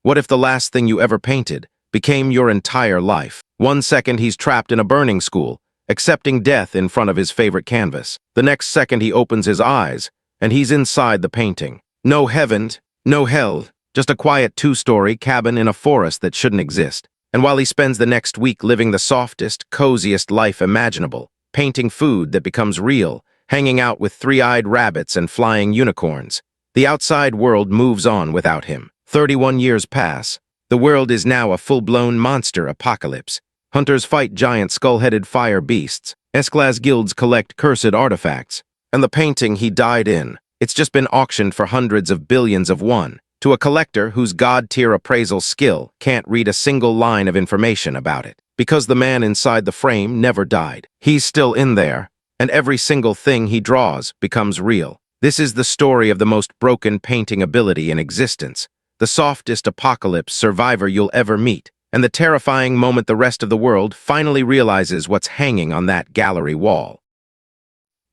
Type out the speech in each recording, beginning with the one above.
What if the last thing you ever painted became your entire life? 1 second he's trapped in a burning school, accepting death in front of his favorite canvas. The next second he opens his eyes, and he's inside the painting. No heaven, no hell, just a quiet 2-story cabin in a forest that shouldn't exist. And while he spends the next week living the softest, coziest life imaginable, painting food that becomes real, hanging out with 3-eyed rabbits and flying unicorns, the outside world moves on without him. 31 years pass. The world is now a full-blown monster apocalypse. Hunters fight giant skull-headed fire beasts. S-class guilds collect cursed artifacts. And the painting he died in, it's just been auctioned for hundreds of billions of won, to a collector whose god-tier appraisal skill can't read a single line of information about it. Because the man inside the frame never died. He's still in there, and every single thing he draws becomes real. This is the story of the most broken painting ability in existence, the softest apocalypse survivor you'll ever meet, and the terrifying moment the rest of the world finally realizes what's hanging on that gallery wall.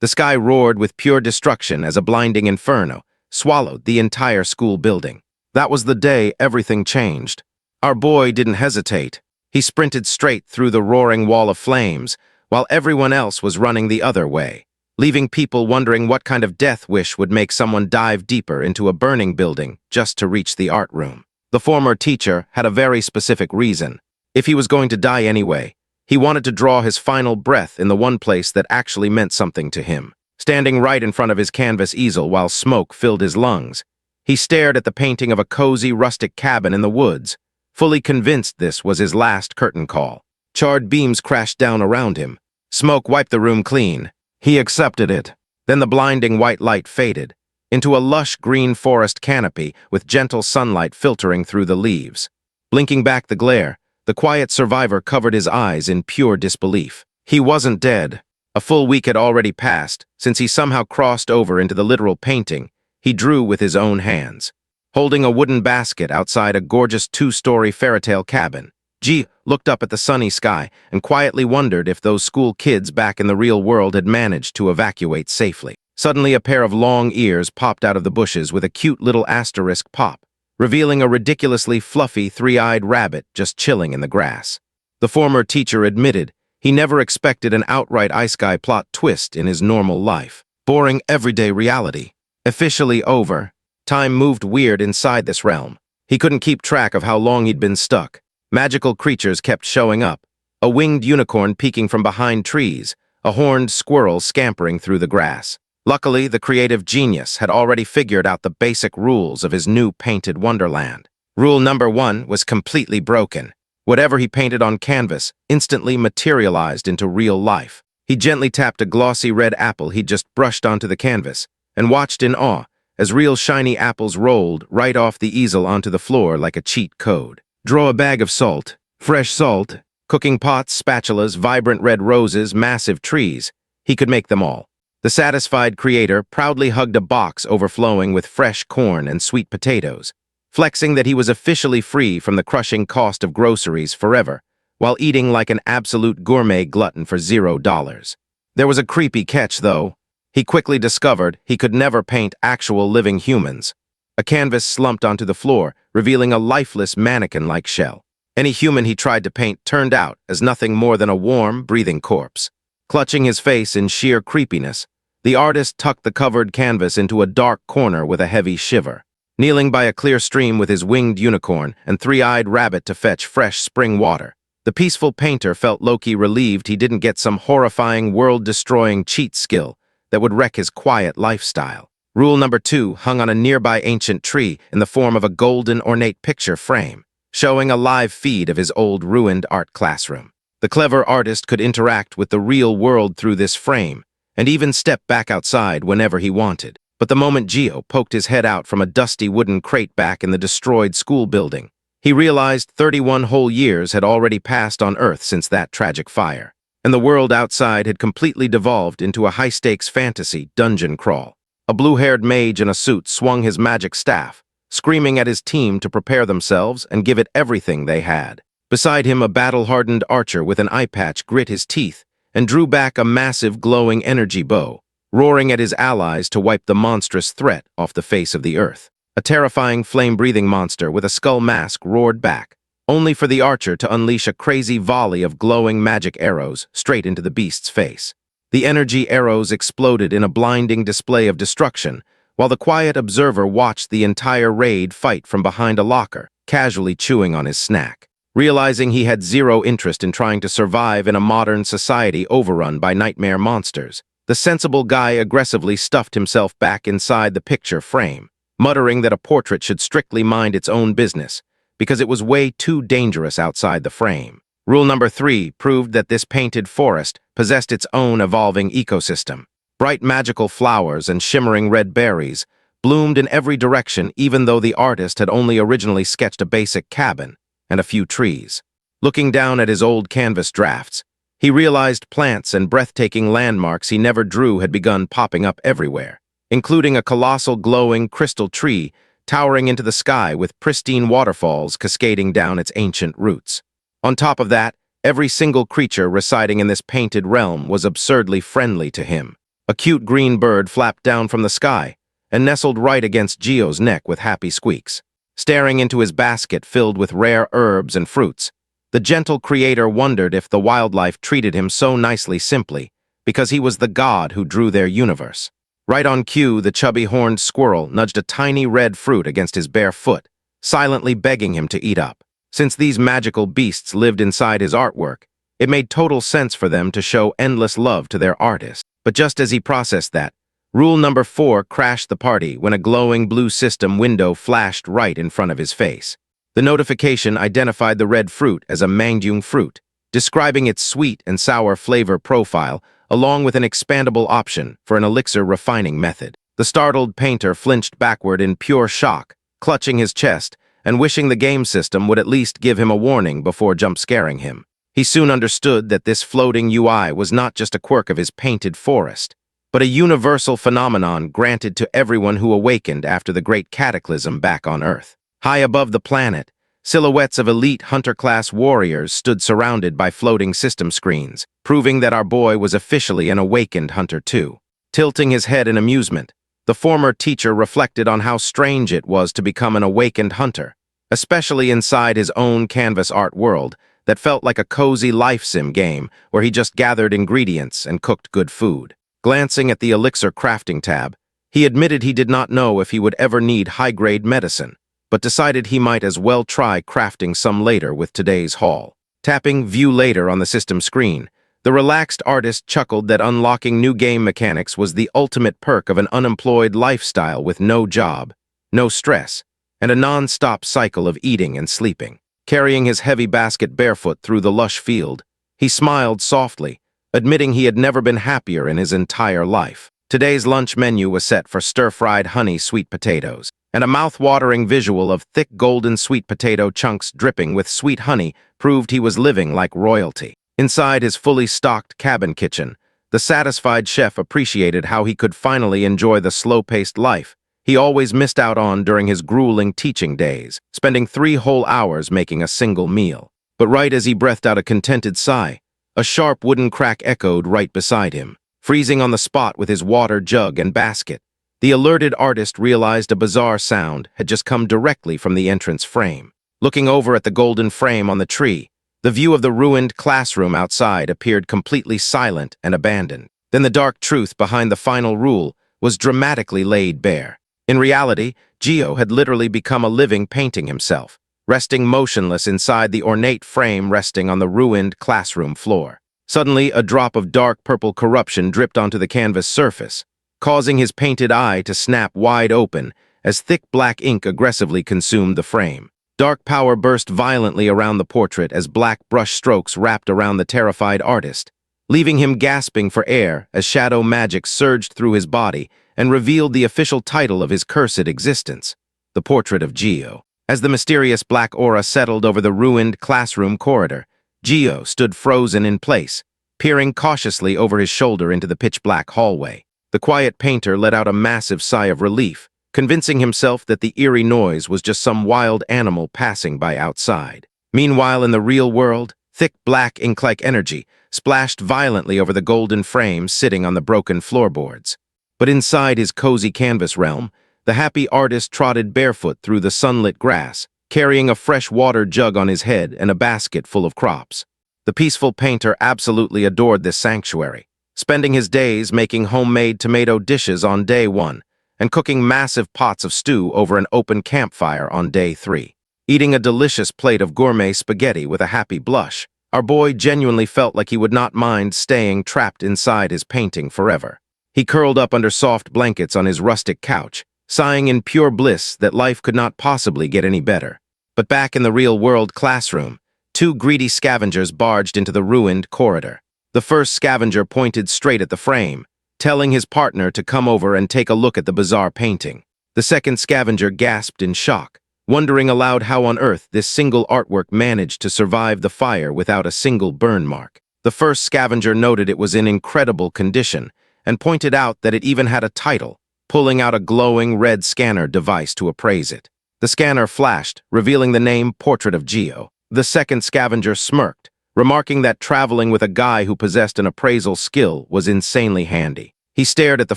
The sky roared with pure destruction as a blinding inferno swallowed the entire school building. That was the day everything changed. Our boy didn't hesitate. He sprinted straight through the roaring wall of flames, while everyone else was running the other way, leaving people wondering what kind of death wish would make someone dive deeper into a burning building just to reach the art room. The former teacher had a very specific reason. If he was going to die anyway, he wanted to draw his final breath in the one place that actually meant something to him. Standing right in front of his canvas easel while smoke filled his lungs, he stared at the painting of a cozy rustic cabin in the woods, fully convinced this was his last curtain call. Charred beams crashed down around him. Smoke wiped the room clean. He accepted it. Then the blinding white light faded into a lush green forest canopy with gentle sunlight filtering through the leaves. Blinking back the glare, the quiet survivor covered his eyes in pure disbelief. He wasn't dead. A full week had already passed since he somehow crossed over into the literal painting he drew with his own hands. Holding a wooden basket outside a gorgeous 2-story fairytale cabin, Ji looked up at the sunny sky and quietly wondered if those school kids back in the real world had managed to evacuate safely. Suddenly, a pair of long ears popped out of the bushes with a cute little asterisk pop, revealing a ridiculously fluffy 3-eyed rabbit just chilling in the grass. The former teacher admitted he never expected an outright Isekai plot twist in his normal life. Boring everyday reality. Officially over. Time moved weird inside this realm. He couldn't keep track of how long he'd been stuck. Magical creatures kept showing up. A winged unicorn peeking from behind trees, a horned squirrel scampering through the grass. Luckily, the creative genius had already figured out the basic rules of his new painted wonderland. Rule number 1 was completely broken. Whatever he painted on canvas instantly materialized into real life. He gently tapped a glossy red apple he'd just brushed onto the canvas and watched in awe as real shiny apples rolled right off the easel onto the floor like a cheat code. Draw a bag of salt, fresh salt, cooking pots, spatulas, vibrant red roses, massive trees. He could make them all. The satisfied creator proudly hugged a box overflowing with fresh corn and sweet potatoes, flexing that he was officially free from the crushing cost of groceries forever, while eating like an absolute gourmet glutton for $0. There was a creepy catch, though. He quickly discovered he could never paint actual living humans. A canvas slumped onto the floor, revealing a lifeless mannequin-like shell. Any human he tried to paint turned out as nothing more than a warm, breathing corpse. Clutching his face in sheer creepiness, the artist tucked the covered canvas into a dark corner with a heavy shiver. Kneeling by a clear stream with his winged unicorn and 3-eyed rabbit to fetch fresh spring water, the peaceful painter felt low-key relieved he didn't get some horrifying, world-destroying cheat skill that would wreck his quiet lifestyle. Rule number 2 hung on a nearby ancient tree in the form of a golden, ornate picture frame, showing a live feed of his old ruined art classroom. The clever artist could interact with the real world through this frame, and even step back outside whenever he wanted. But the moment Jio poked his head out from a dusty wooden crate back in the destroyed school building, he realized 31 whole years had already passed on Earth since that tragic fire, and the world outside had completely devolved into a high-stakes fantasy dungeon crawl. A blue-haired mage in a suit swung his magic staff, screaming at his team to prepare themselves and give it everything they had. Beside him, a battle-hardened archer with an eye patch grit his teeth and drew back a massive glowing energy bow, roaring at his allies to wipe the monstrous threat off the face of the earth. A terrifying flame-breathing monster with a skull mask roared back, only for the archer to unleash a crazy volley of glowing magic arrows straight into the beast's face. The energy arrows exploded in a blinding display of destruction, while the quiet observer watched the entire raid fight from behind a locker, casually chewing on his snack. Realizing he had zero interest in trying to survive in a modern society overrun by nightmare monsters, the sensible guy aggressively stuffed himself back inside the picture frame, muttering that a portrait should strictly mind its own business, because it was way too dangerous outside the frame. Rule number 3 proved that this painted forest possessed its own evolving ecosystem. Bright magical flowers and shimmering red berries bloomed in every direction, even though the artist had only originally sketched a basic cabin and a few trees. Looking down at his old canvas drafts, he realized plants and breathtaking landmarks he never drew had begun popping up everywhere, including a colossal glowing crystal tree towering into the sky with pristine waterfalls cascading down its ancient roots. On top of that, every single creature residing in this painted realm was absurdly friendly to him. A cute green bird flapped down from the sky and nestled right against Jio's neck with happy squeaks. Staring into his basket filled with rare herbs and fruits, the gentle creator wondered if the wildlife treated him so nicely simply because he was the god who drew their universe. Right on cue, the chubby horned squirrel nudged a tiny red fruit against his bare foot, silently begging him to eat up. Since these magical beasts lived inside his artwork, it made total sense for them to show endless love to their artist. But just as he processed that, rule number 4 crashed the party when a glowing blue system window flashed right in front of his face. The notification identified the red fruit as a mangyung fruit, describing its sweet and sour flavor profile along with an expandable option for an elixir refining method. The startled painter flinched backward in pure shock, clutching his chest and wishing the game system would at least give him a warning before jump-scaring him. He soon understood that this floating UI was not just a quirk of his painted forest, but a universal phenomenon granted to everyone who awakened after the Great Cataclysm back on Earth. High above the planet, silhouettes of elite hunter-class warriors stood surrounded by floating system screens, proving that our boy was officially an awakened hunter too. Tilting his head in amusement, the former teacher reflected on how strange it was to become an awakened hunter, especially inside his own canvas art world that felt like a cozy life sim game where he just gathered ingredients and cooked good food. Glancing at the elixir crafting tab, he admitted he did not know if he would ever need high-grade medicine, but decided he might as well try crafting some later with today's haul. Tapping View Later on the system screen, the relaxed artist chuckled that unlocking new game mechanics was the ultimate perk of an unemployed lifestyle with no job, no stress, and a non-stop cycle of eating and sleeping. Carrying his heavy basket barefoot through the lush field, he smiled softly, admitting he had never been happier in his entire life. Today's lunch menu was set for stir-fried honey sweet potatoes, and a mouth-watering visual of thick golden sweet potato chunks dripping with sweet honey proved he was living like royalty. Inside his fully stocked cabin kitchen, the satisfied chef appreciated how he could finally enjoy the slow-paced life he always missed out on during his grueling teaching days, spending 3 whole hours making a single meal. But right as he breathed out a contented sigh, a sharp wooden crack echoed right beside him. Freezing on the spot with his water jug and basket, the alerted artist realized a bizarre sound had just come directly from the entrance frame. Looking over at the golden frame on the tree, the view of the ruined classroom outside appeared completely silent and abandoned. Then the dark truth behind the final rule was dramatically laid bare. In reality, Jio had literally become a living painting himself, resting motionless inside the ornate frame resting on the ruined classroom floor. Suddenly, a drop of dark purple corruption dripped onto the canvas surface, causing his painted eye to snap wide open as thick black ink aggressively consumed the frame. Dark power burst violently around the portrait as black brush strokes wrapped around the terrified artist, leaving him gasping for air as shadow magic surged through his body and revealed the official title of his cursed existence, the Portrait of Jio. As the mysterious black aura settled over the ruined classroom corridor, Jio stood frozen in place, peering cautiously over his shoulder into the pitch-black hallway. The quiet painter let out a massive sigh of relief, convincing himself that the eerie noise was just some wild animal passing by outside. Meanwhile, in the real world, thick black ink-like energy splashed violently over the golden frame sitting on the broken floorboards. But inside his cozy canvas realm, The happy artist trotted barefoot through the sunlit grass, carrying a fresh water jug on his head and a basket full of crops. The peaceful painter absolutely adored this sanctuary, spending his days making homemade tomato dishes on day 1 and cooking massive pots of stew over an open campfire on day 3. Eating a delicious plate of gourmet spaghetti with a happy blush, our boy genuinely felt like he would not mind staying trapped inside his painting forever. He curled up under soft blankets on his rustic couch, sighing in pure bliss that life could not possibly get any better. But back in the real-world classroom, 2 greedy scavengers barged into the ruined corridor. The first scavenger pointed straight at the frame, telling his partner to come over and take a look at the bizarre painting. The second scavenger gasped in shock, wondering aloud how on earth this single artwork managed to survive the fire without a single burn mark. The first scavenger noted it was in incredible condition and pointed out that it even had a title, pulling out a glowing red scanner device to appraise it. The scanner flashed, revealing the name Portrait of Jio. The second scavenger smirked, remarking that traveling with a guy who possessed an appraisal skill was insanely handy. He stared at the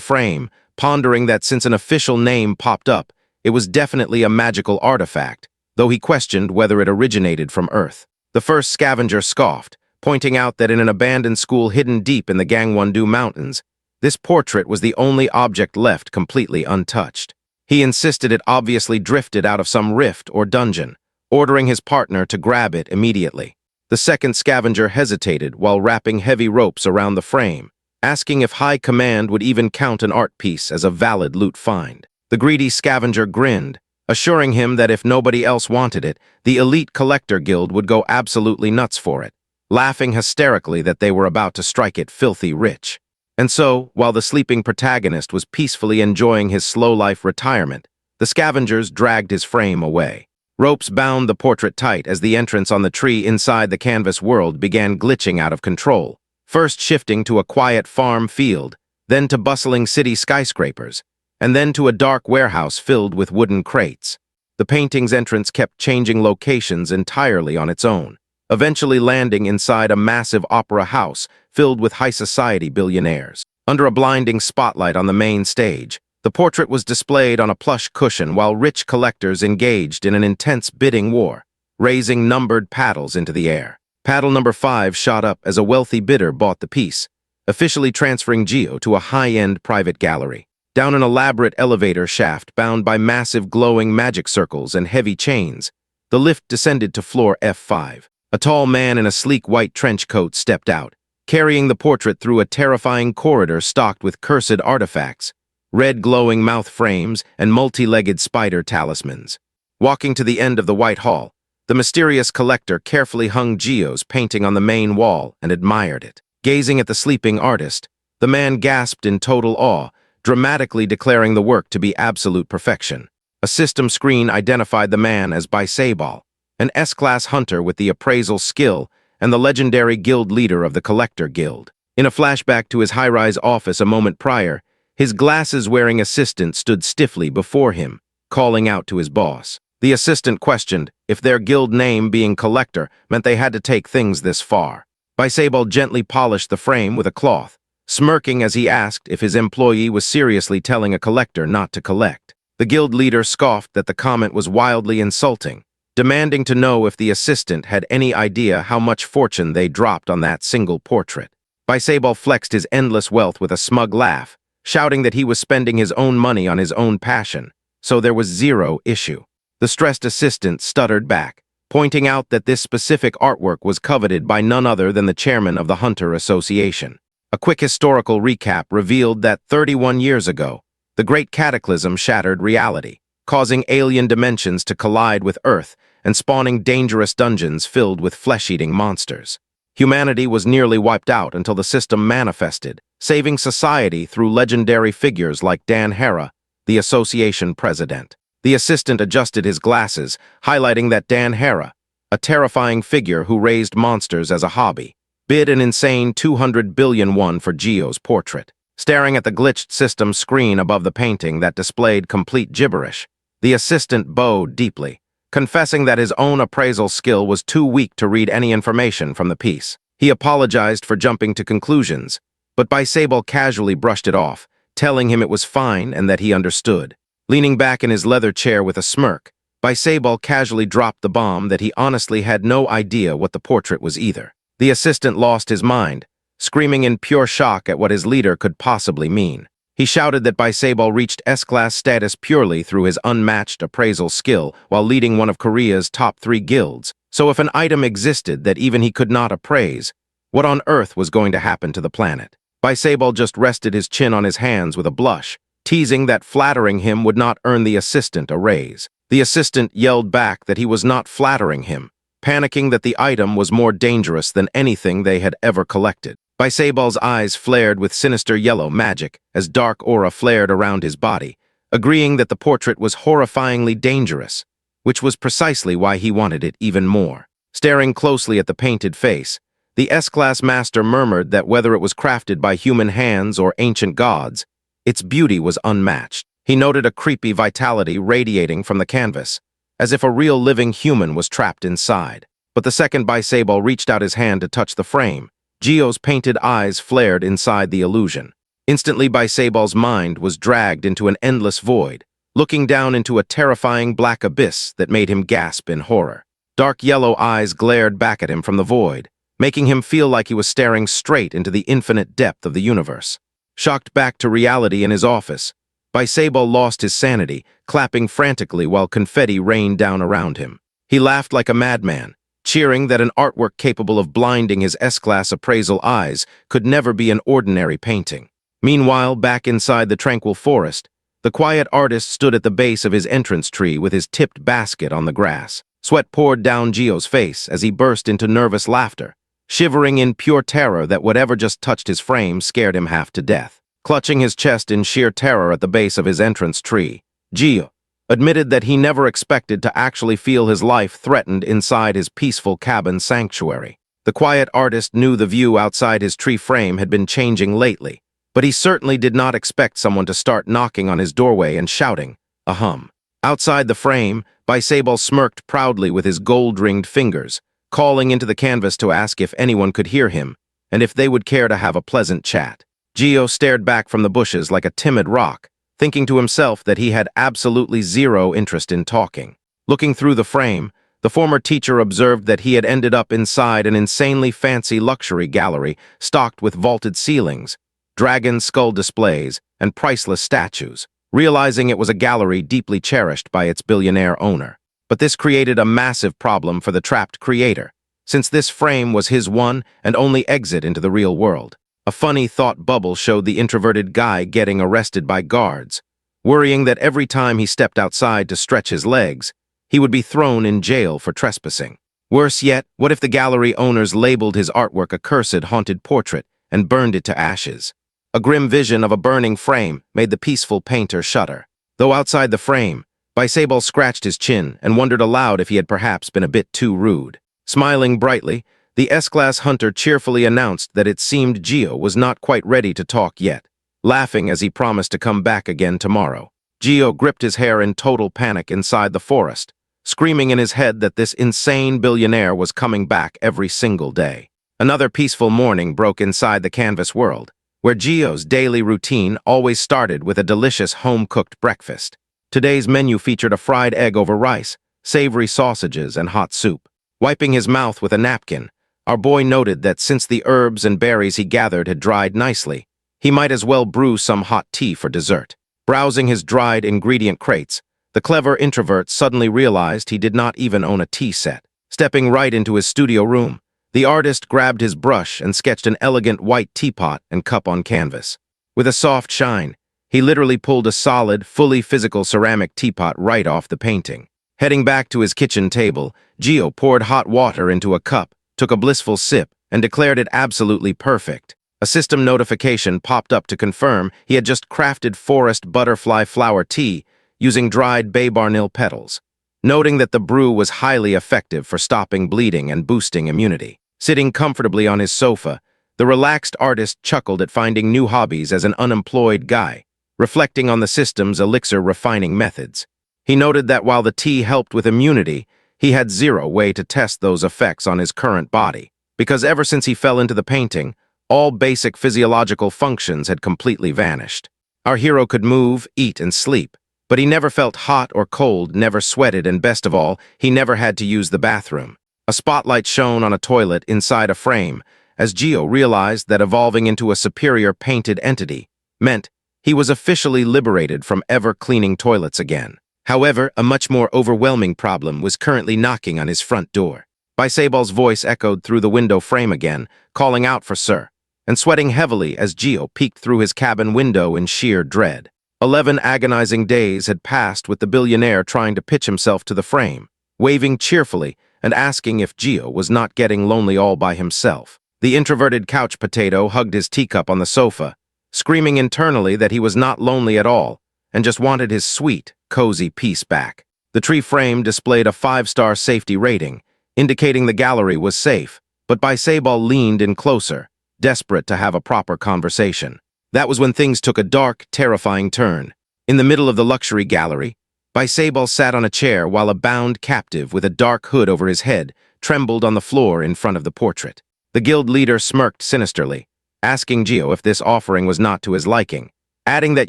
frame, pondering that since an official name popped up, it was definitely a magical artifact, though he questioned whether it originated from Earth. The first scavenger scoffed, pointing out that in an abandoned school hidden deep in the Gangwon-do Mountains, this portrait was the only object left completely untouched. He insisted it obviously drifted out of some rift or dungeon, ordering his partner to grab it immediately. The second scavenger hesitated while wrapping heavy ropes around the frame, asking if High Command would even count an art piece as a valid loot find. The greedy scavenger grinned, assuring him that if nobody else wanted it, the elite collector guild would go absolutely nuts for it, laughing hysterically that they were about to strike it filthy rich. And so, while the sleeping protagonist was peacefully enjoying his slow-life retirement, the scavengers dragged his frame away. Ropes bound the portrait tight as the entrance on the tree inside the canvas world began glitching out of control, first shifting to a quiet farm field, then to bustling city skyscrapers, and then to a dark warehouse filled with wooden crates. The painting's entrance kept changing locations entirely on its own, eventually landing inside a massive opera house filled with high society billionaires. Under a blinding spotlight on the main stage, the portrait was displayed on a plush cushion while rich collectors engaged in an intense bidding war, raising numbered paddles into the air. Paddle number 5 shot up as a wealthy bidder bought the piece, officially transferring Jio to a high-end private gallery. Down an elaborate elevator shaft bound by massive glowing magic circles and heavy chains, the lift descended to floor F5. A tall man in a sleek white trench coat stepped out, carrying the portrait through a terrifying corridor stocked with cursed artifacts, red glowing mouth frames, and multi-legged spider talismans. Walking to the end of the White Hall, the mysterious collector carefully hung Jio's painting on the main wall and admired it. Gazing at the sleeping artist, the man gasped in total awe, dramatically declaring the work to be absolute perfection. A system screen identified the man as Seo, an S-class hunter with the appraisal skill and the legendary guild leader of the Collector Guild. In a flashback to his high-rise office a moment prior, his glasses-wearing assistant stood stiffly before him, calling out to his boss. The assistant questioned if their guild name being Collector meant they had to take things this far. Seo gently polished the frame with a cloth, smirking as he asked if his employee was seriously telling a collector not to collect. The guild leader scoffed that the comment was wildly insulting, demanding to know if the assistant had any idea how much fortune they dropped on that single portrait. Seo flexed his endless wealth with a smug laugh, shouting that he was spending his own money on his own passion, so there was zero issue. The stressed assistant stuttered back, pointing out that this specific artwork was coveted by none other than the chairman of the Hunter Association. A quick historical recap revealed that 31 years ago, the Great Cataclysm shattered reality, causing alien dimensions to collide with Earth and spawning dangerous dungeons filled with flesh-eating monsters. Humanity was nearly wiped out until the system manifested, saving society through legendary figures like Dan Hera, the association president. The assistant adjusted his glasses, highlighting that Dan Hera, a terrifying figure who raised monsters as a hobby, bid an insane 200 billion won for Jio's portrait. Staring at the glitched system screen above the painting that displayed complete gibberish, the assistant bowed deeply, confessing that his own appraisal skill was too weak to read any information from the piece. He apologized for jumping to conclusions, but Seo casually brushed it off, telling him it was fine and that he understood. Leaning back in his leather chair with a smirk, Baiseball casually dropped the bomb that he honestly had no idea what the portrait was either. The assistant lost his mind, screaming in pure shock at what his leader could possibly mean. He shouted that Baiseball reached S-class status purely through his unmatched appraisal skill while leading one of Korea's top 3 guilds. So if an item existed that even he could not appraise, what on earth was going to happen to the planet? Baiseball just rested his chin on his hands with a blush, teasing that flattering him would not earn the assistant a raise. The assistant yelled back that he was not flattering him, panicking that the item was more dangerous than anything they had ever collected. Baiseball's eyes flared with sinister yellow magic as dark aura flared around his body, agreeing that the portrait was horrifyingly dangerous, which was precisely why he wanted it even more. Staring closely at the painted face, the S-class master murmured that whether it was crafted by human hands or ancient gods, its beauty was unmatched. He noted a creepy vitality radiating from the canvas, as if a real living human was trapped inside. But the second Baiseball reached out his hand to touch the frame, Jio's painted eyes flared inside the illusion. Instantly, Baiseball's mind was dragged into an endless void, looking down into a terrifying black abyss that made him gasp in horror. Dark yellow eyes glared back at him from the void, making him feel like he was staring straight into the infinite depth of the universe. Shocked back to reality in his office, Baiseball lost his sanity, clapping frantically while confetti rained down around him. He laughed like a madman, cheering that an artwork capable of blinding his S-class appraisal eyes could never be an ordinary painting. Meanwhile, back inside the tranquil forest, the quiet artist stood at the base of his entrance tree with his tipped basket on the grass. Sweat poured down Jio's face as he burst into nervous laughter, shivering in pure terror that whatever just touched his frame scared him half to death. Clutching his chest in sheer terror at the base of his entrance tree, Jio admitted that he never expected to actually feel his life threatened inside his peaceful cabin sanctuary. The quiet artist knew the view outside his tree frame had been changing lately, but he certainly did not expect someone to start knocking on his doorway and shouting, "Ahem." Outside the frame, Baiseball smirked proudly with his gold-ringed fingers, calling into the canvas to ask if anyone could hear him, and if they would care to have a pleasant chat. Jio stared back from the bushes like a timid rock, thinking to himself that he had absolutely zero interest in talking. Looking through the frame, the former teacher observed that he had ended up inside an insanely fancy luxury gallery stocked with vaulted ceilings, dragon skull displays, and priceless statues, realizing it was a gallery deeply cherished by its billionaire owner. But this created a massive problem for the trapped creator, since this frame was his one and only exit into the real world. A funny thought bubble showed the introverted guy getting arrested by guards, worrying that every time he stepped outside to stretch his legs, he would be thrown in jail for trespassing. Worse yet, what if the gallery owners labeled his artwork a cursed, haunted portrait and burned it to ashes? A grim vision of a burning frame made the peaceful painter shudder. Though outside the frame, Baiseball scratched his chin and wondered aloud if he had perhaps been a bit too rude. Smiling brightly, the S-class hunter cheerfully announced that it seemed Jio was not quite ready to talk yet, laughing as he promised to come back again tomorrow. Jio gripped his hair in total panic inside the forest, screaming in his head that this insane billionaire was coming back every single day. Another peaceful morning broke inside the canvas world, where Jio's daily routine always started with a delicious home-cooked breakfast. Today's menu featured a fried egg over rice, savory sausages, and hot soup. Wiping his mouth with a napkin, our boy noted that since the herbs and berries he gathered had dried nicely, he might as well brew some hot tea for dessert. Browsing his dried ingredient crates, the clever introvert suddenly realized he did not even own a tea set. Stepping right into his studio room, the artist grabbed his brush and sketched an elegant white teapot and cup on canvas. With a soft shine, he literally pulled a solid, fully physical ceramic teapot right off the painting. Heading back to his kitchen table, Jio poured hot water into a cup, took a blissful sip, and declared it absolutely perfect. A system notification popped up to confirm he had just crafted forest butterfly flower tea using dried baebarnil petals, noting that the brew was highly effective for stopping bleeding and boosting immunity. Sitting comfortably on his sofa, the relaxed artist chuckled at finding new hobbies as an unemployed guy, reflecting on the system's elixir refining methods. He noted that while the tea helped with immunity, he had zero way to test those effects on his current body, because ever since he fell into the painting, all basic physiological functions had completely vanished. Our hero could move, eat, and sleep, But he never felt hot or cold, never sweated, and best of all, he never had to use the bathroom. A spotlight shone on a toilet inside a frame, as Jio realized that evolving into a superior painted entity meant he was officially liberated from ever-cleaning toilets again. However, a much more overwhelming problem was currently knocking on his front door. Baisabol's voice echoed through the window frame again, calling out for Sir, and sweating heavily as Jio peeked through his cabin window in sheer dread. 11 agonizing days had passed with the billionaire trying to pitch himself to the frame, waving cheerfully and asking if Jio was not getting lonely all by himself. The introverted couch potato hugged his teacup on the sofa, screaming internally that he was not lonely at all and just wanted his sweet, cozy peace back. The tree frame displayed a 5-star safety rating, indicating the gallery was safe, but Baisabol leaned in closer, desperate to have a proper conversation. That was when things took a dark, terrifying turn. In the middle of the luxury gallery, Baisabol sat on a chair while a bound captive with a dark hood over his head trembled on the floor in front of the portrait. The guild leader smirked sinisterly, asking Jio if this offering was not to his liking, adding that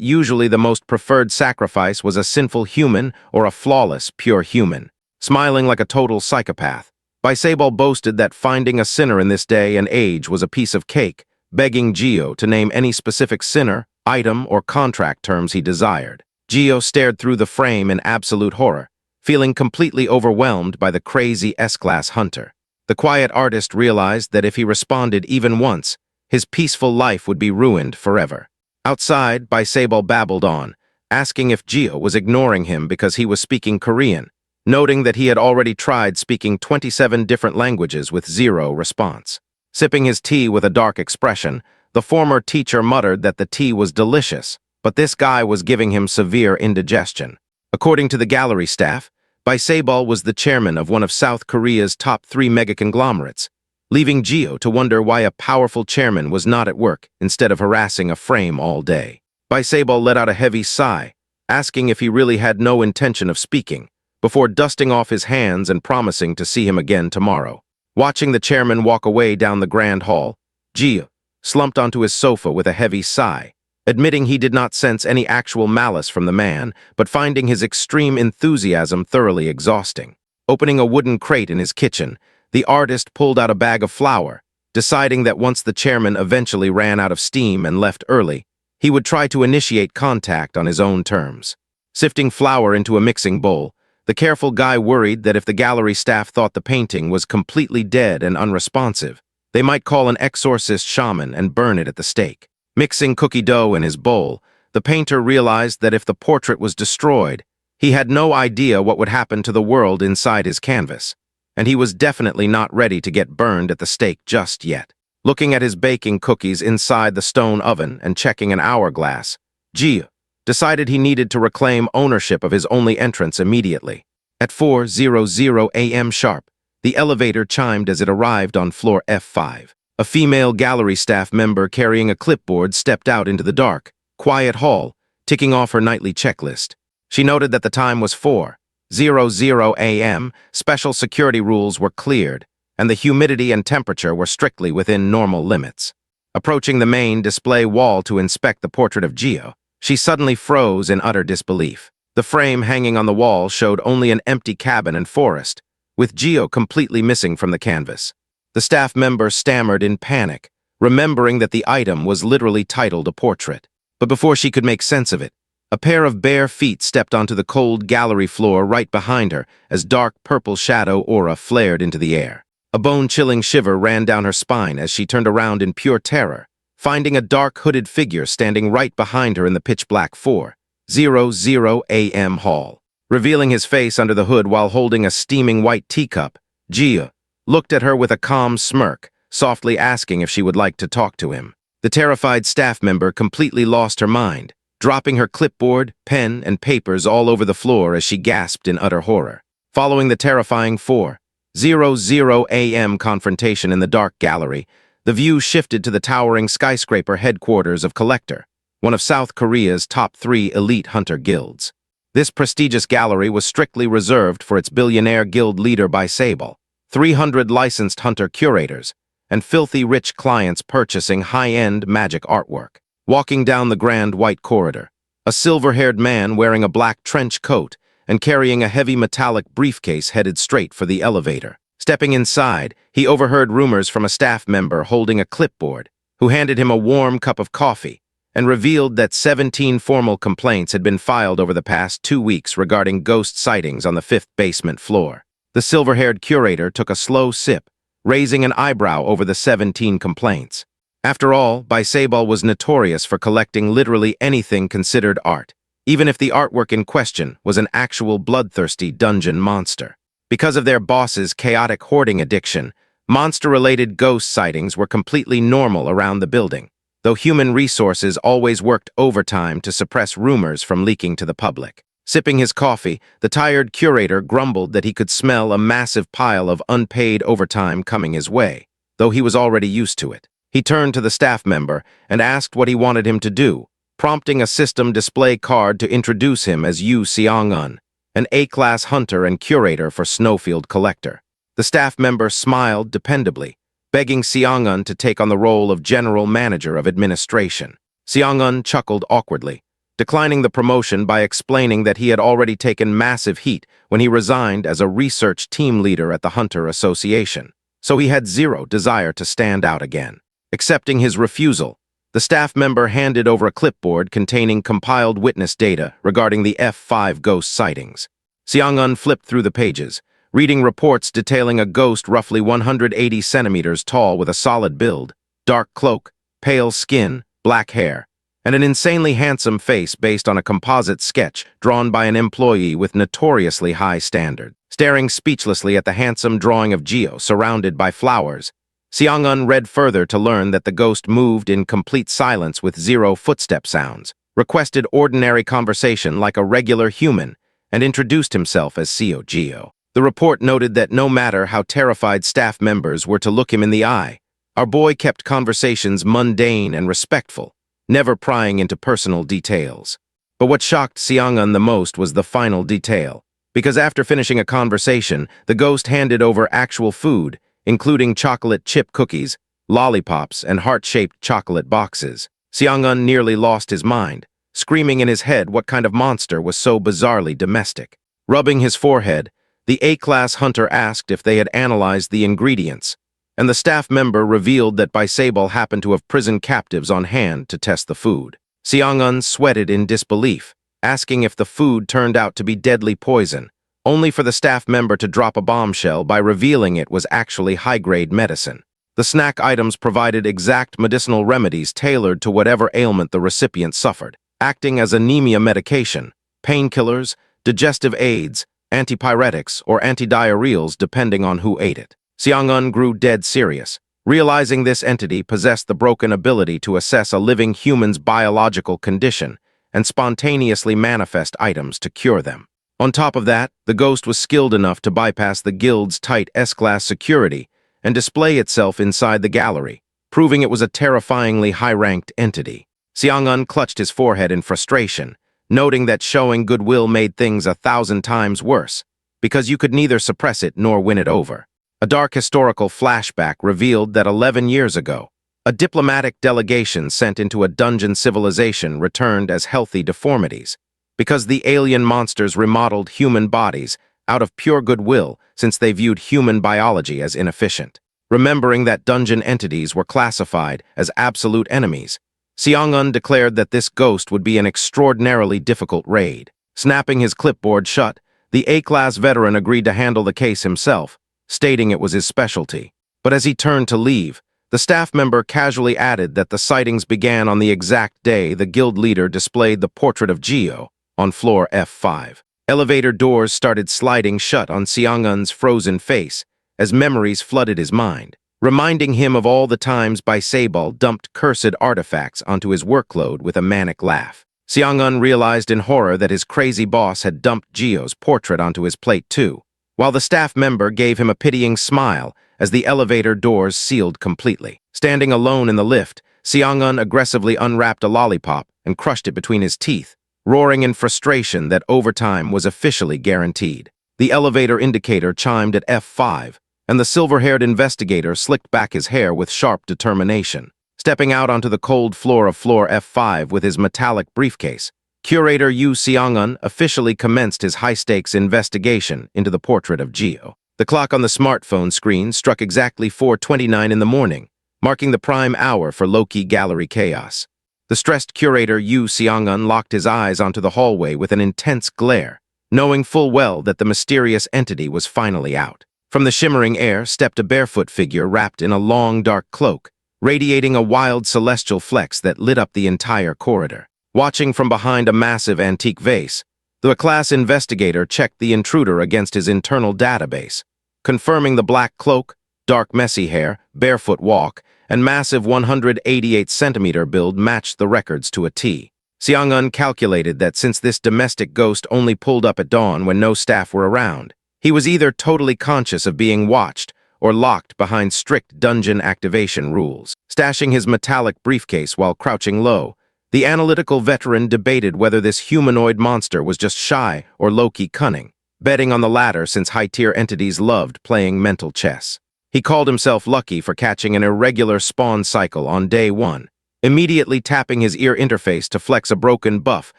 usually the most preferred sacrifice was a sinful human or a flawless, pure human. Smiling like a total psychopath, Baisabol boasted that finding a sinner in this day and age was a piece of cake, begging Jio to name any specific sinner, item, or contract terms he desired. Jio stared through the frame in absolute horror, feeling completely overwhelmed by the crazy S-class hunter. The quiet artist realized that if he responded even once, his peaceful life would be ruined forever. Outside, Baisabol babbled on, asking if Jio was ignoring him because he was speaking Korean, noting that he had already tried speaking 27 different languages with zero response. Sipping his tea with a dark expression, the former teacher muttered that the tea was delicious, but this guy was giving him severe indigestion. According to the gallery staff, Baisabol was the chairman of one of South Korea's top 3 mega-conglomerates, leaving Jio to wonder why a powerful chairman was not at work instead of harassing a frame all day. Baisabol let out a heavy sigh, asking if he really had no intention of speaking, before dusting off his hands and promising to see him again tomorrow. Watching the chairman walk away down the grand hall, Jio slumped onto his sofa with a heavy sigh, admitting he did not sense any actual malice from the man, but finding his extreme enthusiasm thoroughly exhausting. Opening a wooden crate in his kitchen, the artist pulled out a bag of flour, deciding that once the chairman eventually ran out of steam and left early, he would try to initiate contact on his own terms. Sifting flour into a mixing bowl, the careful guy worried that if the gallery staff thought the painting was completely dead and unresponsive, they might call an exorcist shaman and burn it at the stake. Mixing cookie dough in his bowl, the painter realized that if the portrait was destroyed, he had no idea what would happen to the world inside his canvas, and he was definitely not ready to get burned at the stake just yet. Looking at his baking cookies inside the stone oven and checking an hourglass, Jio decided he needed to reclaim ownership of his only entrance immediately. At 4:00 a.m. sharp, the elevator chimed as it arrived on floor F5. A female gallery staff member carrying a clipboard stepped out into the dark, quiet hall, ticking off her nightly checklist. She noted that the time was 4:00 a.m., special security rules were cleared, and the humidity and temperature were strictly within normal limits. Approaching the main display wall to inspect the portrait of Jio, she suddenly froze in utter disbelief. The frame hanging on the wall showed only an empty cabin and forest, with Jio completely missing from the canvas. The staff member stammered in panic, remembering that the item was literally titled a portrait. But before she could make sense of it, a pair of bare feet stepped onto the cold gallery floor right behind her as dark purple shadow aura flared into the air. A bone-chilling shiver ran down her spine as she turned around in pure terror, finding a dark hooded figure standing right behind her in the pitch-black 4:00 a.m. hall. Revealing his face under the hood while holding a steaming white teacup, Jio looked at her with a calm smirk, softly asking if she would like to talk to him. The terrified staff member completely lost her mind, dropping her clipboard, pen, and papers all over the floor as she gasped in utter horror. Following the terrifying 4:00 a.m. confrontation in the dark gallery, the view shifted to the towering skyscraper headquarters of Collector, one of South Korea's top 3 elite hunter guilds. This prestigious gallery was strictly reserved for its billionaire guild leader Baisabol, 300 licensed hunter curators, and filthy rich clients purchasing high-end magic artwork. Walking down the grand white corridor, A silver-haired man wearing a black trench coat and carrying a heavy metallic briefcase headed straight for the elevator. Stepping inside, he overheard rumors from a staff member holding a clipboard, who handed him a warm cup of coffee and revealed that 17 formal complaints had been filed over the past 2 weeks regarding ghost sightings on the 5th basement floor. The silver-haired curator took a slow sip, raising an eyebrow over the 17 complaints. After all, Baiseball was notorious for collecting literally anything considered art, even if the artwork in question was an actual bloodthirsty dungeon monster. Because of their boss's chaotic hoarding addiction, monster-related ghost sightings were completely normal around the building, though human resources always worked overtime to suppress rumors from leaking to the public. Sipping his coffee, the tired curator grumbled that he could smell a massive pile of unpaid overtime coming his way, though he was already used to it. He turned to the staff member and asked what he wanted him to do, prompting a system display card to introduce him as Yu Seong-un, an A-class hunter and curator for Snowfield Collector. The staff member smiled dependably, begging Seong-un to take on the role of general manager of administration. Seong-un chuckled awkwardly, declining the promotion by explaining that he had already taken massive heat when he resigned as a research team leader at the Hunter Association, so he had zero desire to stand out again. Accepting his refusal, the staff member handed over a clipboard containing compiled witness data regarding the F5 ghost sightings. Seong-un flipped through the pages, reading reports detailing a ghost roughly 180 centimeters tall with a solid build, dark cloak, pale skin, black hair, and an insanely handsome face based on a composite sketch drawn by an employee with notoriously high standards. Staring speechlessly at the handsome drawing of Jio surrounded by flowers, Seong-un read further to learn that the ghost moved in complete silence with zero footstep sounds, requested ordinary conversation like a regular human, and introduced himself as Seo Jio. The report noted that no matter how terrified staff members were to look him in the eye, our boy kept conversations mundane and respectful, never prying into personal details. But what shocked Seong-un the most was the final detail, because after finishing a conversation, the ghost handed over actual food, including chocolate chip cookies, lollipops, and heart-shaped chocolate boxes. Seong-un nearly lost his mind, screaming in his head what kind of monster was so bizarrely domestic. Rubbing his forehead, the A-class hunter asked if they had analyzed the ingredients, and the staff member revealed that Baiseball happened to have prison captives on hand to test the food. Seong-un sweated in disbelief, asking if the food turned out to be deadly poison, only for the staff member to drop a bombshell by revealing it was actually high-grade medicine. The snack items provided exact medicinal remedies tailored to whatever ailment the recipient suffered, acting as anemia medication, painkillers, digestive aids, antipyretics, or antidiarrheals depending on who ate it. Seong-un grew dead serious, realizing this entity possessed the broken ability to assess a living human's biological condition and spontaneously manifest items to cure them. On top of that, the ghost was skilled enough to bypass the guild's tight S-class security and display itself inside the gallery, proving it was a terrifyingly high-ranked entity. Seong-un clutched his forehead in frustration, noting that showing goodwill made things 1,000 times worse, because you could neither suppress it nor win it over. A dark historical flashback revealed that 11 years ago, a diplomatic delegation sent into a dungeon civilization returned as healthy deformities, because the alien monsters remodeled human bodies out of pure goodwill since they viewed human biology as inefficient. Remembering that dungeon entities were classified as absolute enemies, Seong-un declared that this ghost would be an extraordinarily difficult raid. Snapping his clipboard shut, the A-class veteran agreed to handle the case himself, stating it was his specialty. But as he turned to leave, the staff member casually added that the sightings began on the exact day the guild leader displayed the portrait of Jio on floor F5. Elevator doors started sliding shut on Seong-un's frozen face as memories flooded his mind, reminding him of all the times Baiseball dumped cursed artifacts onto his workload with a manic laugh. Seong-un realized in horror that his crazy boss had dumped Jio's portrait onto his plate too, while the staff member gave him a pitying smile as the elevator doors sealed completely. Standing alone in the lift, Seong-un aggressively unwrapped a lollipop and crushed it between his teeth, roaring in frustration that overtime was officially guaranteed. The elevator indicator chimed at F5, and the silver-haired investigator slicked back his hair with sharp determination. Stepping out onto the cold floor of floor F5 with his metallic briefcase, Curator Yu Seong-un officially commenced his high-stakes investigation into the portrait of Jio. The clock on the smartphone screen struck exactly 4:29 in the morning, marking the prime hour for low-key gallery chaos. The stressed curator Yu Seong-un locked his eyes onto the hallway with an intense glare, knowing full well that the mysterious entity was finally out. From the shimmering air stepped a barefoot figure wrapped in a long, dark cloak, radiating a wild celestial flex that lit up the entire corridor. Watching from behind a massive antique vase, the class investigator checked the intruder against his internal database, confirming the black cloak, dark messy hair, barefoot walk, and massive 188-centimeter build matched the records to a T. Seong-un calculated that since this domestic ghost only pulled up at dawn when no staff were around, he was either totally conscious of being watched or locked behind strict dungeon activation rules. Stashing his metallic briefcase while crouching low, the analytical veteran debated whether this humanoid monster was just shy or low-key cunning, betting on the latter since high-tier entities loved playing mental chess. He called himself lucky for catching an irregular spawn cycle on day one, immediately tapping his ear interface to flex a broken buff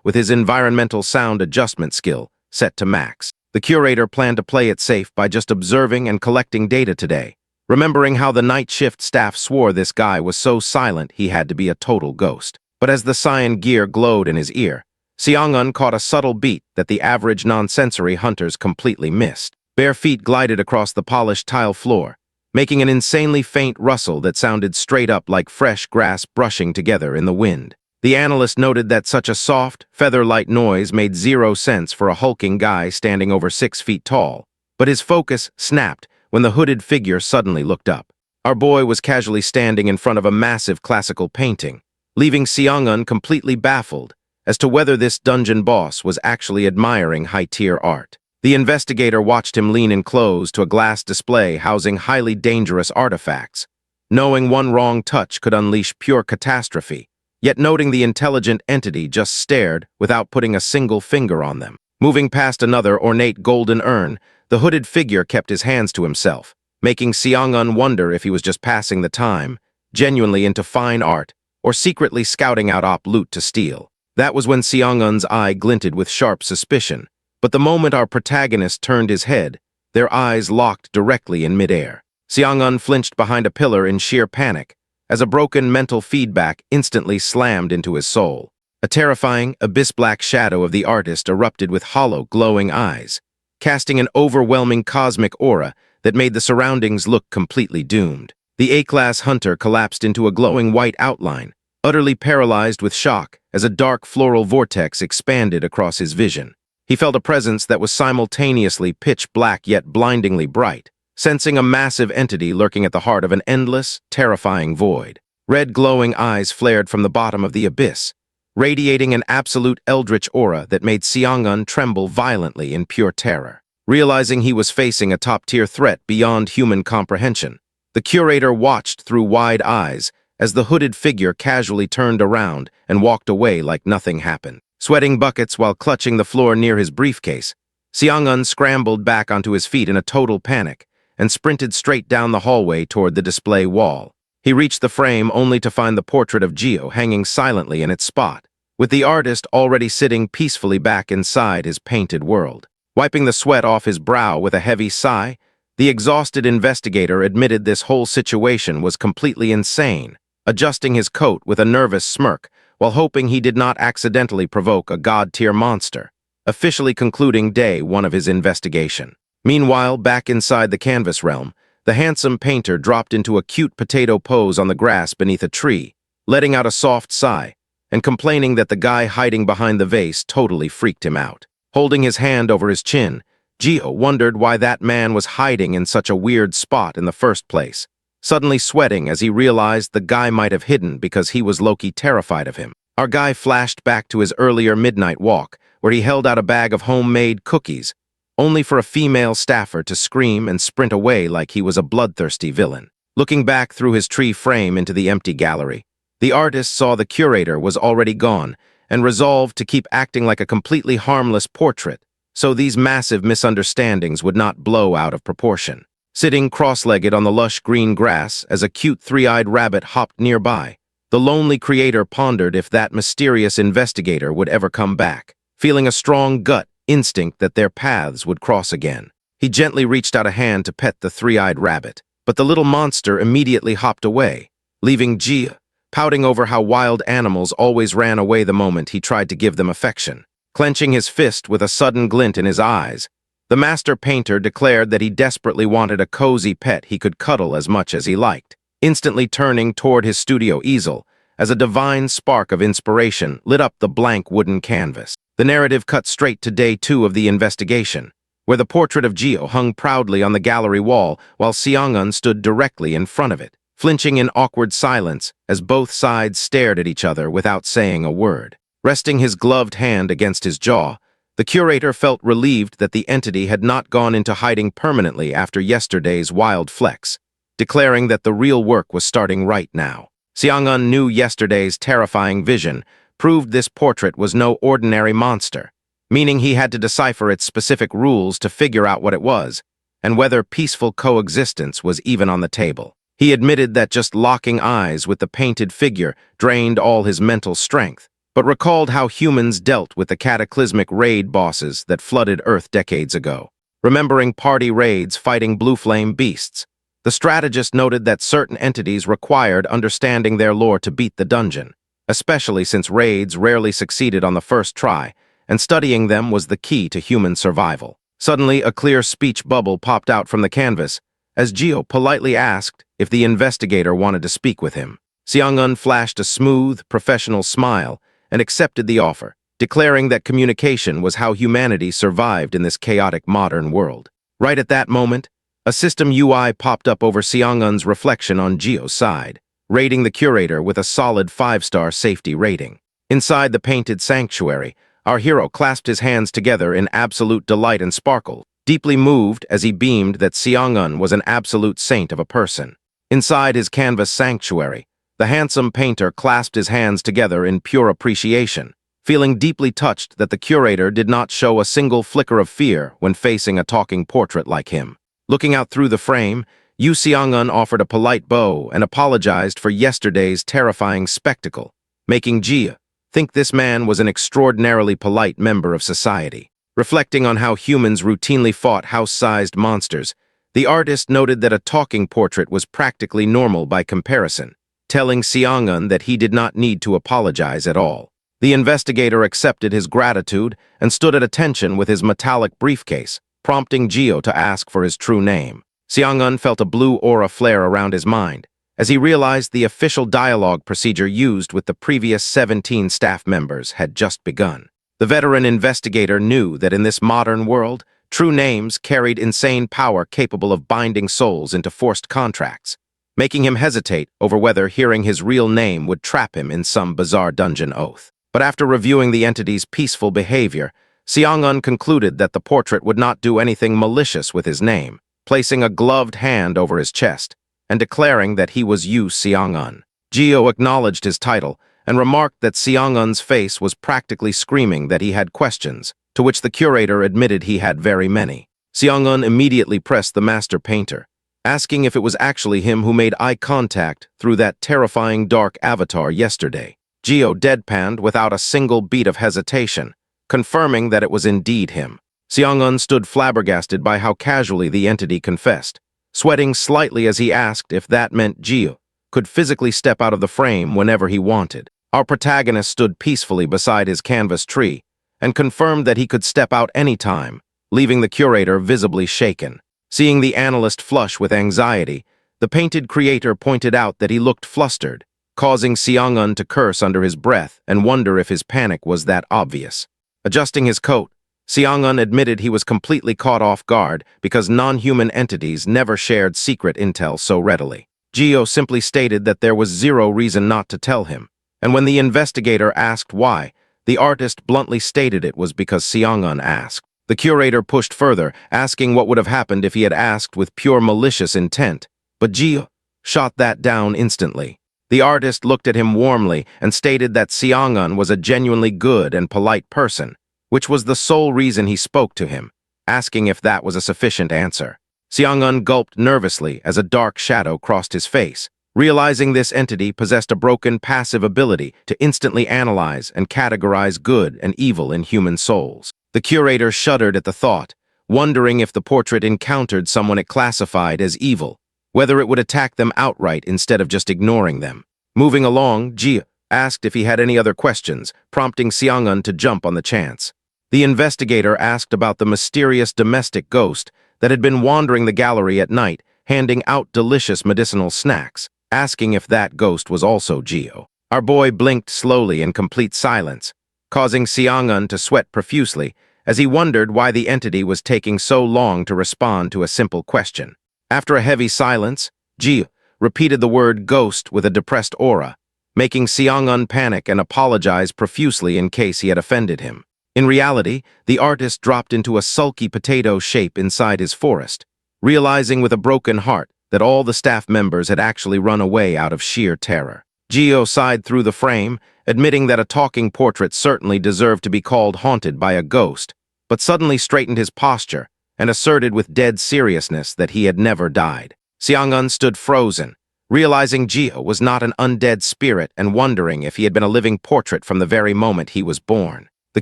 with his environmental sound adjustment skill set to max. The curator planned to play it safe by just observing and collecting data today, remembering how the night shift staff swore this guy was so silent he had to be a total ghost. But as the cyan gear glowed in his ear, Seong-un caught a subtle beat that the average non-sensory hunters completely missed. Bare feet glided across the polished tile floor, making an insanely faint rustle that sounded straight up like fresh grass brushing together in the wind. The analyst noted that such a soft, feather-light noise made zero sense for a hulking guy standing over 6 feet tall, but his focus snapped when the hooded figure suddenly looked up. Our boy was casually standing in front of a massive classical painting, leaving Seong-un completely baffled as to whether this dungeon boss was actually admiring high-tier art. The investigator watched him lean in close to a glass display housing highly dangerous artifacts, knowing one wrong touch could unleash pure catastrophe, yet noting the intelligent entity just stared without putting a single finger on them. Moving past another ornate golden urn, the hooded figure kept his hands to himself, making Seong-un wonder if he was just passing the time, genuinely into fine art, or secretly scouting out loot to steal. That was when Seong-un's eye glinted with sharp suspicion, but the moment our protagonist turned his head, their eyes locked directly in midair. Seong-un flinched behind a pillar in sheer panic, as a broken mental feedback instantly slammed into his soul. A terrifying, abyss-black shadow of the artist erupted with hollow, glowing eyes, casting an overwhelming cosmic aura that made the surroundings look completely doomed. The A-class hunter collapsed into a glowing white outline, utterly paralyzed with shock as a dark floral vortex expanded across his vision. He felt a presence that was simultaneously pitch black yet blindingly bright, sensing a massive entity lurking at the heart of an endless, terrifying void. Red glowing eyes flared from the bottom of the abyss, radiating an absolute eldritch aura that made Seong-un tremble violently in pure terror. Realizing he was facing a top-tier threat beyond human comprehension, the curator watched through wide eyes as the hooded figure casually turned around and walked away like nothing happened. Sweating buckets while clutching the floor near his briefcase, Seong-un scrambled back onto his feet in a total panic and sprinted straight down the hallway toward the display wall. He reached the frame only to find the portrait of Jio hanging silently in its spot, with the artist already sitting peacefully back inside his painted world. Wiping the sweat off his brow with a heavy sigh, the exhausted investigator admitted this whole situation was completely insane, adjusting his coat with a nervous smirk while hoping he did not accidentally provoke a god-tier monster, officially concluding day one of his investigation. Meanwhile, back inside the canvas realm, the handsome painter dropped into a cute potato pose on the grass beneath a tree, letting out a soft sigh and complaining that the guy hiding behind the vase totally freaked him out. Holding his hand over his chin, Jio wondered why that man was hiding in such a weird spot in the first place, suddenly sweating as he realized the guy might have hidden because he was low-key terrified of him. Our guy flashed back to his earlier midnight walk, where he held out a bag of homemade cookies, only for a female staffer to scream and sprint away like he was a bloodthirsty villain. Looking back through his tree frame into the empty gallery, the artist saw the curator was already gone and resolved to keep acting like a completely harmless portrait, so these massive misunderstandings would not blow out of proportion. Sitting cross-legged on the lush green grass as a cute three-eyed rabbit hopped nearby, The lonely creator pondered if that mysterious investigator would ever come back, feeling a strong gut instinct that their paths would cross again. He gently reached out a hand to pet the three-eyed rabbit, but the little monster immediately hopped away, leaving Jio pouting over how wild animals always ran away the moment he tried to give them affection. Clenching his fist with a sudden glint in his eyes, the master painter declared that he desperately wanted a cozy pet he could cuddle as much as he liked, instantly turning toward his studio easel as a divine spark of inspiration lit up the blank wooden canvas. The narrative cut straight to day 2 of the investigation, where the portrait of Jio hung proudly on the gallery wall while Seong-eun stood directly in front of it, flinching in awkward silence as both sides stared at each other without saying a word. Resting his gloved hand against his jaw, the curator felt relieved that the entity had not gone into hiding permanently after yesterday's wild flex, declaring that the real work was starting right now. Seong-eun knew yesterday's terrifying vision proved this portrait was no ordinary monster, meaning he had to decipher its specific rules to figure out what it was, and whether peaceful coexistence was even on the table. He admitted that just locking eyes with the painted figure drained all his mental strength, but recalled how humans dealt with the cataclysmic raid bosses that flooded Earth decades ago. Remembering party raids fighting blue flame beasts, the strategist noted that certain entities required understanding their lore to beat the dungeon, especially since raids rarely succeeded on the first try, and studying them was the key to human survival. Suddenly, a clear speech bubble popped out from the canvas, as Jio politely asked if the investigator wanted to speak with him. Seong-eun flashed a smooth, professional smile and accepted the offer, declaring that communication was how humanity survived in this chaotic modern world. Right at that moment, a system UI popped up over Seong-eun's reflection on Jio's side, rating the curator with a solid 5-star safety rating. Inside the painted sanctuary, our hero clasped his hands together in absolute delight and sparkle, deeply moved as he beamed that Seong-eun was an absolute saint of a person. Inside his canvas sanctuary, the handsome painter clasped his hands together in pure appreciation, feeling deeply touched that the curator did not show a single flicker of fear when facing a talking portrait like him. Looking out through the frame, Yu Seong-eun offered a polite bow and apologized for yesterday's terrifying spectacle, making Jia think this man was an extraordinarily polite member of society. Reflecting on how humans routinely fought house-sized monsters, the artist noted that a talking portrait was practically normal by comparison, telling Seong-eun that he did not need to apologize at all. The investigator accepted his gratitude and stood at attention with his metallic briefcase, prompting Jio to ask for his true name. Seong-eun felt a blue aura flare around his mind, as he realized the official dialogue procedure used with the previous 17 staff members had just begun. The veteran investigator knew that in this modern world, true names carried insane power capable of binding souls into forced contracts, making him hesitate over whether hearing his real name would trap him in some bizarre dungeon oath. But after reviewing the entity's peaceful behavior, Seong-eun concluded that the portrait would not do anything malicious with his name, placing a gloved hand over his chest and declaring that he was Yu Seong-eun. Jio acknowledged his title and remarked that Seong-eun's face was practically screaming that he had questions, to which the curator admitted he had very many. Seong-eun immediately pressed the master painter, asking if it was actually him who made eye contact through that terrifying dark avatar yesterday. Jio deadpanned without a single beat of hesitation, confirming that it was indeed him. Seong-eun stood flabbergasted by how casually the entity confessed, sweating slightly as he asked if that meant Jio could physically step out of the frame whenever he wanted. Our protagonist stood peacefully beside his canvas tree and confirmed that he could step out any time, leaving the curator visibly shaken. Seeing the analyst flush with anxiety, the painted creator pointed out that he looked flustered, causing Seong-eun to curse under his breath and wonder if his panic was that obvious. Adjusting his coat, Seong-eun admitted he was completely caught off guard because non-human entities never shared secret intel so readily. Jio simply stated that there was zero reason not to tell him, and when the investigator asked why, the artist bluntly stated it was because Seong-eun asked. The curator pushed further, asking what would have happened if he had asked with pure malicious intent, but Jio shot that down instantly. The artist looked at him warmly and stated that Seong-eun was a genuinely good and polite person, which was the sole reason he spoke to him, asking if that was a sufficient answer. Seong-eun gulped nervously as a dark shadow crossed his face, realizing this entity possessed a broken passive ability to instantly analyze and categorize good and evil in human souls. The curator shuddered at the thought, wondering if the portrait encountered someone it classified as evil, whether it would attack them outright instead of just ignoring them. Moving along, Jio asked if he had any other questions, prompting Seong-eun to jump on the chance. The investigator asked about the mysterious domestic ghost that had been wandering the gallery at night, handing out delicious medicinal snacks, asking if that ghost was also Jio. Our boy blinked slowly in complete silence, causing Seong-eun to sweat profusely as he wondered why the entity was taking so long to respond to a simple question. After a heavy silence, Jio repeated the word ghost with a depressed aura, making Seong-eun panic and apologize profusely in case he had offended him. In reality, the artist dropped into a sulky potato shape inside his forest, realizing with a broken heart that all the staff members had actually run away out of sheer terror. Jio sighed through the frame, admitting that a talking portrait certainly deserved to be called haunted by a ghost, but suddenly straightened his posture and asserted with dead seriousness that he had never died. Seong-eun stood frozen, realizing Jio was not an undead spirit and wondering if he had been a living portrait from the very moment he was born. The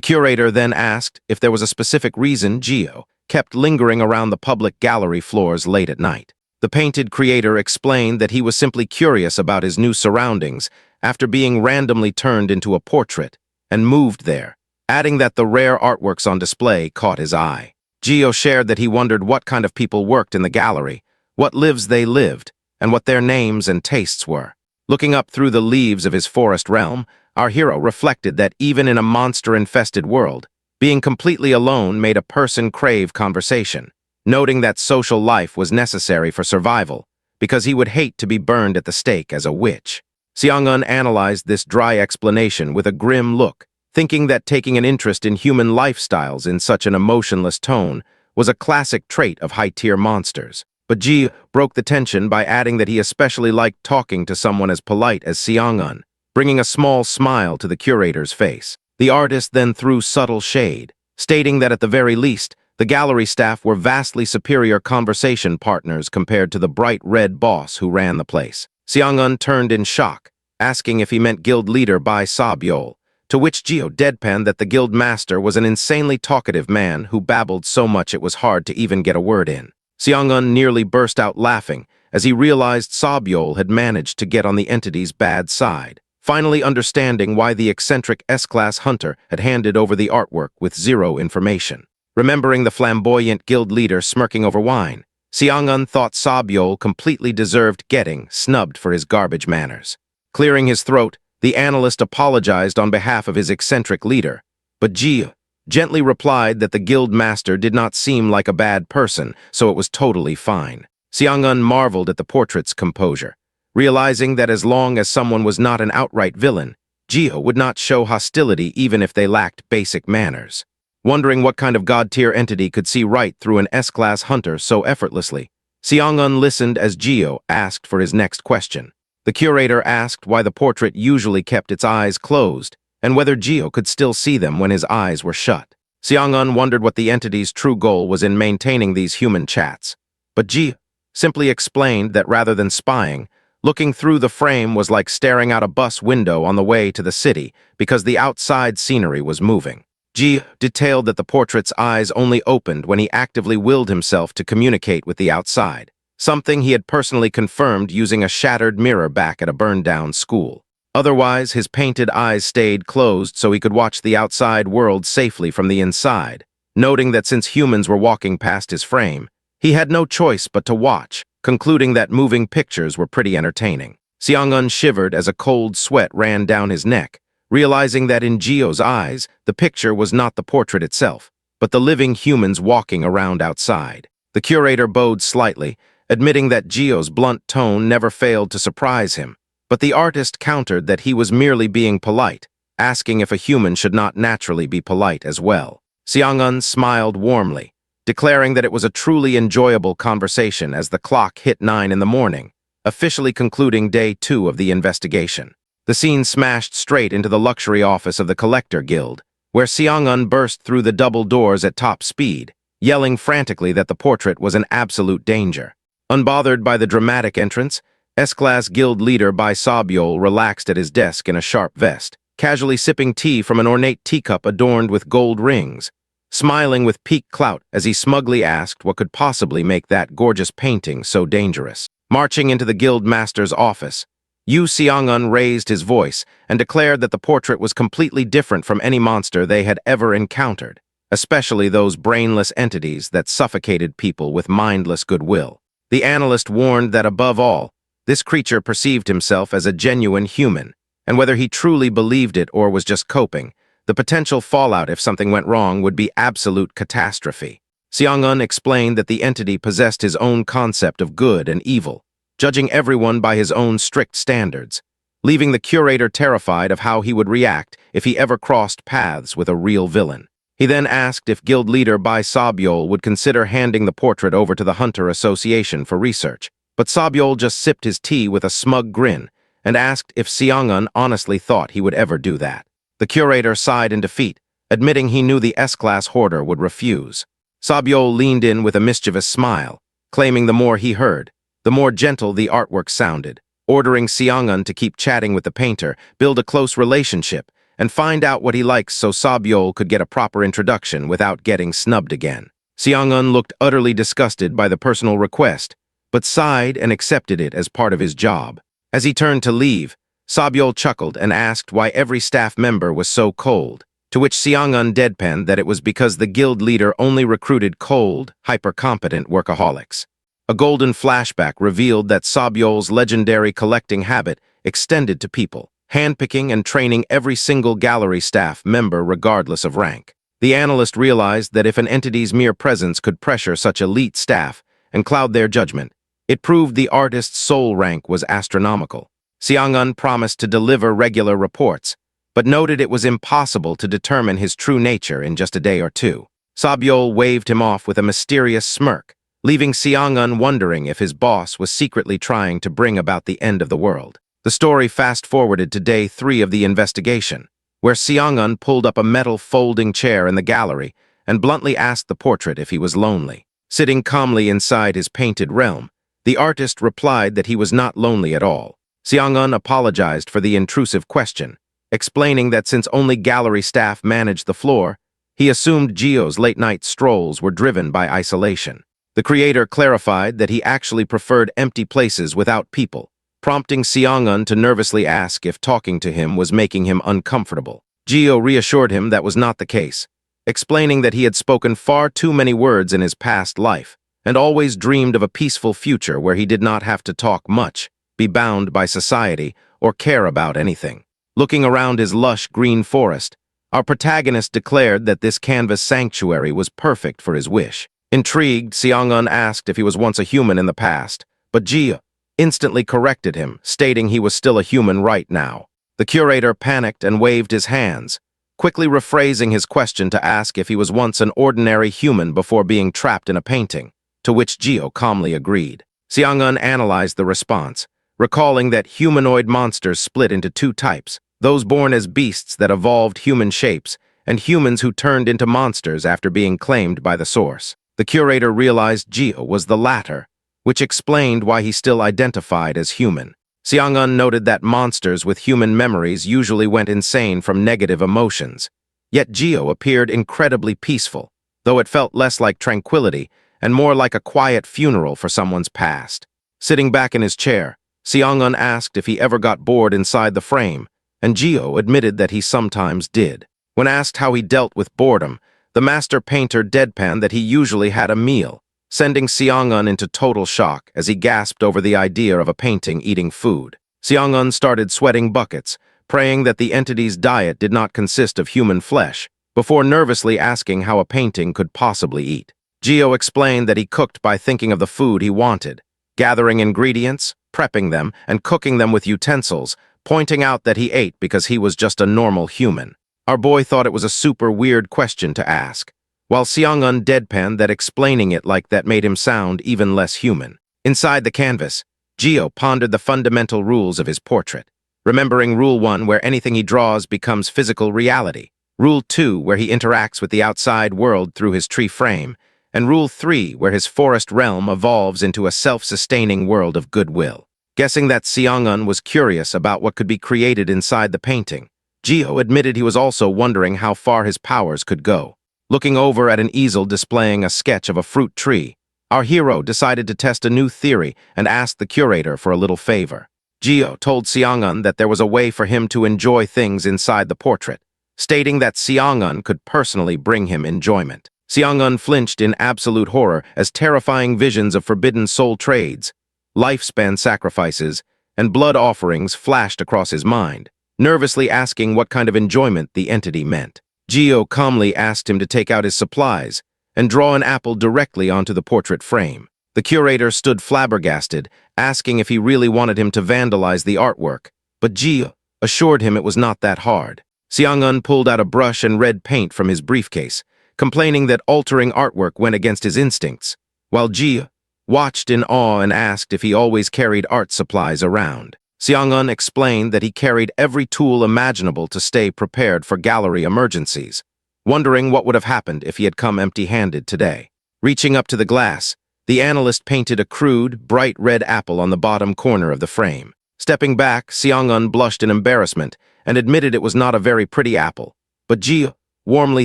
curator then asked if there was a specific reason Jio kept lingering around the public gallery floors late at night. The painted creator explained that he was simply curious about his new surroundings after being randomly turned into a portrait and moved there, adding that the rare artworks on display caught his eye. Jio shared that he wondered what kind of people worked in the gallery, what lives they lived, and what their names and tastes were. Looking up through the leaves of his forest realm, our hero reflected that even in a monster-infested world, being completely alone made a person crave conversation, noting that social life was necessary for survival, because he would hate to be burned at the stake as a witch. Seong-eun analyzed this dry explanation with a grim look, thinking that taking an interest in human lifestyles in such an emotionless tone was a classic trait of high-tier monsters. But Ji broke the tension by adding that he especially liked talking to someone as polite as Seong-eun, bringing a small smile to the curator's face. The artist then threw subtle shade, stating that at the very least, the gallery staff were vastly superior conversation partners compared to the bright red boss who ran the place. Seong-eun turned in shock, asking if he meant guild leader Bai Sabyol, to which Jio deadpanned that the guild master was an insanely talkative man who babbled so much it was hard to even get a word in. Seong-eun nearly burst out laughing as he realized Sabyol had managed to get on the entity's bad side, finally understanding why the eccentric S-class hunter had handed over the artwork with zero information. Remembering the flamboyant guild leader smirking over wine, Seong-eun thought Sabyol completely deserved getting snubbed for his garbage manners. Clearing his throat, the analyst apologized on behalf of his eccentric leader, but Ji gently replied that the guild master did not seem like a bad person, so it was totally fine. Seong-eun marveled at the portrait's composure, realizing that as long as someone was not an outright villain, Jio would not show hostility even if they lacked basic manners. Wondering what kind of god-tier entity could see right through an S-class hunter so effortlessly, Seong-eun listened as Jio asked for his next question. The curator asked why the portrait usually kept its eyes closed, and whether Jio could still see them when his eyes were shut. Seong-eun wondered what the entity's true goal was in maintaining these human chats, but Jio simply explained that rather than spying, looking through the frame was like staring out a bus window on the way to the city because the outside scenery was moving. Ji detailed that the portrait's eyes only opened when he actively willed himself to communicate with the outside, something he had personally confirmed using a shattered mirror back at a burned-down school. Otherwise, his painted eyes stayed closed so he could watch the outside world safely from the inside, noting that since humans were walking past his frame, he had no choice but to watch, concluding that moving pictures were pretty entertaining. Seong-eun shivered as a cold sweat ran down his neck, realizing that in Jio's eyes, the picture was not the portrait itself, but the living humans walking around outside. The curator bowed slightly, admitting that Jio's blunt tone never failed to surprise him, but the artist countered that he was merely being polite, asking if a human should not naturally be polite as well. Seong-eun smiled warmly, declaring that it was a truly enjoyable conversation as the clock hit 9 in the morning, officially concluding day 2 of the investigation. The scene smashed straight into the luxury office of the Collector Guild, where Seong-eun burst through the double doors at top speed, yelling frantically that the portrait was an absolute danger. Unbothered by the dramatic entrance, S-Class Guild leader Seo Jio relaxed at his desk in a sharp vest, casually sipping tea from an ornate teacup adorned with gold rings, smiling with peak clout as he smugly asked what could possibly make that gorgeous painting so dangerous. Marching into the guild master's office, Yu Seong-un raised his voice and declared that the portrait was completely different from any monster they had ever encountered, especially those brainless entities that suffocated people with mindless goodwill. The analyst warned that above all, this creature perceived himself as a genuine human, and whether he truly believed it or was just coping, the potential fallout if something went wrong would be absolute catastrophe. Seong-un explained that the entity possessed his own concept of good and evil, judging everyone by his own strict standards, leaving the curator terrified of how he would react if he ever crossed paths with a real villain. He then asked if guild leader Seo Jio would consider handing the portrait over to the Hunter Association for research, but Seo Jio just sipped his tea with a smug grin and asked if Seong-un honestly thought he would ever do that. The curator sighed in defeat, admitting he knew the S-Class hoarder would refuse. Seo Jio leaned in with a mischievous smile, claiming the more he heard, the more gentle the artwork sounded, ordering Seong-un to keep chatting with the painter, build a close relationship, and find out what he likes so Seo Jio could get a proper introduction without getting snubbed again. Seong-un looked utterly disgusted by the personal request, but sighed and accepted it as part of his job. As he turned to leave, Seo Jio chuckled and asked why every staff member was so cold, to which Seong-un deadpanned that it was because the guild leader only recruited cold, hyper-competent workaholics. A golden flashback revealed that Seo Jio's legendary collecting habit extended to people, handpicking and training every single gallery staff member regardless of rank. The analyst realized that if an entity's mere presence could pressure such elite staff and cloud their judgment, it proved the artist's soul rank was astronomical. Seong-un promised to deliver regular reports, but noted it was impossible to determine his true nature in just a day or two. Seo Jio waved him off with a mysterious smirk, leaving Seong-un wondering if his boss was secretly trying to bring about the end of the world. The story fast-forwarded to day 3 of the investigation, where Seong-un pulled up a metal folding chair in the gallery and bluntly asked the portrait if he was lonely. Sitting calmly inside his painted realm, the artist replied that he was not lonely at all. Seong-un apologized for the intrusive question, explaining that since only gallery staff managed the floor, he assumed Jio's late-night strolls were driven by isolation. The creator clarified that he actually preferred empty places without people, prompting Seong-un to nervously ask if talking to him was making him uncomfortable. Jio reassured him that was not the case, explaining that he had spoken far too many words in his past life and always dreamed of a peaceful future where he did not have to talk much, be bound by society, or care about anything. Looking around his lush green forest, our protagonist declared that this canvas sanctuary was perfect for his wish. Intrigued, Seong-un asked if he was once a human in the past, but Jio instantly corrected him, stating he was still a human right now. The curator panicked and waved his hands, quickly rephrasing his question to ask if he was once an ordinary human before being trapped in a painting, to which Jio calmly agreed. Seong-un analyzed the response, recalling that humanoid monsters split into 2 types, those born as beasts that evolved human shapes, and humans who turned into monsters after being claimed by the source. The curator realized Jio was the latter, which explained why he still identified as human. Seong-un noted that monsters with human memories usually went insane from negative emotions, yet Jio appeared incredibly peaceful, though it felt less like tranquility and more like a quiet funeral for someone's past. Sitting back in his chair, Seong-un asked if he ever got bored inside the frame, and Jio admitted that he sometimes did. When asked how he dealt with boredom, the master painter deadpanned that he usually had a meal, sending Seong-un into total shock as he gasped over the idea of a painting eating food. Seong-un started sweating buckets, praying that the entity's diet did not consist of human flesh, before nervously asking how a painting could possibly eat. Jio explained that he cooked by thinking of the food he wanted, gathering ingredients, prepping them, and cooking them with utensils, pointing out that he ate because he was just a normal human. Our boy thought it was a super weird question to ask, while Seong-un deadpanned that explaining it like that made him sound even less human. Inside the canvas, Jio pondered the fundamental rules of his portrait, remembering Rule 1 where anything he draws becomes physical reality, Rule 2 where he interacts with the outside world through his tree frame, and Rule 3 where his forest realm evolves into a self-sustaining world of goodwill. Guessing that Seong-eun was curious about what could be created inside the painting, Jio admitted he was also wondering how far his powers could go. Looking over at an easel displaying a sketch of a fruit tree, our hero decided to test a new theory and asked the curator for a little favor. Jio told Seong-eun that there was a way for him to enjoy things inside the portrait, stating that Seong-eun could personally bring him enjoyment. Seong-eun flinched in absolute horror as terrifying visions of forbidden soul trades, lifespan sacrifices, and blood offerings flashed across his mind, nervously asking what kind of enjoyment the entity meant. Jio calmly asked him to take out his supplies and draw an apple directly onto the portrait frame. The curator stood flabbergasted, asking if he really wanted him to vandalize the artwork, but Jio assured him it was not that hard. Seong-eun pulled out a brush and red paint from his briefcase, complaining that altering artwork went against his instincts, while Jio watched in awe and asked if he always carried art supplies around. Seong-eun explained that he carried every tool imaginable to stay prepared for gallery emergencies, wondering what would have happened if he had come empty-handed today. Reaching up to the glass, the analyst painted a crude, bright red apple on the bottom corner of the frame. Stepping back, Seong-eun blushed in embarrassment and admitted it was not a very pretty apple, but Jio warmly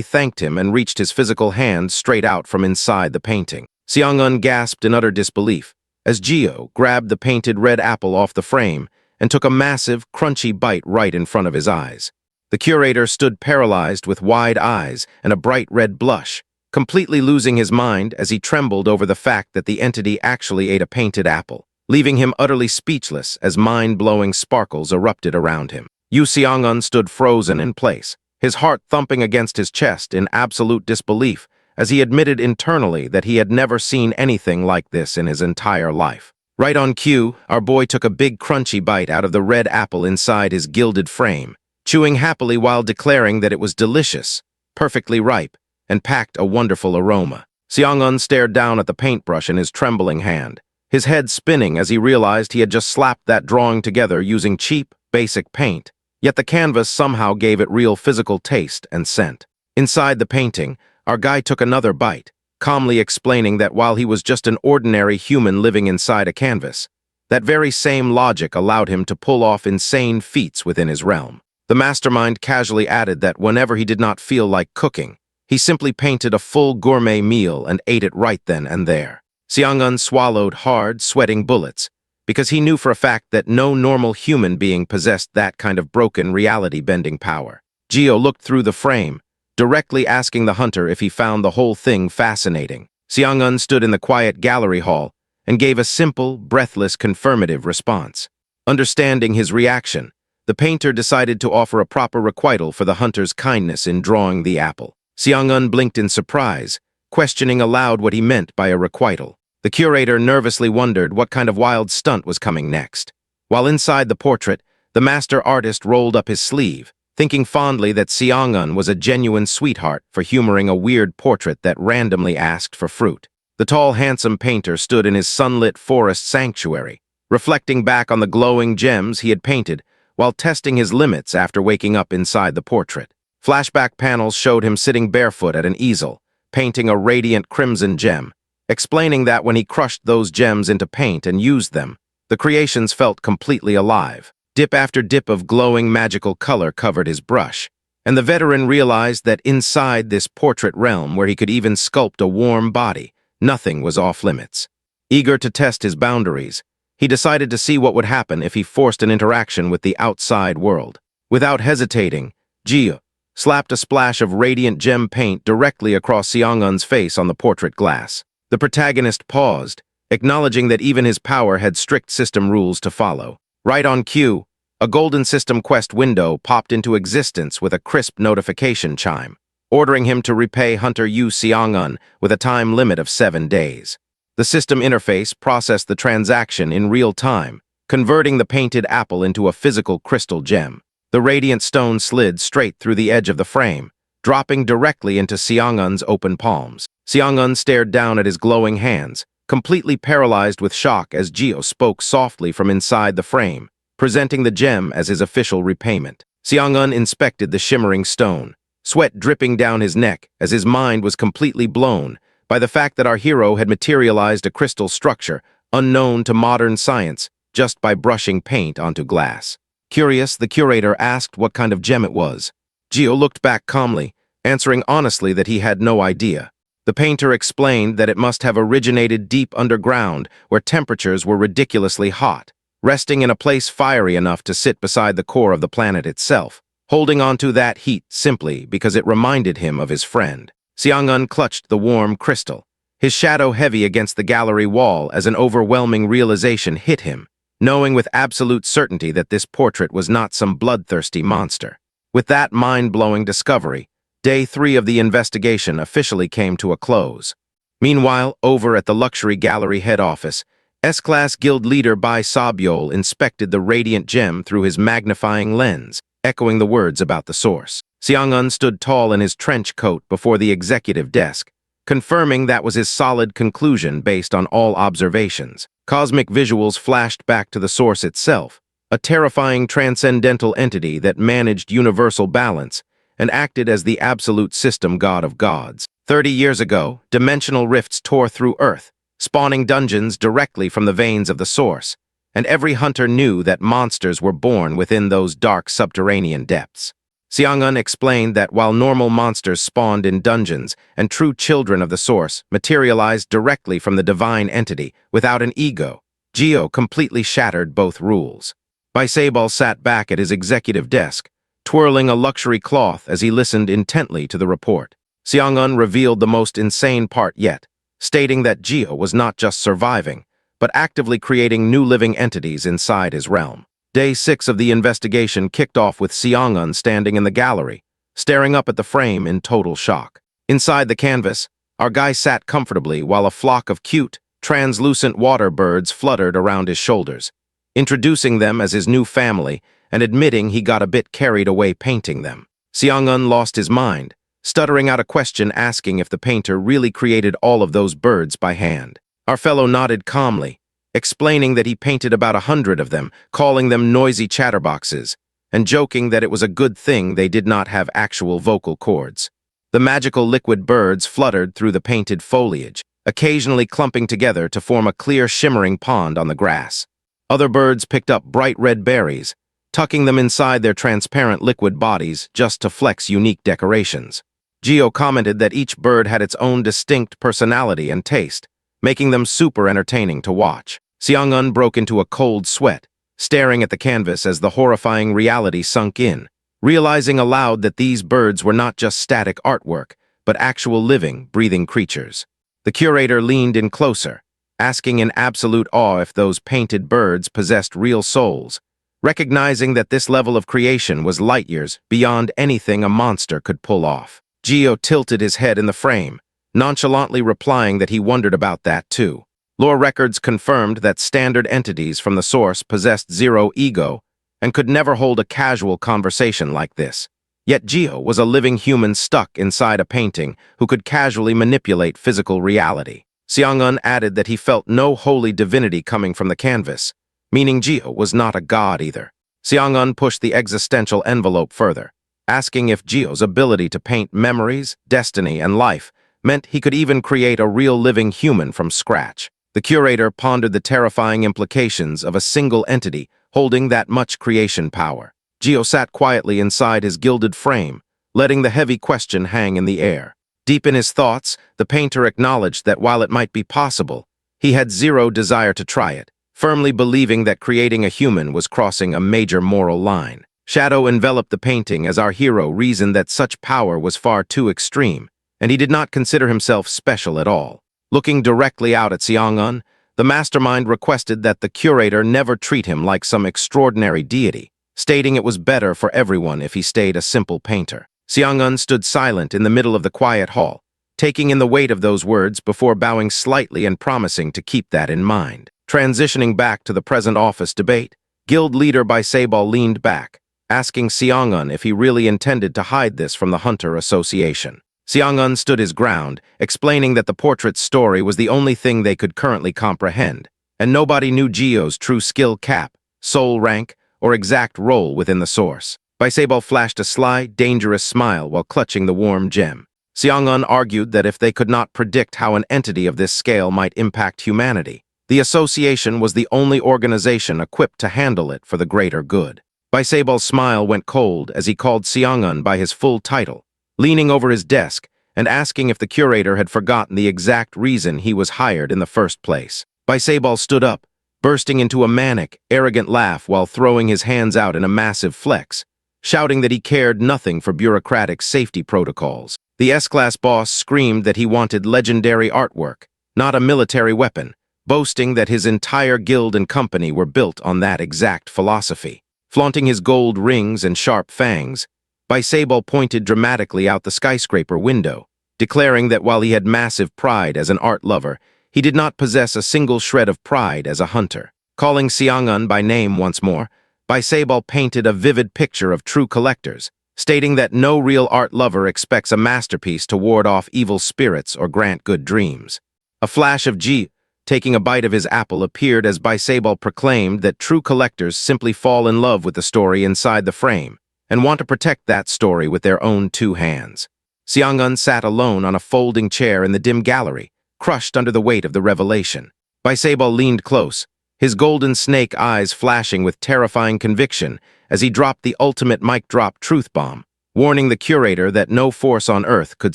thanked him and reached his physical hand straight out from inside the painting. Seong-eun gasped in utter disbelief as Jio grabbed the painted red apple off the frame and took a massive, crunchy bite right in front of his eyes. The curator stood paralyzed with wide eyes and a bright red blush, completely losing his mind as he trembled over the fact that the entity actually ate a painted apple, leaving him utterly speechless as mind-blowing sparkles erupted around him. Yu Seong-eun stood frozen in place, his heart thumping against his chest in absolute disbelief as he admitted internally that he had never seen anything like this in his entire life. Right on cue, our boy took a big crunchy bite out of the red apple inside his gilded frame, chewing happily while declaring that it was delicious, perfectly ripe, and packed a wonderful aroma. Seong-eun stared down at the paintbrush in his trembling hand, his head spinning as he realized he had just slapped that drawing together using cheap, basic paint, yet the canvas somehow gave it real physical taste and scent. Inside the painting, our guy took another bite, calmly explaining that while he was just an ordinary human living inside a canvas, that very same logic allowed him to pull off insane feats within his realm. The mastermind casually added that whenever he did not feel like cooking, he simply painted a full gourmet meal and ate it right then and there. Seong-eun swallowed hard, sweating bullets, because he knew for a fact that no normal human being possessed that kind of broken reality-bending power. Jio looked through the frame, directly asking the hunter if he found the whole thing fascinating. Seong-eun stood in the quiet gallery hall and gave a simple, breathless, confirmative response. Understanding his reaction, the painter decided to offer a proper requital for the hunter's kindness in drawing the apple. Seong-eun blinked in surprise, questioning aloud what he meant by a requital. The curator nervously wondered what kind of wild stunt was coming next. While inside the portrait, the master artist rolled up his sleeve, thinking fondly that Seong-eun was a genuine sweetheart for humoring a weird portrait that randomly asked for fruit. The tall, handsome painter stood in his sunlit forest sanctuary, reflecting back on the glowing gems he had painted while testing his limits after waking up inside the portrait. Flashback panels showed him sitting barefoot at an easel, painting a radiant crimson gem, explaining that when he crushed those gems into paint and used them, the creations felt completely alive. Dip after dip of glowing magical color covered his brush, and the veteran realized that inside this portrait realm where he could even sculpt a warm body, nothing was off-limits. Eager to test his boundaries, he decided to see what would happen if he forced an interaction with the outside world. Without hesitating, Jio slapped a splash of radiant gem paint directly across Seong-eun's face on the portrait glass. The protagonist paused, acknowledging that even his power had strict system rules to follow. Right on cue, a golden system quest window popped into existence with a crisp notification chime, ordering him to repay Hunter Yu Seong-eun with a time limit of 7 days. The system interface processed the transaction in real time, converting the painted apple into a physical crystal gem. The radiant stone slid straight through the edge of the frame, dropping directly into Seong-eun's open palms. Seong-eun stared down at his glowing hands, completely paralyzed with shock as Jio spoke softly from inside the frame, presenting the gem as his official repayment. Seong-eun inspected the shimmering stone, sweat dripping down his neck as his mind was completely blown by the fact that our hero had materialized a crystal structure unknown to modern science just by brushing paint onto glass. Curious, the curator asked what kind of gem it was. Jio looked back calmly, answering honestly that he had no idea. The painter explained that it must have originated deep underground, where temperatures were ridiculously hot, resting in a place fiery enough to sit beside the core of the planet itself, holding onto that heat simply because it reminded him of his friend. Seong-eun clutched the warm crystal, his shadow heavy against the gallery wall as an overwhelming realization hit him, knowing with absolute certainty that this portrait was not some bloodthirsty monster. With that mind-blowing discovery, Day 3 of the investigation officially came to a close. Meanwhile, over at the luxury gallery head office, S-Class Guild leader Bai Sabyol inspected the radiant gem through his magnifying lens, echoing the words about the source. Seong-eun stood tall in his trench coat before the executive desk, confirming that was his solid conclusion based on all observations. Cosmic visuals flashed back to the source itself, a terrifying transcendental entity that managed universal balance and acted as the absolute system god of gods. 30 years ago, dimensional rifts tore through Earth, spawning dungeons directly from the veins of the source, and every hunter knew that monsters were born within those dark subterranean depths. Seong-eun explained that while normal monsters spawned in dungeons and true children of the source materialized directly from the divine entity without an ego, Jio completely shattered both rules. Bai Sabyol sat back at his executive desk, twirling a luxury cloth as he listened intently to the report. Seong-eun revealed the most insane part yet, stating that Jio was not just surviving, but actively creating new living entities inside his realm. Day 6 of the investigation kicked off with Seong-eun standing in the gallery, staring up at the frame in total shock. Inside the canvas, our guy sat comfortably while a flock of cute, translucent water birds fluttered around his shoulders, introducing them as his new family and admitting he got a bit carried away painting them. Seong-eun lost his mind, stuttering out a question asking if the painter really created all of those birds by hand. Our fellow nodded calmly, explaining that he painted about 100 of them, calling them noisy chatterboxes, and joking that it was a good thing they did not have actual vocal cords. The magical liquid birds fluttered through the painted foliage, occasionally clumping together to form a clear shimmering pond on the grass. Other birds picked up bright red berries, tucking them inside their transparent liquid bodies just to flex unique decorations. Jio commented that each bird had its own distinct personality and taste, making them super entertaining to watch. Seong-eun broke into a cold sweat, staring at the canvas as the horrifying reality sunk in, realizing aloud that these birds were not just static artwork, but actual living, breathing creatures. The curator leaned in closer, asking in absolute awe if those painted birds possessed real souls, recognizing that this level of creation was light years beyond anything a monster could pull off. Jio tilted his head in the frame, nonchalantly replying that he wondered about that too. Lore records confirmed that standard entities from the source possessed zero ego and could never hold a casual conversation like this. Yet Jio was a living human stuck inside a painting who could casually manipulate physical reality. Seong-eun added that he felt no holy divinity coming from the canvas, meaning Jio was not a god either. Seong-eun pushed the existential envelope further, asking if Jio's ability to paint memories, destiny, and life meant he could even create a real living human from scratch. The curator pondered the terrifying implications of a single entity holding that much creation power. Jio sat quietly inside his gilded frame, letting the heavy question hang in the air. Deep in his thoughts, the painter acknowledged that while it might be possible, he had zero desire to try it, firmly believing that creating a human was crossing a major moral line. Shadow enveloped the painting as our hero reasoned that such power was far too extreme, and he did not consider himself special at all. Looking directly out at Seong-eun, the mastermind requested that the curator never treat him like some extraordinary deity, stating it was better for everyone if he stayed a simple painter. Seong-eun stood silent in the middle of the quiet hall, taking in the weight of those words before bowing slightly and promising to keep that in mind. Transitioning back to the present office debate, guild leader Bai Sabyol leaned back, asking Seong-eun if he really intended to hide this from the Hunter Association. Seong-eun stood his ground, explaining that the portrait's story was the only thing they could currently comprehend, and nobody knew Jio's true skill cap, soul rank, or exact role within the source. Bai Sabyol flashed a sly, dangerous smile while clutching the warm gem. Seong-eun argued that if they could not predict how an entity of this scale might impact humanity, The association was the only organization equipped to handle it for the greater good. Baisebol's smile went cold as he called Seong-eun by his full title, leaning over his desk and asking if the curator had forgotten the exact reason he was hired in the first place. Baisebol stood up, bursting into a manic, arrogant laugh while throwing his hands out in a massive flex, shouting that he cared nothing for bureaucratic safety protocols. The S-Class boss screamed that he wanted legendary artwork, not a military weapon, boasting that his entire guild and company were built on that exact philosophy. Flaunting his gold rings and sharp fangs, Baisebol pointed dramatically out the skyscraper window, declaring that while he had massive pride as an art lover, he did not possess a single shred of pride as a hunter. Calling Seong-eun by name once more, Baisebol painted a vivid picture of true collectors, stating that no real art lover expects a masterpiece to ward off evil spirits or grant good dreams. A flash of Jio, taking a bite of his apple, appeared as Baisebol proclaimed that true collectors simply fall in love with the story inside the frame and want to protect that story with their own two hands. Seong-eun sat alone on a folding chair in the dim gallery, crushed under the weight of the revelation. Baisebol leaned close, his golden snake eyes flashing with terrifying conviction as he dropped the ultimate mic-drop truth bomb, warning the curator that no force on earth could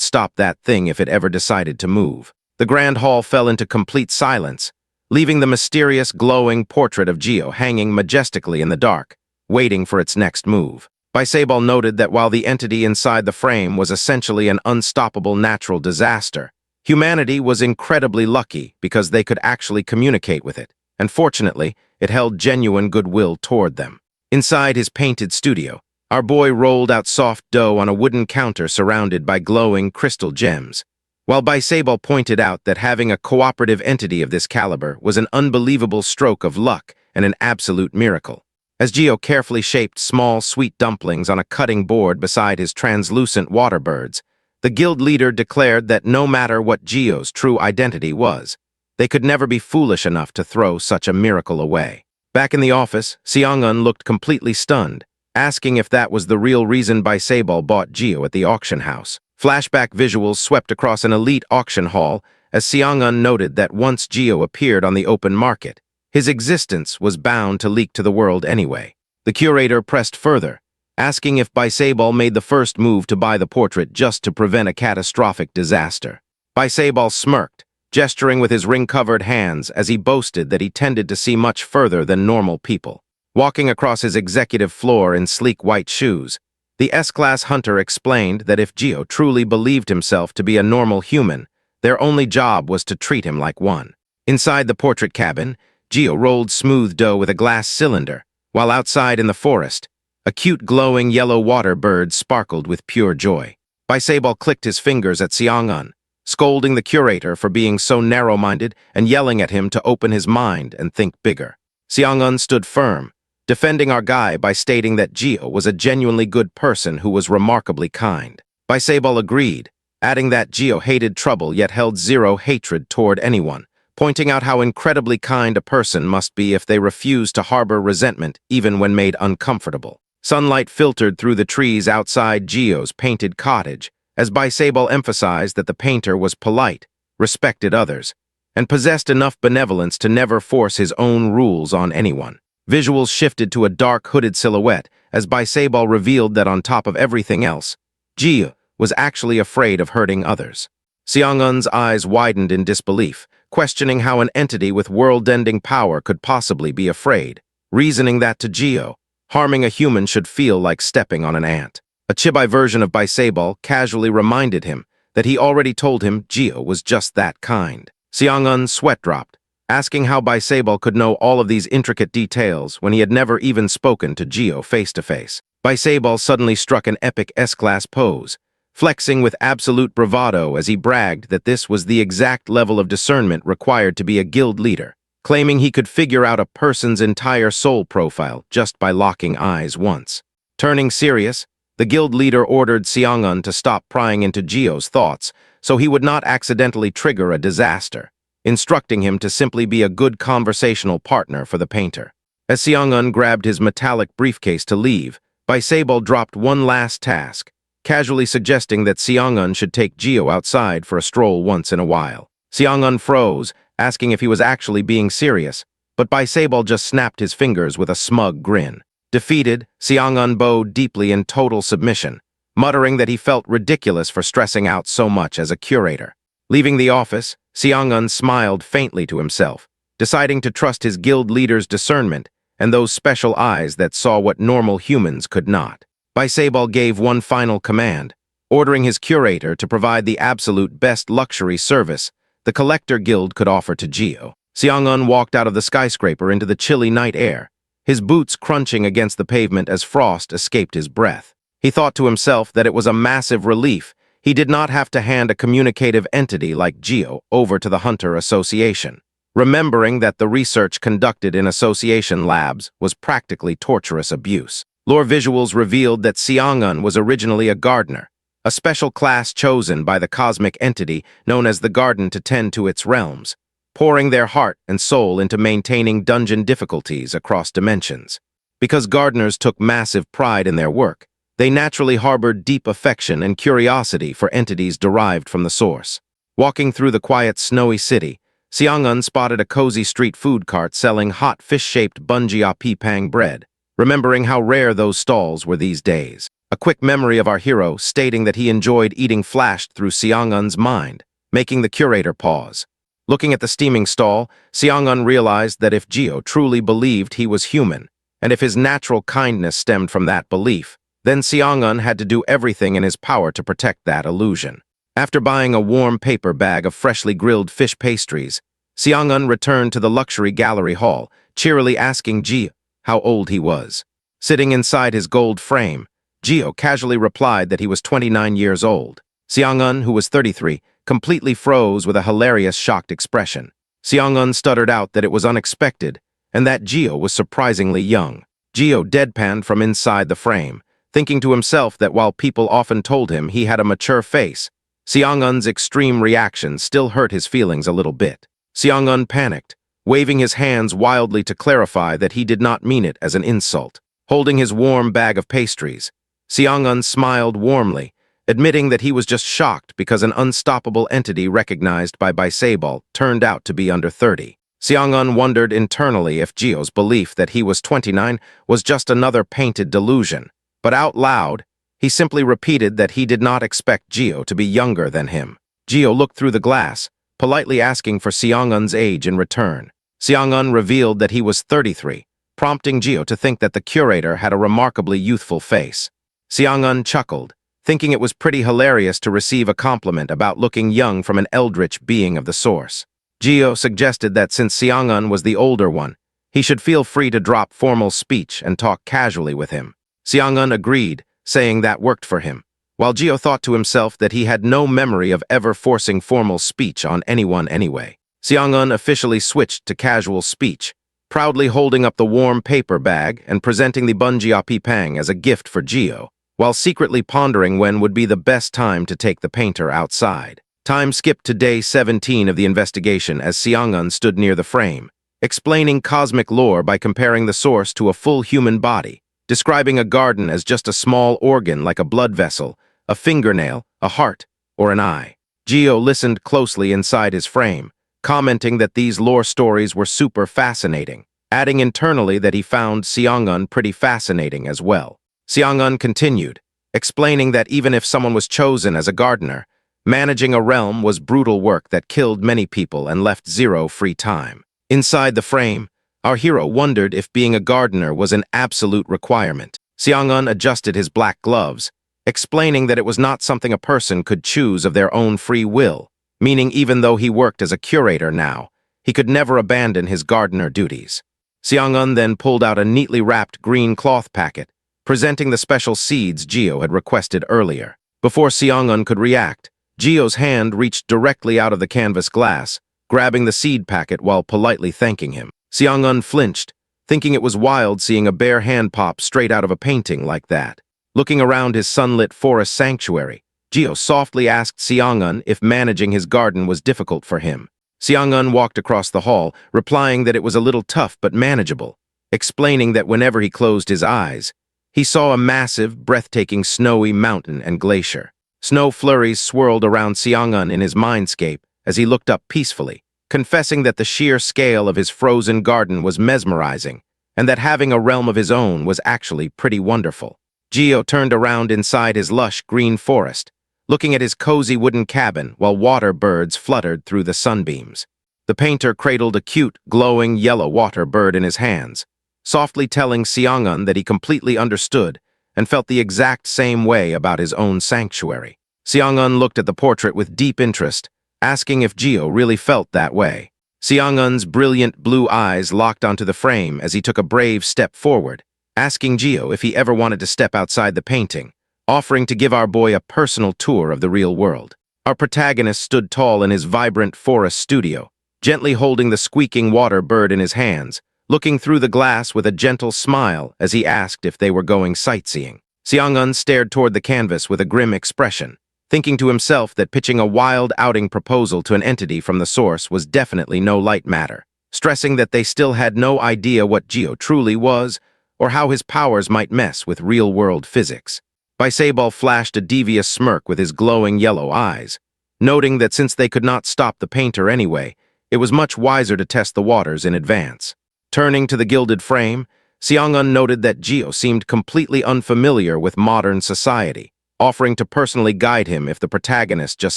stop that thing if it ever decided to move. The grand hall fell into complete silence, leaving the mysterious, glowing portrait of Jio hanging majestically in the dark, waiting for its next move. Baisebol noted that while the entity inside the frame was essentially an unstoppable natural disaster, humanity was incredibly lucky because they could actually communicate with it, and fortunately, it held genuine goodwill toward them. Inside his painted studio, our boy rolled out soft dough on a wooden counter surrounded by glowing crystal gems, while Baisebol pointed out that having a cooperative entity of this caliber was an unbelievable stroke of luck and an absolute miracle. As Jio carefully shaped small, sweet dumplings on a cutting board beside his translucent water birds, the guild leader declared that no matter what Jio's true identity was, they could never be foolish enough to throw such a miracle away. Back in the office, Seong-eun looked completely stunned, asking if that was the real reason Baisebol bought Jio at the auction house. Flashback visuals swept across an elite auction hall as Seong-eun noted that once Jio appeared on the open market, his existence was bound to leak to the world anyway. The curator pressed further, asking if Baisebol made the first move to buy the portrait just to prevent a catastrophic disaster. Baisebol smirked, gesturing with his ring-covered hands as he boasted that he tended to see much further than normal people. Walking across his executive floor in sleek white shoes, the S-Class hunter explained that if Jio truly believed himself to be a normal human, their only job was to treat him like one. Inside the portrait cabin, Jio rolled smooth dough with a glass cylinder, while outside in the forest, a cute glowing yellow water bird sparkled with pure joy. Baisebol clicked his fingers at Seong-eun, scolding the curator for being so narrow-minded and yelling at him to open his mind and think bigger. Seong-eun stood firm, defending our guy by stating that Jio was a genuinely good person who was remarkably kind. Baisebol agreed, adding that Jio hated trouble yet held zero hatred toward anyone, pointing out how incredibly kind a person must be if they refuse to harbor resentment even when made uncomfortable. Sunlight filtered through the trees outside Jio's painted cottage, as Baisebol emphasized that the painter was polite, respected others, and possessed enough benevolence to never force his own rules on anyone. Visuals shifted to a dark hooded silhouette as Baisebol revealed that on top of everything else, Jio was actually afraid of hurting others. Seong-eun's eyes widened in disbelief, questioning how an entity with world-ending power could possibly be afraid, reasoning that to Jio, harming a human should feel like stepping on an ant. A chibi version of Baisebol casually reminded him that he already told him Jio was just that kind. Seong-eun's sweat dropped, asking how Baisebol could know all of these intricate details when he had never even spoken to Jio face-to-face. Baisebol suddenly struck an epic S-Class pose, flexing with absolute bravado as he bragged that this was the exact level of discernment required to be a guild leader, claiming he could figure out a person's entire soul profile just by locking eyes once. Turning serious, the guild leader ordered Seong-eun to stop prying into Jio's thoughts so he would not accidentally trigger a disaster, instructing him to simply be a good conversational partner for the painter. As Seong-eun grabbed his metallic briefcase to leave, Baisebol dropped one last task, casually suggesting that Seong-eun should take Jio outside for a stroll once in a while. Seong-eun froze, asking if he was actually being serious, but Baiseball just snapped his fingers with a smug grin. Defeated, Seong-eun bowed deeply in total submission, muttering that he felt ridiculous for stressing out so much as a curator. Leaving the office, Seong-eun smiled faintly to himself, deciding to trust his guild leader's discernment and those special eyes that saw what normal humans could not. Baiseball gave one final command, ordering his curator to provide the absolute best luxury service the Collector Guild could offer to Jio. Seong-eun walked out of the skyscraper into the chilly night air, his boots crunching against the pavement as frost escaped his breath. He thought to himself that it was a massive relief he did not have to hand a communicative entity like Jio over to the Hunter Association, remembering that the research conducted in association labs was practically torturous abuse. Lore visuals revealed that Seong-eun was originally a gardener, a special class chosen by the cosmic entity known as the Garden to tend to its realms, pouring their heart and soul into maintaining dungeon difficulties across dimensions. Because gardeners took massive pride in their work, they naturally harbored deep affection and curiosity for entities derived from the source. Walking through the quiet, snowy city, Seong-eun spotted a cozy street food cart selling hot fish-shaped bunjia-pipang bread, remembering how rare those stalls were these days. A quick memory of our hero stating that he enjoyed eating flashed through Seong-eun's mind, making the curator pause. Looking at the steaming stall, Seong-eun realized that if Jio truly believed he was human, and if his natural kindness stemmed from that belief, then Seong-eun had to do everything in his power to protect that illusion. After buying a warm paper bag of freshly grilled fish pastries, Seong-eun returned to the luxury gallery hall, cheerily asking Jio how old he was. Sitting inside his gold frame, Jio casually replied that he was 29 years old. Seong-eun, who was 33, completely froze with a hilarious, shocked expression. Seong-eun stuttered out that it was unexpected and that Jio was surprisingly young. Jio deadpanned from inside the frame, thinking to himself that while people often told him he had a mature face, Seong-eun's extreme reaction still hurt his feelings a little bit. Seong-eun panicked, waving his hands wildly to clarify that he did not mean it as an insult. Holding his warm bag of pastries, Seong-eun smiled warmly, admitting that he was just shocked because an unstoppable entity recognized by Baiseball turned out to be under 30. Seong-eun wondered internally if Jio's belief that he was 29 was just another painted delusion, but out loud, he simply repeated that he did not expect Jio to be younger than him. Jio looked through the glass, politely asking for Seong-eun's age in return. Seong-eun revealed that he was 33, prompting Jio to think that the curator had a remarkably youthful face. Seong-eun chuckled, thinking it was pretty hilarious to receive a compliment about looking young from an eldritch being of the source. Jio suggested that since Seong-eun was the older one, he should feel free to drop formal speech and talk casually with him. Seong-eun agreed, saying that worked for him, while Jio thought to himself that he had no memory of ever forcing formal speech on anyone anyway. Seong-eun officially switched to casual speech, proudly holding up the warm paper bag and presenting the bunjia-pipang as a gift for Jio, while secretly pondering when would be the best time to take the painter outside. Time skipped to day 17 of the investigation as Seong-eun stood near the frame, explaining cosmic lore by comparing the source to a full human body, describing a garden as just a small organ like a blood vessel, a fingernail, a heart, or an eye. Jio listened closely inside his frame, commenting that these lore stories were super fascinating, adding internally that he found Seong-eun pretty fascinating as well. Seong-eun continued, explaining that even if someone was chosen as a gardener, managing a realm was brutal work that killed many people and left zero free time. Inside the frame, our hero wondered if being a gardener was an absolute requirement. Seong-eun adjusted his black gloves, explaining that it was not something a person could choose of their own free will, meaning even though he worked as a curator now, he could never abandon his gardener duties. Seong-eun then pulled out a neatly wrapped green cloth packet, presenting the special seeds Jio had requested earlier. Before Seong-eun could react, Jio's hand reached directly out of the canvas glass, grabbing the seed packet while politely thanking him. Seong-eun flinched, thinking it was wild seeing a bare hand pop straight out of a painting like that. Looking around his sunlit forest sanctuary, Jio softly asked Seong-eun if managing his garden was difficult for him. Seong-eun walked across the hall, replying that it was a little tough but manageable, explaining that whenever he closed his eyes, he saw a massive, breathtaking snowy mountain and glacier. Snow flurries swirled around Seong-eun in his mindscape as he looked up peacefully, confessing that the sheer scale of his frozen garden was mesmerizing, and that having a realm of his own was actually pretty wonderful. Jio turned around inside his lush green forest, looking at his cozy wooden cabin while water birds fluttered through the sunbeams. The painter cradled a cute, glowing yellow water bird in his hands, softly telling Seong-eun that he completely understood and felt the exact same way about his own sanctuary. Seong-eun looked at the portrait with deep interest, asking if Jio really felt that way. Seong-eun's brilliant blue eyes locked onto the frame as he took a brave step forward, asking Jio if he ever wanted to step outside the painting, offering to give our boy a personal tour of the real world. Our protagonist stood tall in his vibrant forest studio, gently holding the squeaking water bird in his hands, looking through the glass with a gentle smile as he asked if they were going sightseeing. Seong-eun stared toward the canvas with a grim expression, thinking to himself that pitching a wild outing proposal to an entity from the source was definitely no light matter, stressing that they still had no idea what Jio truly was or how his powers might mess with real-world physics. Baiseball flashed a devious smirk with his glowing yellow eyes, noting that since they could not stop the painter anyway, it was much wiser to test the waters in advance. Turning to the gilded frame, Seong-eun noted that Jio seemed completely unfamiliar with modern society, offering to personally guide him if the protagonist just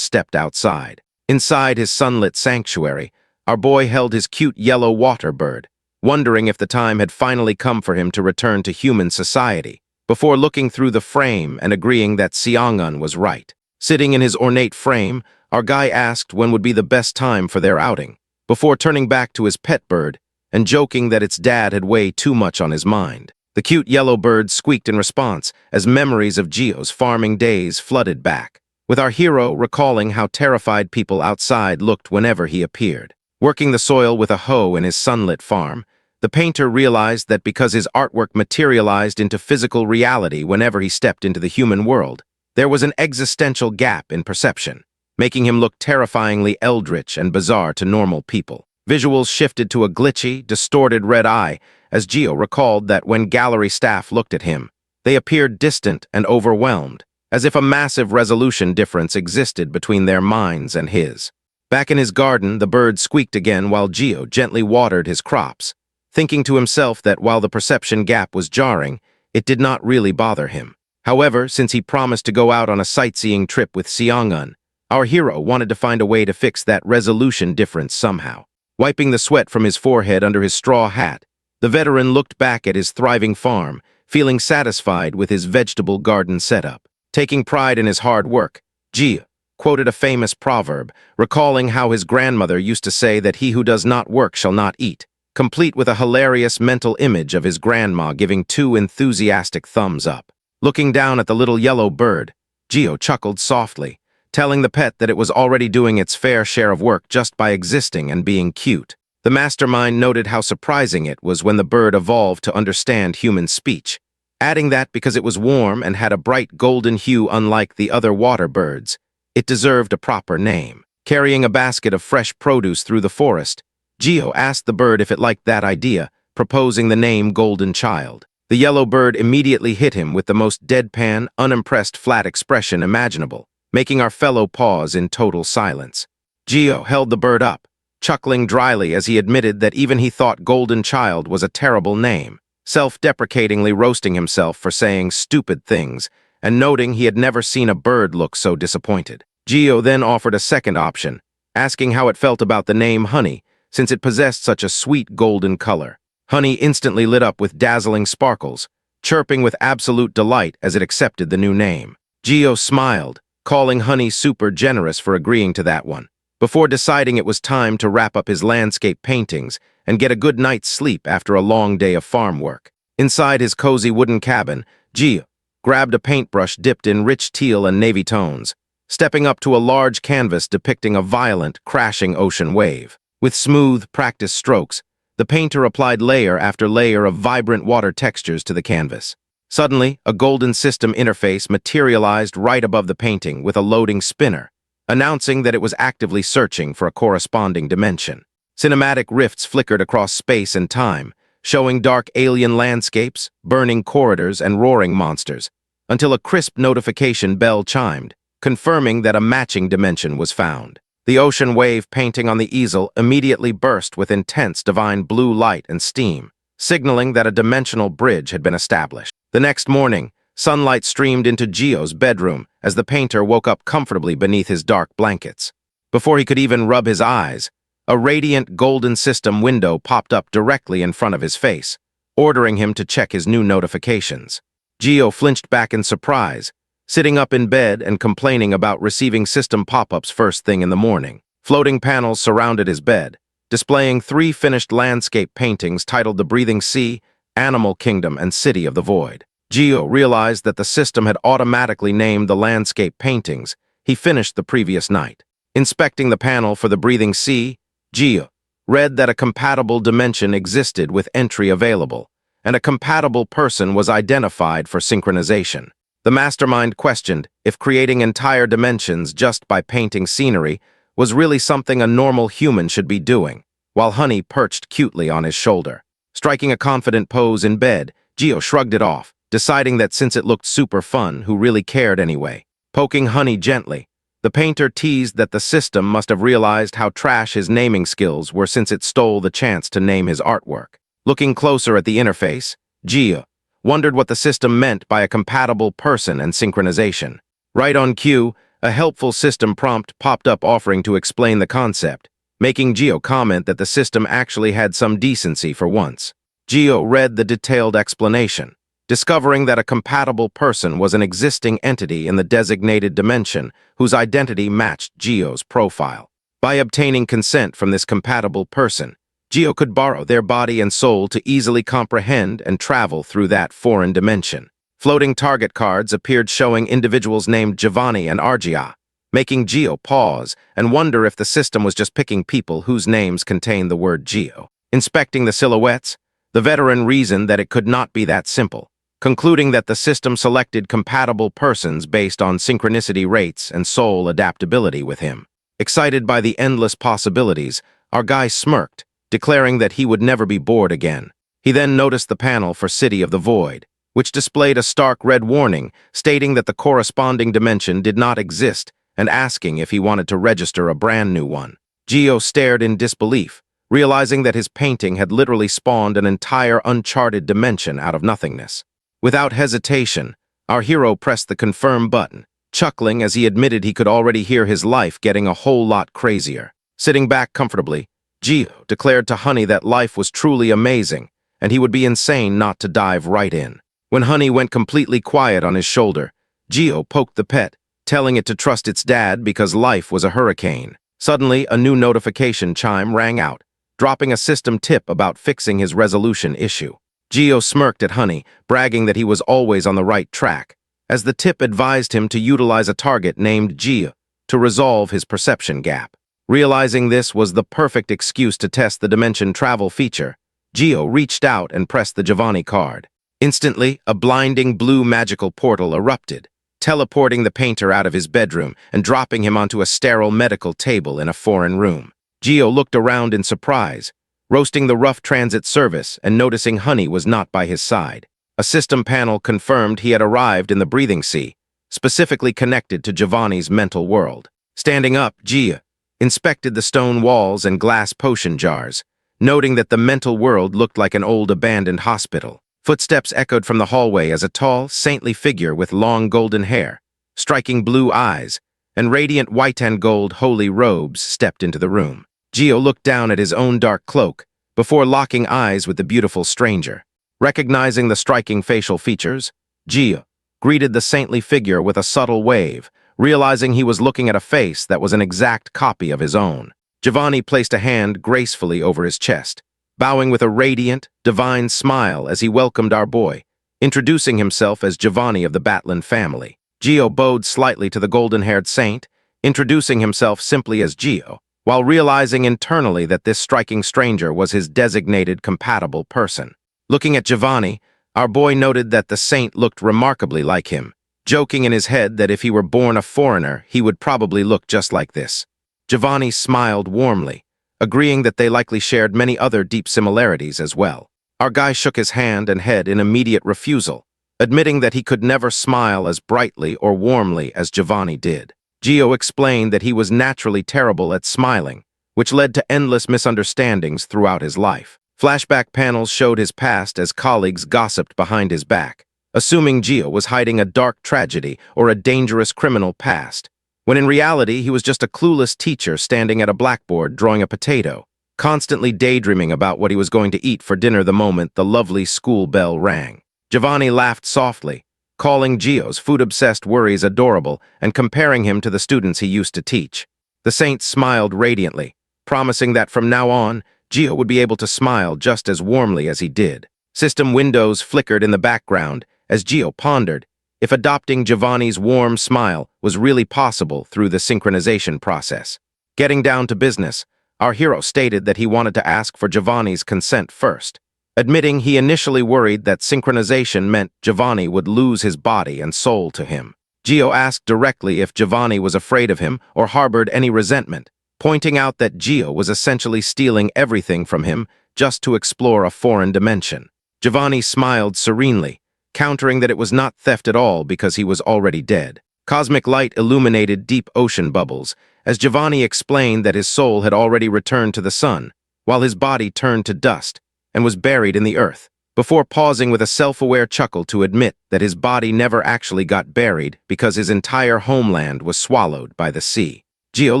stepped outside. Inside his sunlit sanctuary, our boy held his cute yellow water bird, wondering if the time had finally come for him to return to human society, before looking through the frame and agreeing that Seong-eun was right. Sitting in his ornate frame, our guy asked when would be the best time for their outing, before turning back to his pet bird and joking that its dad had way too much on his mind. The cute yellow bird squeaked in response as memories of Jio's farming days flooded back, with our hero recalling how terrified people outside looked whenever he appeared. Working the soil with a hoe in his sunlit farm, the painter realized that because his artwork materialized into physical reality whenever he stepped into the human world, there was an existential gap in perception, making him look terrifyingly eldritch and bizarre to normal people. Visuals shifted to a glitchy, distorted red eye as Jio recalled that when gallery staff looked at him, they appeared distant and overwhelmed, as if a massive resolution difference existed between their minds and his. Back in his garden, the bird squeaked again while Jio gently watered his crops, thinking to himself that while the perception gap was jarring, it did not really bother him. However, since he promised to go out on a sightseeing trip with Seong-eun, our hero wanted to find a way to fix that resolution difference somehow. Wiping the sweat from his forehead under his straw hat, the veteran looked back at his thriving farm, feeling satisfied with his vegetable garden setup. Taking pride in his hard work, Jio quoted a famous proverb, recalling how his grandmother used to say that he who does not work shall not eat, complete with a hilarious mental image of his grandma giving 2 enthusiastic thumbs up. Looking down at the little yellow bird, Jio chuckled softly, telling the pet that it was already doing its fair share of work just by existing and being cute. The mastermind noted how surprising it was when the bird evolved to understand human speech, adding that because it was warm and had a bright golden hue unlike the other water birds, it deserved a proper name. Carrying a basket of fresh produce through the forest, Jio asked the bird if it liked that idea, proposing the name Golden Child. The yellow bird immediately hit him with the most deadpan, unimpressed flat expression imaginable, making our fellow pause in total silence. Jio held the bird up, chuckling dryly as he admitted that even he thought Golden Child was a terrible name, self-deprecatingly roasting himself for saying stupid things and noting he had never seen a bird look so disappointed. Jio then offered a second option, asking how it felt about the name Honey, since it possessed such a sweet golden color. Honey instantly lit up with dazzling sparkles, chirping with absolute delight as it accepted the new name. Jio smiled, calling Honey super generous for agreeing to that one, before deciding it was time to wrap up his landscape paintings and get a good night's sleep after a long day of farm work. Inside his cozy wooden cabin, Jio grabbed a paintbrush dipped in rich teal and navy tones, stepping up to a large canvas depicting a violent, crashing ocean wave. With smooth, practiced strokes, the painter applied layer after layer of vibrant water textures to the canvas. Suddenly, a golden system interface materialized right above the painting with a loading spinner, announcing that it was actively searching for a corresponding dimension. Cinematic rifts flickered across space and time, showing dark alien landscapes, burning corridors, and roaring monsters, until a crisp notification bell chimed, confirming that a matching dimension was found. The ocean wave painting on the easel immediately burst with intense divine blue light and steam, signaling that a dimensional bridge had been established. The next morning, sunlight streamed into Jio's bedroom as the painter woke up comfortably beneath his dark blankets. Before he could even rub his eyes, a radiant golden system window popped up directly in front of his face, ordering him to check his new notifications. Jio flinched back in surprise, sitting up in bed and complaining about receiving system pop-ups first thing in the morning. Floating panels surrounded his bed, displaying 3 finished landscape paintings titled The Breathing Sea, Animal Kingdom, and City of the Void. Jio realized that the system had automatically named the landscape paintings he finished the previous night. Inspecting the panel for The Breathing Sea, Jio read that a compatible dimension existed with entry available, and a compatible person was identified for synchronization. The mastermind questioned if creating entire dimensions just by painting scenery was really something a normal human should be doing, while Honey perched cutely on his shoulder. Striking a confident pose in bed, Jio shrugged it off, deciding that since it looked super fun, who really cared anyway. Poking Honey gently, the painter teased that the system must have realized how trash his naming skills were since it stole the chance to name his artwork. Looking closer at the interface, Jio wondered what the system meant by a compatible person and synchronization. Right on cue, a helpful system prompt popped up offering to explain the concept, making Jio comment that the system actually had some decency for once. Jio read the detailed explanation, discovering that a compatible person was an existing entity in the designated dimension whose identity matched Jio's profile. By obtaining consent from this compatible person, Jio could borrow their body and soul to easily comprehend and travel through that foreign dimension. Floating target cards appeared showing individuals named Giovanni and Argia, making Jio pause and wonder if the system was just picking people whose names contained the word Jio. Inspecting the silhouettes, the veteran reasoned that it could not be that simple, concluding that the system selected compatible persons based on synchronicity rates and soul adaptability with him. Excited by the endless possibilities, our guy smirked, declaring that he would never be bored again. He then noticed the panel for City of the Void, which displayed a stark red warning stating that the corresponding dimension did not exist and asking if he wanted to register a brand new one. Jio stared in disbelief, realizing that his painting had literally spawned an entire uncharted dimension out of nothingness. Without hesitation, our hero pressed the confirm button, chuckling as he admitted he could already hear his life getting a whole lot crazier. Sitting back comfortably, Jio declared to Honey that life was truly amazing, and he would be insane not to dive right in. When Honey went completely quiet on his shoulder, Jio poked the pet, telling it to trust its dad because life was a hurricane. Suddenly, a new notification chime rang out, dropping a system tip about fixing his resolution issue. Jio smirked at Honey, bragging that he was always on the right track, as the tip advised him to utilize a target named Jio to resolve his perception gap. Realizing this was the perfect excuse to test the dimension travel feature, Jio reached out and pressed the Giovanni card. Instantly, a blinding blue magical portal erupted, teleporting the painter out of his bedroom and dropping him onto a sterile medical table in a foreign room. Jio looked around in surprise, roasting the rough transit service and noticing Honey was not by his side. A system panel confirmed he had arrived in the Breathing Sea, specifically connected to Giovanni's mental world. Standing up, Jio inspected the stone walls and glass potion jars, noting that the mental world looked like an old abandoned hospital. Footsteps echoed from the hallway as a tall, saintly figure with long golden hair, striking blue eyes, and radiant white and gold holy robes stepped into the room. Jio looked down at his own dark cloak before locking eyes with the beautiful stranger. Recognizing the striking facial features, Jio greeted the saintly figure with a subtle wave, realizing he was looking at a face that was an exact copy of his own. Giovanni placed a hand gracefully over his chest, bowing with a radiant, divine smile as he welcomed our boy, introducing himself as Giovanni of the Batlin family. Jio bowed slightly to the golden-haired saint, introducing himself simply as Jio, while realizing internally that this striking stranger was his designated compatible person. Looking at Giovanni, our boy noted that the saint looked remarkably like him, joking in his head that if he were born a foreigner, he would probably look just like this. Giovanni smiled warmly, agreeing that they likely shared many other deep similarities as well. Our guy shook his hand and head in immediate refusal, admitting that he could never smile as brightly or warmly as Giovanni did. Jio explained that he was naturally terrible at smiling, which led to endless misunderstandings throughout his life. Flashback panels showed his past as colleagues gossiped behind his back, assuming Jio was hiding a dark tragedy or a dangerous criminal past, when in reality he was just a clueless teacher standing at a blackboard drawing a potato, constantly daydreaming about what he was going to eat for dinner the moment the lovely school bell rang. Giovanni laughed softly, calling Gio's food-obsessed worries adorable and comparing him to the students he used to teach. The saint smiled radiantly, promising that from now on, Gio would be able to smile just as warmly as he did. System windows flickered in the background as Gio pondered if adopting Giovanni's warm smile was really possible through the synchronization process. Getting down to business, our hero stated that he wanted to ask for Giovanni's consent first, admitting he initially worried that synchronization meant Giovanni would lose his body and soul to him. Gio asked directly if Giovanni was afraid of him or harbored any resentment, pointing out that Gio was essentially stealing everything from him just to explore a foreign dimension. Giovanni smiled serenely, countering that it was not theft at all because he was already dead. Cosmic light illuminated deep ocean bubbles, as Giovanni explained that his soul had already returned to the sun, while his body turned to dust and was buried in the earth, before pausing with a self-aware chuckle to admit that his body never actually got buried because his entire homeland was swallowed by the sea. Gio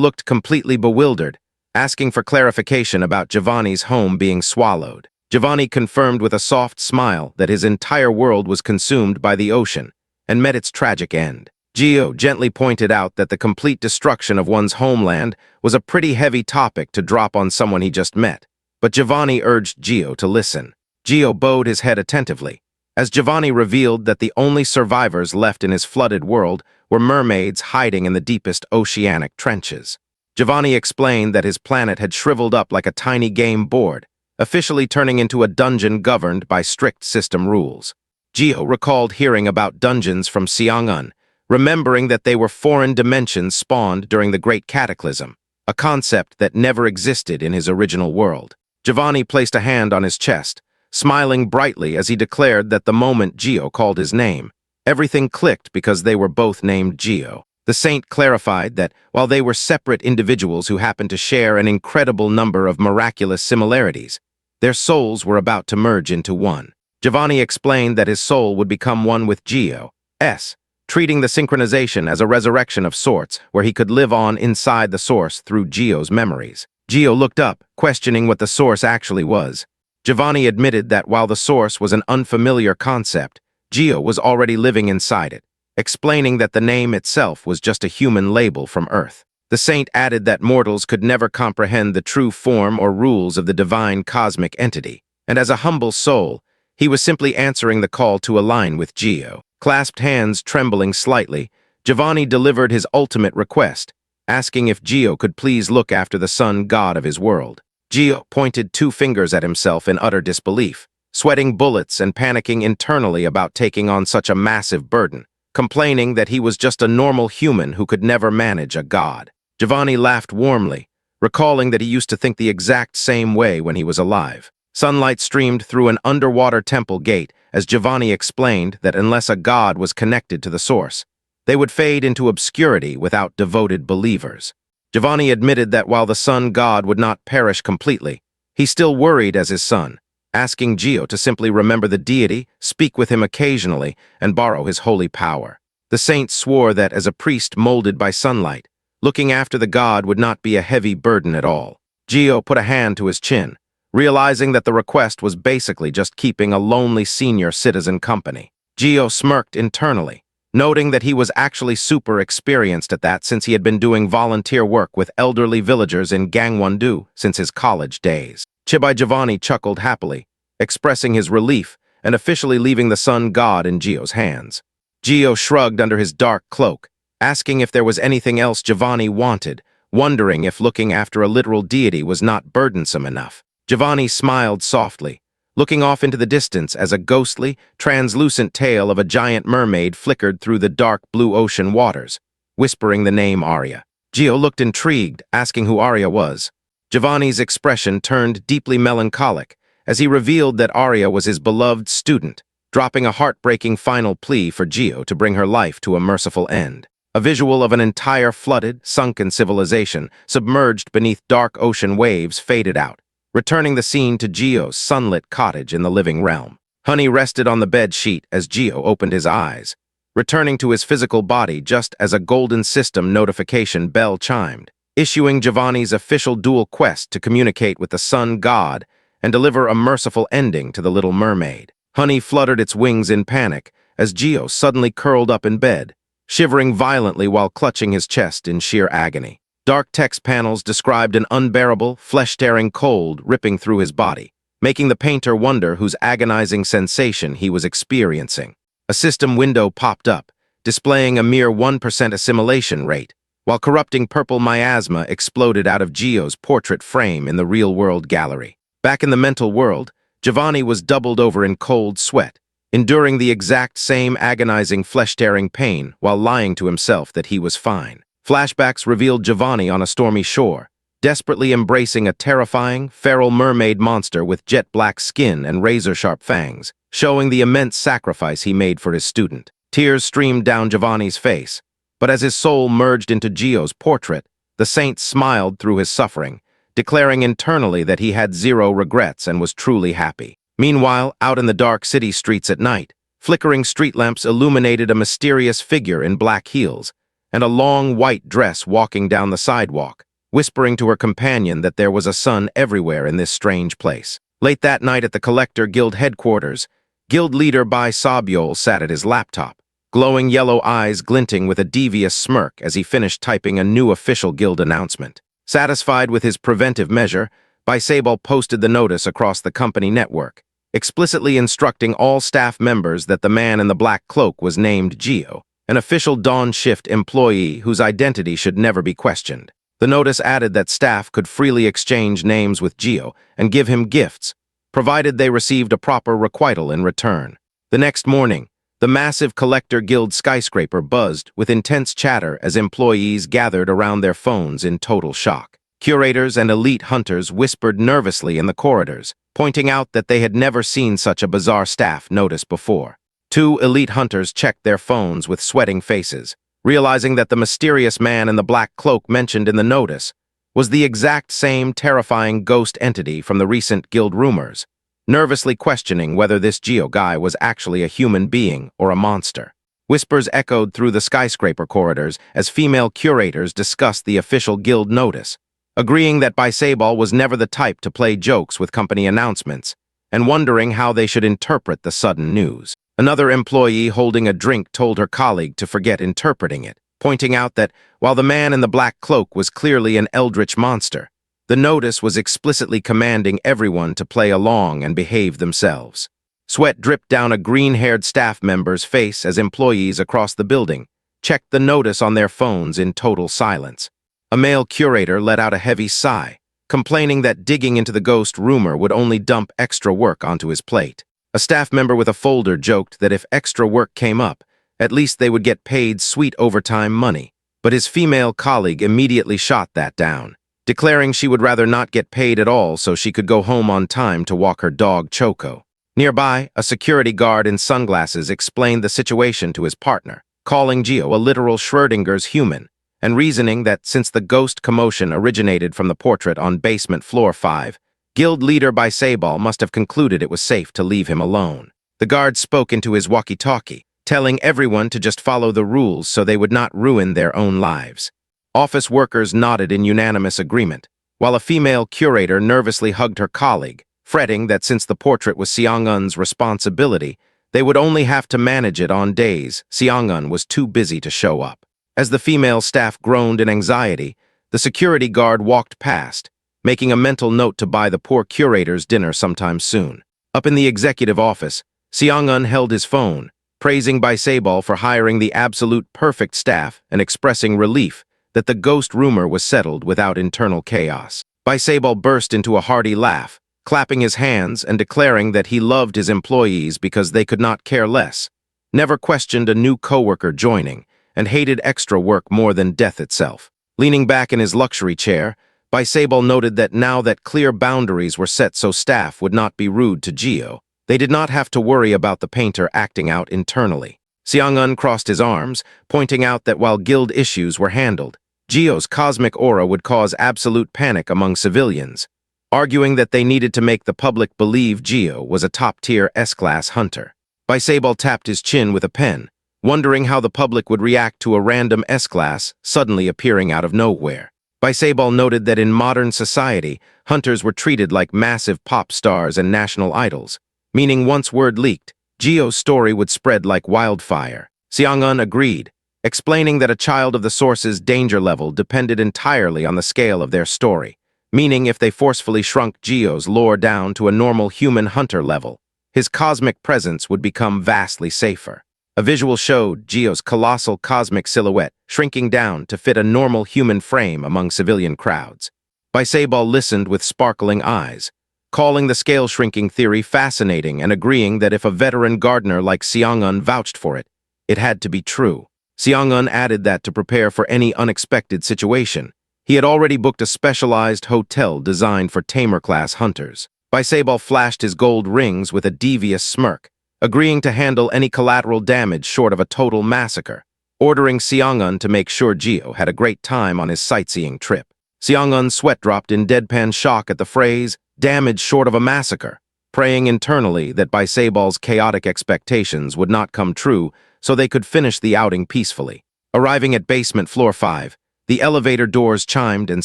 looked completely bewildered, asking for clarification about Giovanni's home being swallowed. Giovanni confirmed with a soft smile that his entire world was consumed by the ocean and met its tragic end. Gio gently pointed out that the complete destruction of one's homeland was a pretty heavy topic to drop on someone he just met, but Giovanni urged Gio to listen. Gio bowed his head attentively, as Giovanni revealed that the only survivors left in his flooded world were mermaids hiding in the deepest oceanic trenches. Giovanni explained that his planet had shriveled up like a tiny game board, officially turning into a dungeon governed by strict system rules. Gio recalled hearing about dungeons from Seong-un, remembering that they were foreign dimensions spawned during the Great Cataclysm, a concept that never existed in his original world. Giovanni placed a hand on his chest, smiling brightly as he declared that the moment Gio called his name, everything clicked because they were both named Gio. The saint clarified that while they were separate individuals who happened to share an incredible number of miraculous similarities, their souls were about to merge into one. Giovanni explained that his soul would become one with Gio's, treating the synchronization as a resurrection of sorts where he could live on inside the source through Gio's memories. Gio looked up, questioning what the source actually was. Giovanni admitted that while the source was an unfamiliar concept, Gio was already living inside it, explaining that the name itself was just a human label from Earth. The saint added that mortals could never comprehend the true form or rules of the divine cosmic entity, and as a humble soul, he was simply answering the call to align with Gio. Clasped hands trembling slightly, Giovanni delivered his ultimate request, asking if Gio could please look after the sun god of his world. Gio pointed two fingers at himself in utter disbelief, sweating bullets and panicking internally about taking on such a massive burden, complaining that he was just a normal human who could never manage a god. Giovanni laughed warmly, recalling that he used to think the exact same way when he was alive. Sunlight streamed through an underwater temple gate as Giovanni explained that unless a god was connected to the source, they would fade into obscurity without devoted believers. Giovanni admitted that while the sun god would not perish completely, he still worried as his son, asking Gio to simply remember the deity, speak with him occasionally, and borrow his holy power. The saint swore that as a priest molded by sunlight, looking after the god would not be a heavy burden at all. Gio put a hand to his chin, realizing that the request was basically just keeping a lonely senior citizen company. Gio smirked internally, noting that he was actually super experienced at that since he had been doing volunteer work with elderly villagers in Gangwon-do since his college days. Chibai Giovanni chuckled happily, expressing his relief and officially leaving the sun god in Gio's hands. Gio shrugged under his dark cloak, asking if there was anything else Giovanni wanted, wondering if looking after a literal deity was not burdensome enough. Giovanni smiled softly, looking off into the distance as a ghostly, translucent tail of a giant mermaid flickered through the dark blue ocean waters, whispering the name Arya. Gio looked intrigued, asking who Arya was. Giovanni's expression turned deeply melancholic as he revealed that Arya was his beloved student, dropping a heartbreaking final plea for Gio to bring her life to a merciful end. a visual of an entire flooded, sunken civilization, submerged beneath dark ocean waves, faded out, returning the scene to Jio's sunlit cottage in the living realm. Honey rested on the bed sheet as Jio opened his eyes, returning to his physical body just as a golden system notification bell chimed, issuing Giovanni's official dual quest to communicate with the sun god and deliver a merciful ending to the Little Mermaid. Honey fluttered its wings in panic as Jio suddenly curled up in bed, shivering violently while clutching his chest in sheer agony. Dark text panels described an unbearable, flesh-tearing cold ripping through his body, making the painter wonder whose agonizing sensation he was experiencing. A system window popped up, displaying a mere 1% assimilation rate, while corrupting purple miasma exploded out of Jio's portrait frame in the real-world gallery. Back in the mental world, Giovanni was doubled over in cold sweat, enduring the exact same agonizing flesh-tearing pain while lying to himself that he was fine. Flashbacks revealed Giovanni on a stormy shore, desperately embracing a terrifying, feral mermaid monster with jet-black skin and razor-sharp fangs, showing the immense sacrifice he made for his student. Tears streamed down Giovanni's face, but as his soul merged into Jio's portrait, the saint smiled through his suffering, declaring internally that he had zero regrets and was truly happy. Meanwhile, out in the dark city streets at night, flickering street lamps illuminated a mysterious figure in black heels and a long white dress walking down the sidewalk, whispering to her companion that there was a sun everywhere in this strange place. Late that night at the Collector Guild headquarters, Guild leader Seo Jio sat at his laptop, glowing yellow eyes glinting with a devious smirk as he finished typing a new official guild announcement. Satisfied with his preventive measure, Seo posted the notice across the company network, explicitly instructing all staff members that the man in the black cloak was named Jio, an official dawn shift employee whose identity should never be questioned. The notice added that staff could freely exchange names with Jio and give him gifts, provided they received a proper requital in return. The next morning, the massive Collector Guild skyscraper buzzed with intense chatter as employees gathered around their phones in total shock. Curators and elite hunters whispered nervously in the corridors, pointing out that they had never seen such a bizarre staff notice before. Two elite hunters checked their phones with sweating faces, realizing that the mysterious man in the black cloak mentioned in the notice was the exact same terrifying ghost entity from the recent guild rumors, nervously questioning whether this Jio guy was actually a human being or a monster. Whispers echoed through the skyscraper corridors as female curators discussed the official guild notice, agreeing that Seo was never the type to play jokes with company announcements, and wondering how they should interpret the sudden news. Another employee holding a drink told her colleague to forget interpreting it, pointing out that while the man in the black cloak was clearly an eldritch monster, the notice was explicitly commanding everyone to play along and behave themselves. Sweat dripped down a green-haired staff member's face as employees across the building checked the notice on their phones in total silence. A male curator let out a heavy sigh, complaining that digging into the ghost rumor would only dump extra work onto his plate. A staff member with a folder joked that if extra work came up, at least they would get paid sweet overtime money, but his female colleague immediately shot that down, declaring she would rather not get paid at all so she could go home on time to walk her dog Choco. Nearby, a security guard in sunglasses explained the situation to his partner, calling Jio a literal Schrödinger's human, and reasoning that since the ghost commotion originated from the portrait on basement floor 5, Guild leader Seo must have concluded it was safe to leave him alone. The guard spoke into his walkie-talkie, telling everyone to just follow the rules so they would not ruin their own lives. Office workers nodded in unanimous agreement, while a female curator nervously hugged her colleague, fretting that since the portrait was Seong-eun's responsibility, they would only have to manage it on days Seong-eun was too busy to show up. As the female staff groaned in anxiety, the security guard walked past, making a mental note to buy the poor curator's dinner sometime soon. Up in the executive office, Seong-eun held his phone, praising Seo for hiring the absolute perfect staff and expressing relief that the ghost rumor was settled without internal chaos. Seo burst into a hearty laugh, clapping his hands and declaring that he loved his employees because they could not care less, never questioned a new coworker joining, and hated extra work more than death itself. Leaning back in his luxury chair, Seo noted that now that clear boundaries were set so staff would not be rude to Jio, they did not have to worry about the painter acting out internally. Seong-eun crossed his arms, pointing out that while guild issues were handled, Jio's cosmic aura would cause absolute panic among civilians, arguing that they needed to make the public believe Jio was a top-tier S-class hunter. Baiseball tapped his chin with a pen, wondering how the public would react to a random S-class suddenly appearing out of nowhere. Baiseball noted that in modern society, hunters were treated like massive pop stars and national idols, meaning once word leaked, Jio's story would spread like wildfire. Seong-eun agreed, explaining that a child of the source's danger level depended entirely on the scale of their story, meaning if they forcefully shrunk Jio's lore down to a normal human hunter level, his cosmic presence would become vastly safer. A visual showed Jio's colossal cosmic silhouette shrinking down to fit a normal human frame among civilian crowds. Baiseball listened with sparkling eyes, calling the scale-shrinking theory fascinating and agreeing that if a veteran gardener like Seong-eun vouched for it, it had to be true. Seong-eun added that to prepare for any unexpected situation, he had already booked a specialized hotel designed for tamer-class hunters. Baiseball flashed his gold rings with a devious smirk, agreeing to handle any collateral damage short of a total massacre, ordering Seong-eun to make sure Jio had a great time on his sightseeing trip. Seong-eun's sweat dropped in deadpan shock at the phrase, damage short of a massacre, praying internally that Baiseball's chaotic expectations would not come true so they could finish the outing peacefully. Arriving at basement floor 5, the elevator doors chimed and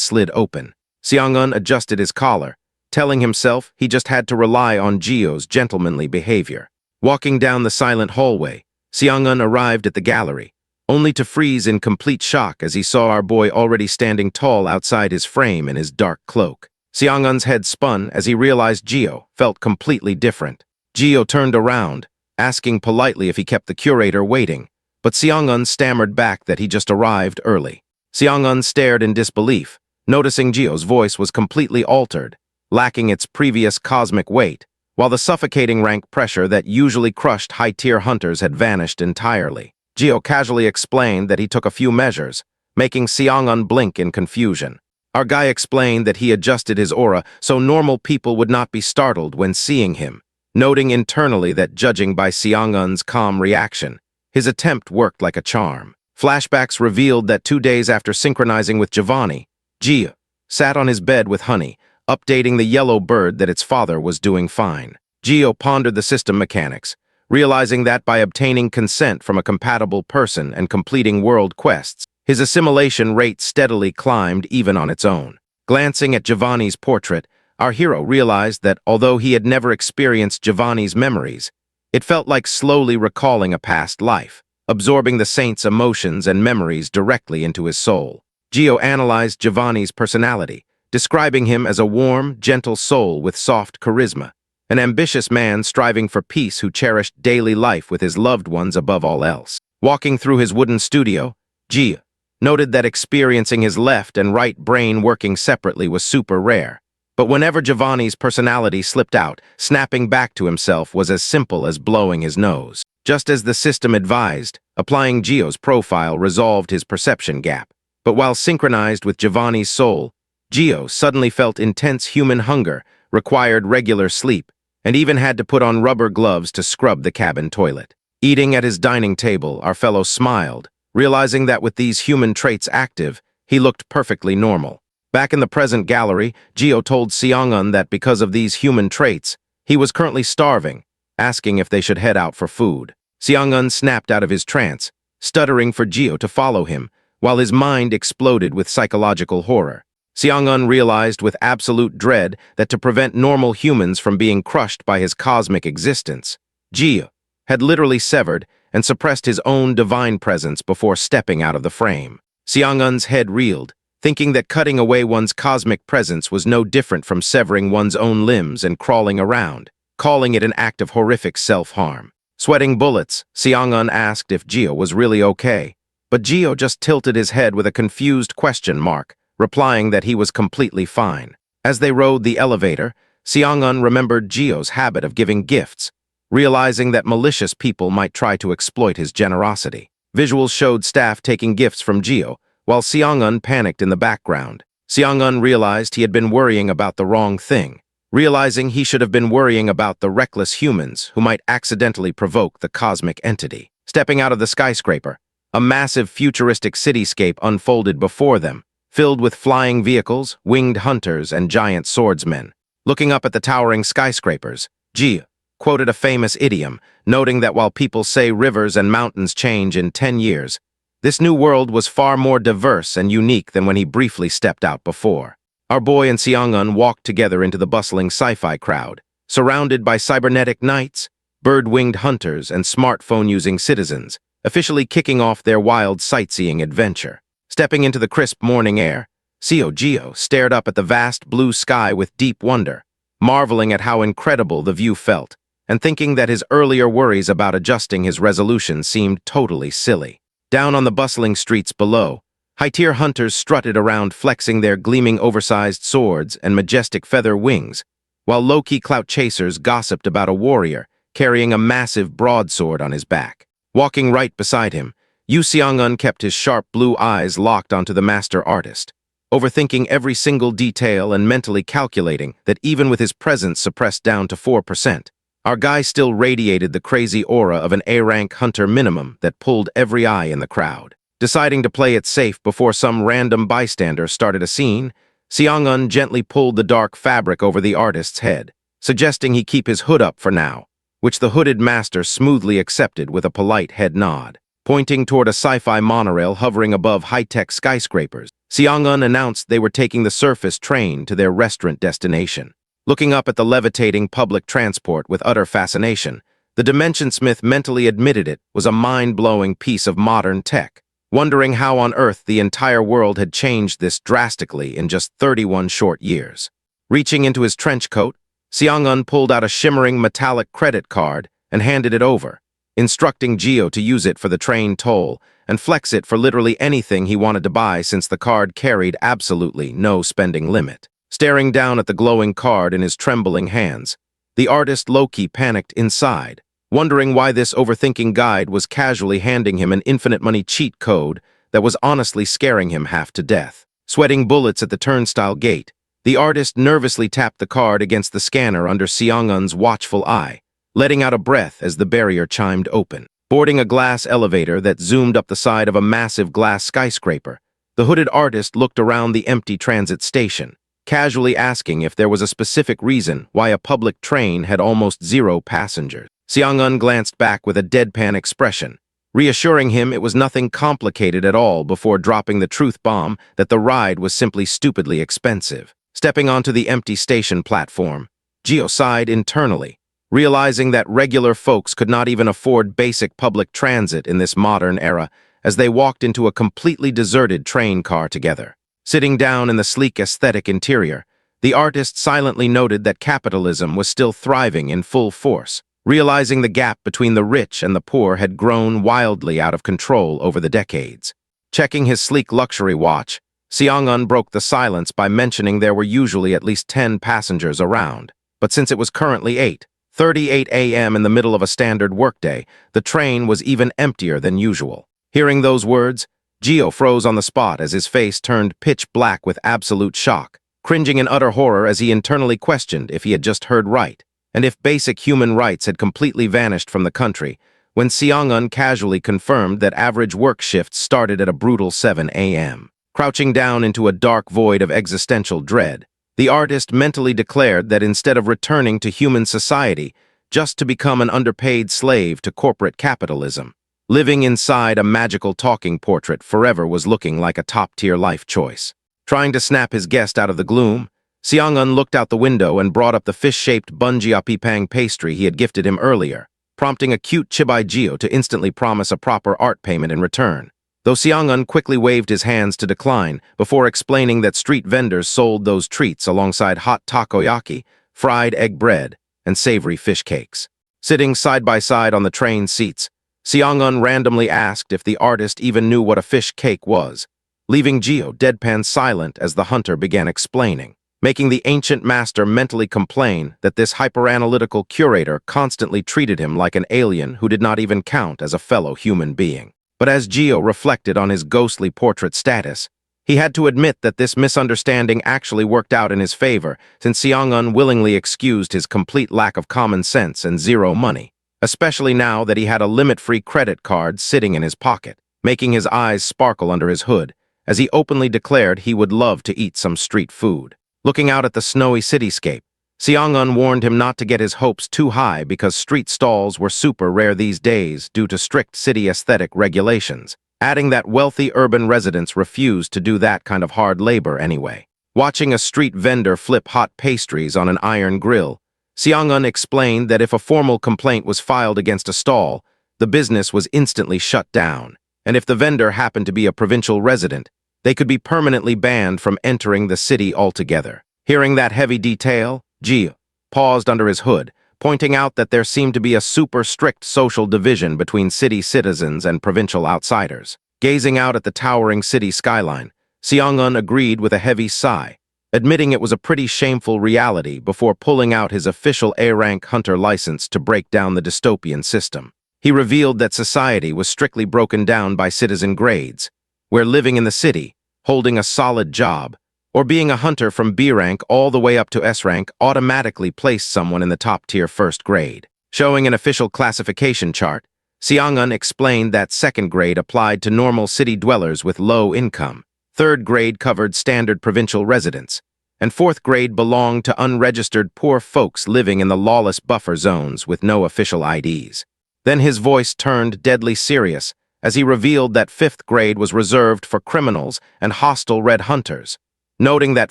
slid open. Seong-eun adjusted his collar, telling himself he just had to rely on Jio's gentlemanly behavior. Walking down the silent hallway, Seong-eun arrived at the gallery, only to freeze in complete shock as he saw our boy already standing tall outside his frame in his dark cloak. Seong-eun's head spun as he realized Jio felt completely different. Jio turned around, asking politely if he kept the curator waiting, but Seong-eun stammered back that he just arrived early. Seong-eun stared in disbelief, noticing Jio's voice was completely altered, lacking its previous cosmic weight, while the suffocating rank pressure that usually crushed high-tier hunters had vanished entirely. Jio casually explained that he took a few measures, making Seong-eun blink in confusion. Our guy explained that he adjusted his aura so normal people would not be startled when seeing him, noting internally that judging by Seong-eun's calm reaction, his attempt worked like a charm. Flashbacks revealed that 2 days after synchronizing with Giovanni, Jio sat on his bed with Honey, updating the yellow bird that its father was doing fine. Jio pondered the system mechanics, realizing that by obtaining consent from a compatible person and completing world quests, his assimilation rate steadily climbed even on its own. Glancing at Giovanni's portrait, our hero realized that although he had never experienced Giovanni's memories, it felt like slowly recalling a past life, absorbing the saint's emotions and memories directly into his soul. Jio analyzed Giovanni's personality, describing him as a warm, gentle soul with soft charisma, an ambitious man striving for peace who cherished daily life with his loved ones above all else. Walking through his wooden studio, Jio noted that experiencing his left and right brain working separately was super rare. But whenever Giovanni's personality slipped out, snapping back to himself was as simple as blowing his nose. Just as the system advised, applying Jio's profile resolved his perception gap. But while synchronized with Giovanni's soul, Jio suddenly felt intense human hunger, required regular sleep, and even had to put on rubber gloves to scrub the cabin toilet. Eating at his dining table, our fellow smiled, realizing that with these human traits active, he looked perfectly normal. Back in the present gallery, Jio told Seong-eun that because of these human traits, he was currently starving, asking if they should head out for food. Seong-eun snapped out of his trance, stuttering for Jio to follow him, while his mind exploded with psychological horror. Seong-eun realized with absolute dread that to prevent normal humans from being crushed by his cosmic existence, Jio had literally severed and suppressed his own divine presence before stepping out of the frame. Seong-eun's head reeled, thinking that cutting away one's cosmic presence was no different from severing one's own limbs and crawling around, calling it an act of horrific self-harm. Sweating bullets, Seong-eun asked if Jio was really okay, but Jio just tilted his head with a confused question mark, replying that he was completely fine. As they rode the elevator, Seong-eun remembered Jio's habit of giving gifts, realizing that malicious people might try to exploit his generosity. Visuals showed staff taking gifts from Jio, while Seong-eun panicked in the background. Seong-eun realized he had been worrying about the wrong thing, realizing he should have been worrying about the reckless humans who might accidentally provoke the cosmic entity. Stepping out of the skyscraper, a massive futuristic cityscape unfolded before them, filled with flying vehicles, winged hunters, and giant swordsmen. Looking up at the towering skyscrapers, Jio quoted a famous idiom, noting that while people say rivers and mountains change in 10 years, this new world was far more diverse and unique than when he briefly stepped out before. Our boy and Seong-eun walked together into the bustling sci-fi crowd, surrounded by cybernetic knights, bird-winged hunters, and smartphone-using citizens, officially kicking off their wild sightseeing adventure. Stepping into the crisp morning air, Seo Jio stared up at the vast blue sky with deep wonder, marveling at how incredible the view felt, and thinking that his earlier worries about adjusting his resolution seemed totally silly. Down on the bustling streets below, high-tier hunters strutted around flexing their gleaming oversized swords and majestic feather wings, while low-key clout chasers gossiped about a warrior carrying a massive broadsword on his back. Walking right beside him, Yu Seong-eun kept his sharp blue eyes locked onto the master artist, overthinking every single detail and mentally calculating that even with his presence suppressed down to 4%, our guy still radiated the crazy aura of an A-rank hunter minimum that pulled every eye in the crowd. Deciding to play it safe before some random bystander started a scene, Seong-eun gently pulled the dark fabric over the artist's head, suggesting he keep his hood up for now, which the hooded master smoothly accepted with a polite head nod. Pointing toward a sci-fi monorail hovering above high-tech skyscrapers, Seong-eun announced they were taking the surface train to their restaurant destination. Looking up at the levitating public transport with utter fascination, the Dimension Smith mentally admitted it was a mind-blowing piece of modern tech, wondering how on earth the entire world had changed this drastically in just 31 short years. Reaching into his trench coat, Seong-eun pulled out a shimmering metallic credit card and handed it over, instructing Jio to use it for the train toll and flex it for literally anything he wanted to buy since the card carried absolutely no spending limit. Staring down at the glowing card in his trembling hands, the artist low-key panicked inside, wondering why this overthinking guide was casually handing him an infinite money cheat code that was honestly scaring him half to death. Sweating bullets at the turnstile gate, the artist nervously tapped the card against the scanner under Seong-eun's watchful eye, letting out a breath as the barrier chimed open. Boarding a glass elevator that zoomed up the side of a massive glass skyscraper, the hooded artist looked around the empty transit station, casually asking if there was a specific reason why a public train had almost 0 passengers. Seong-eun glanced back with a deadpan expression, reassuring him it was nothing complicated at all before dropping the truth bomb that the ride was simply stupidly expensive. Stepping onto the empty station platform, Jio sighed internally, realizing that regular folks could not even afford basic public transit in this modern era as they walked into a completely deserted train car together. Sitting down in the sleek aesthetic interior, the artist silently noted that capitalism was still thriving in full force, realizing the gap between the rich and the poor had grown wildly out of control over the decades. Checking his sleek luxury watch, Seong-eun broke the silence by mentioning there were usually at least 10 passengers around, but since it was currently 8:38 a.m. in the middle of a standard workday, the train was even emptier than usual. Hearing those words, Jio froze on the spot as his face turned pitch black with absolute shock, cringing in utter horror as he internally questioned if he had just heard right, and if basic human rights had completely vanished from the country, when Seong-eun casually confirmed that average work shifts started at a brutal 7 a.m. Crouching down into a dark void of existential dread, the artist mentally declared that instead of returning to human society just to become an underpaid slave to corporate capitalism, living inside a magical talking portrait forever was looking like a top-tier life choice. Trying to snap his guest out of the gloom, Seong-eun looked out the window and brought up the fish-shaped bunjiapipang pastry he had gifted him earlier, prompting a cute Chibai Jio to instantly promise a proper art payment in return, though Seong-eun quickly waved his hands to decline before explaining that street vendors sold those treats alongside hot takoyaki, fried egg bread, and savory fish cakes. Sitting side by side on the train seats, Seong-eun randomly asked if the artist even knew what a fish cake was, leaving Jio deadpan silent as the hunter began explaining, making the ancient master mentally complain that this hyperanalytical curator constantly treated him like an alien who did not even count as a fellow human being. But as Jio reflected on his ghostly portrait status, he had to admit that this misunderstanding actually worked out in his favor, since Seong-eun willingly excused his complete lack of common sense and zero money, especially now that he had a limit-free credit card sitting in his pocket, making his eyes sparkle under his hood, as he openly declared he would love to eat some street food. Looking out at the snowy cityscape, Seong-eun warned him not to get his hopes too high because street stalls were super rare these days due to strict city aesthetic regulations, adding that wealthy urban residents refused to do that kind of hard labor anyway. Watching a street vendor flip hot pastries on an iron grill, Seong-eun explained that if a formal complaint was filed against a stall, the business was instantly shut down, and if the vendor happened to be a provincial resident, they could be permanently banned from entering the city altogether. Hearing that heavy detail, Jio paused under his hood, pointing out that there seemed to be a super strict social division between city citizens and provincial outsiders. Gazing out at the towering city skyline, Seong-eun agreed with a heavy sigh, admitting it was a pretty shameful reality before pulling out his official A-rank hunter license to break down the dystopian system. He revealed that society was strictly broken down by citizen grades, where living in the city, holding a solid job, or being a hunter from B rank all the way up to S rank automatically placed someone in the top-tier first grade. Showing an official classification chart, Seong-eun explained that second grade applied to normal city dwellers with low income, third grade covered standard provincial residents, and fourth grade belonged to unregistered poor folks living in the lawless buffer zones with no official IDs. Then his voice turned deadly serious as he revealed that fifth grade was reserved for criminals and hostile red hunters, noting that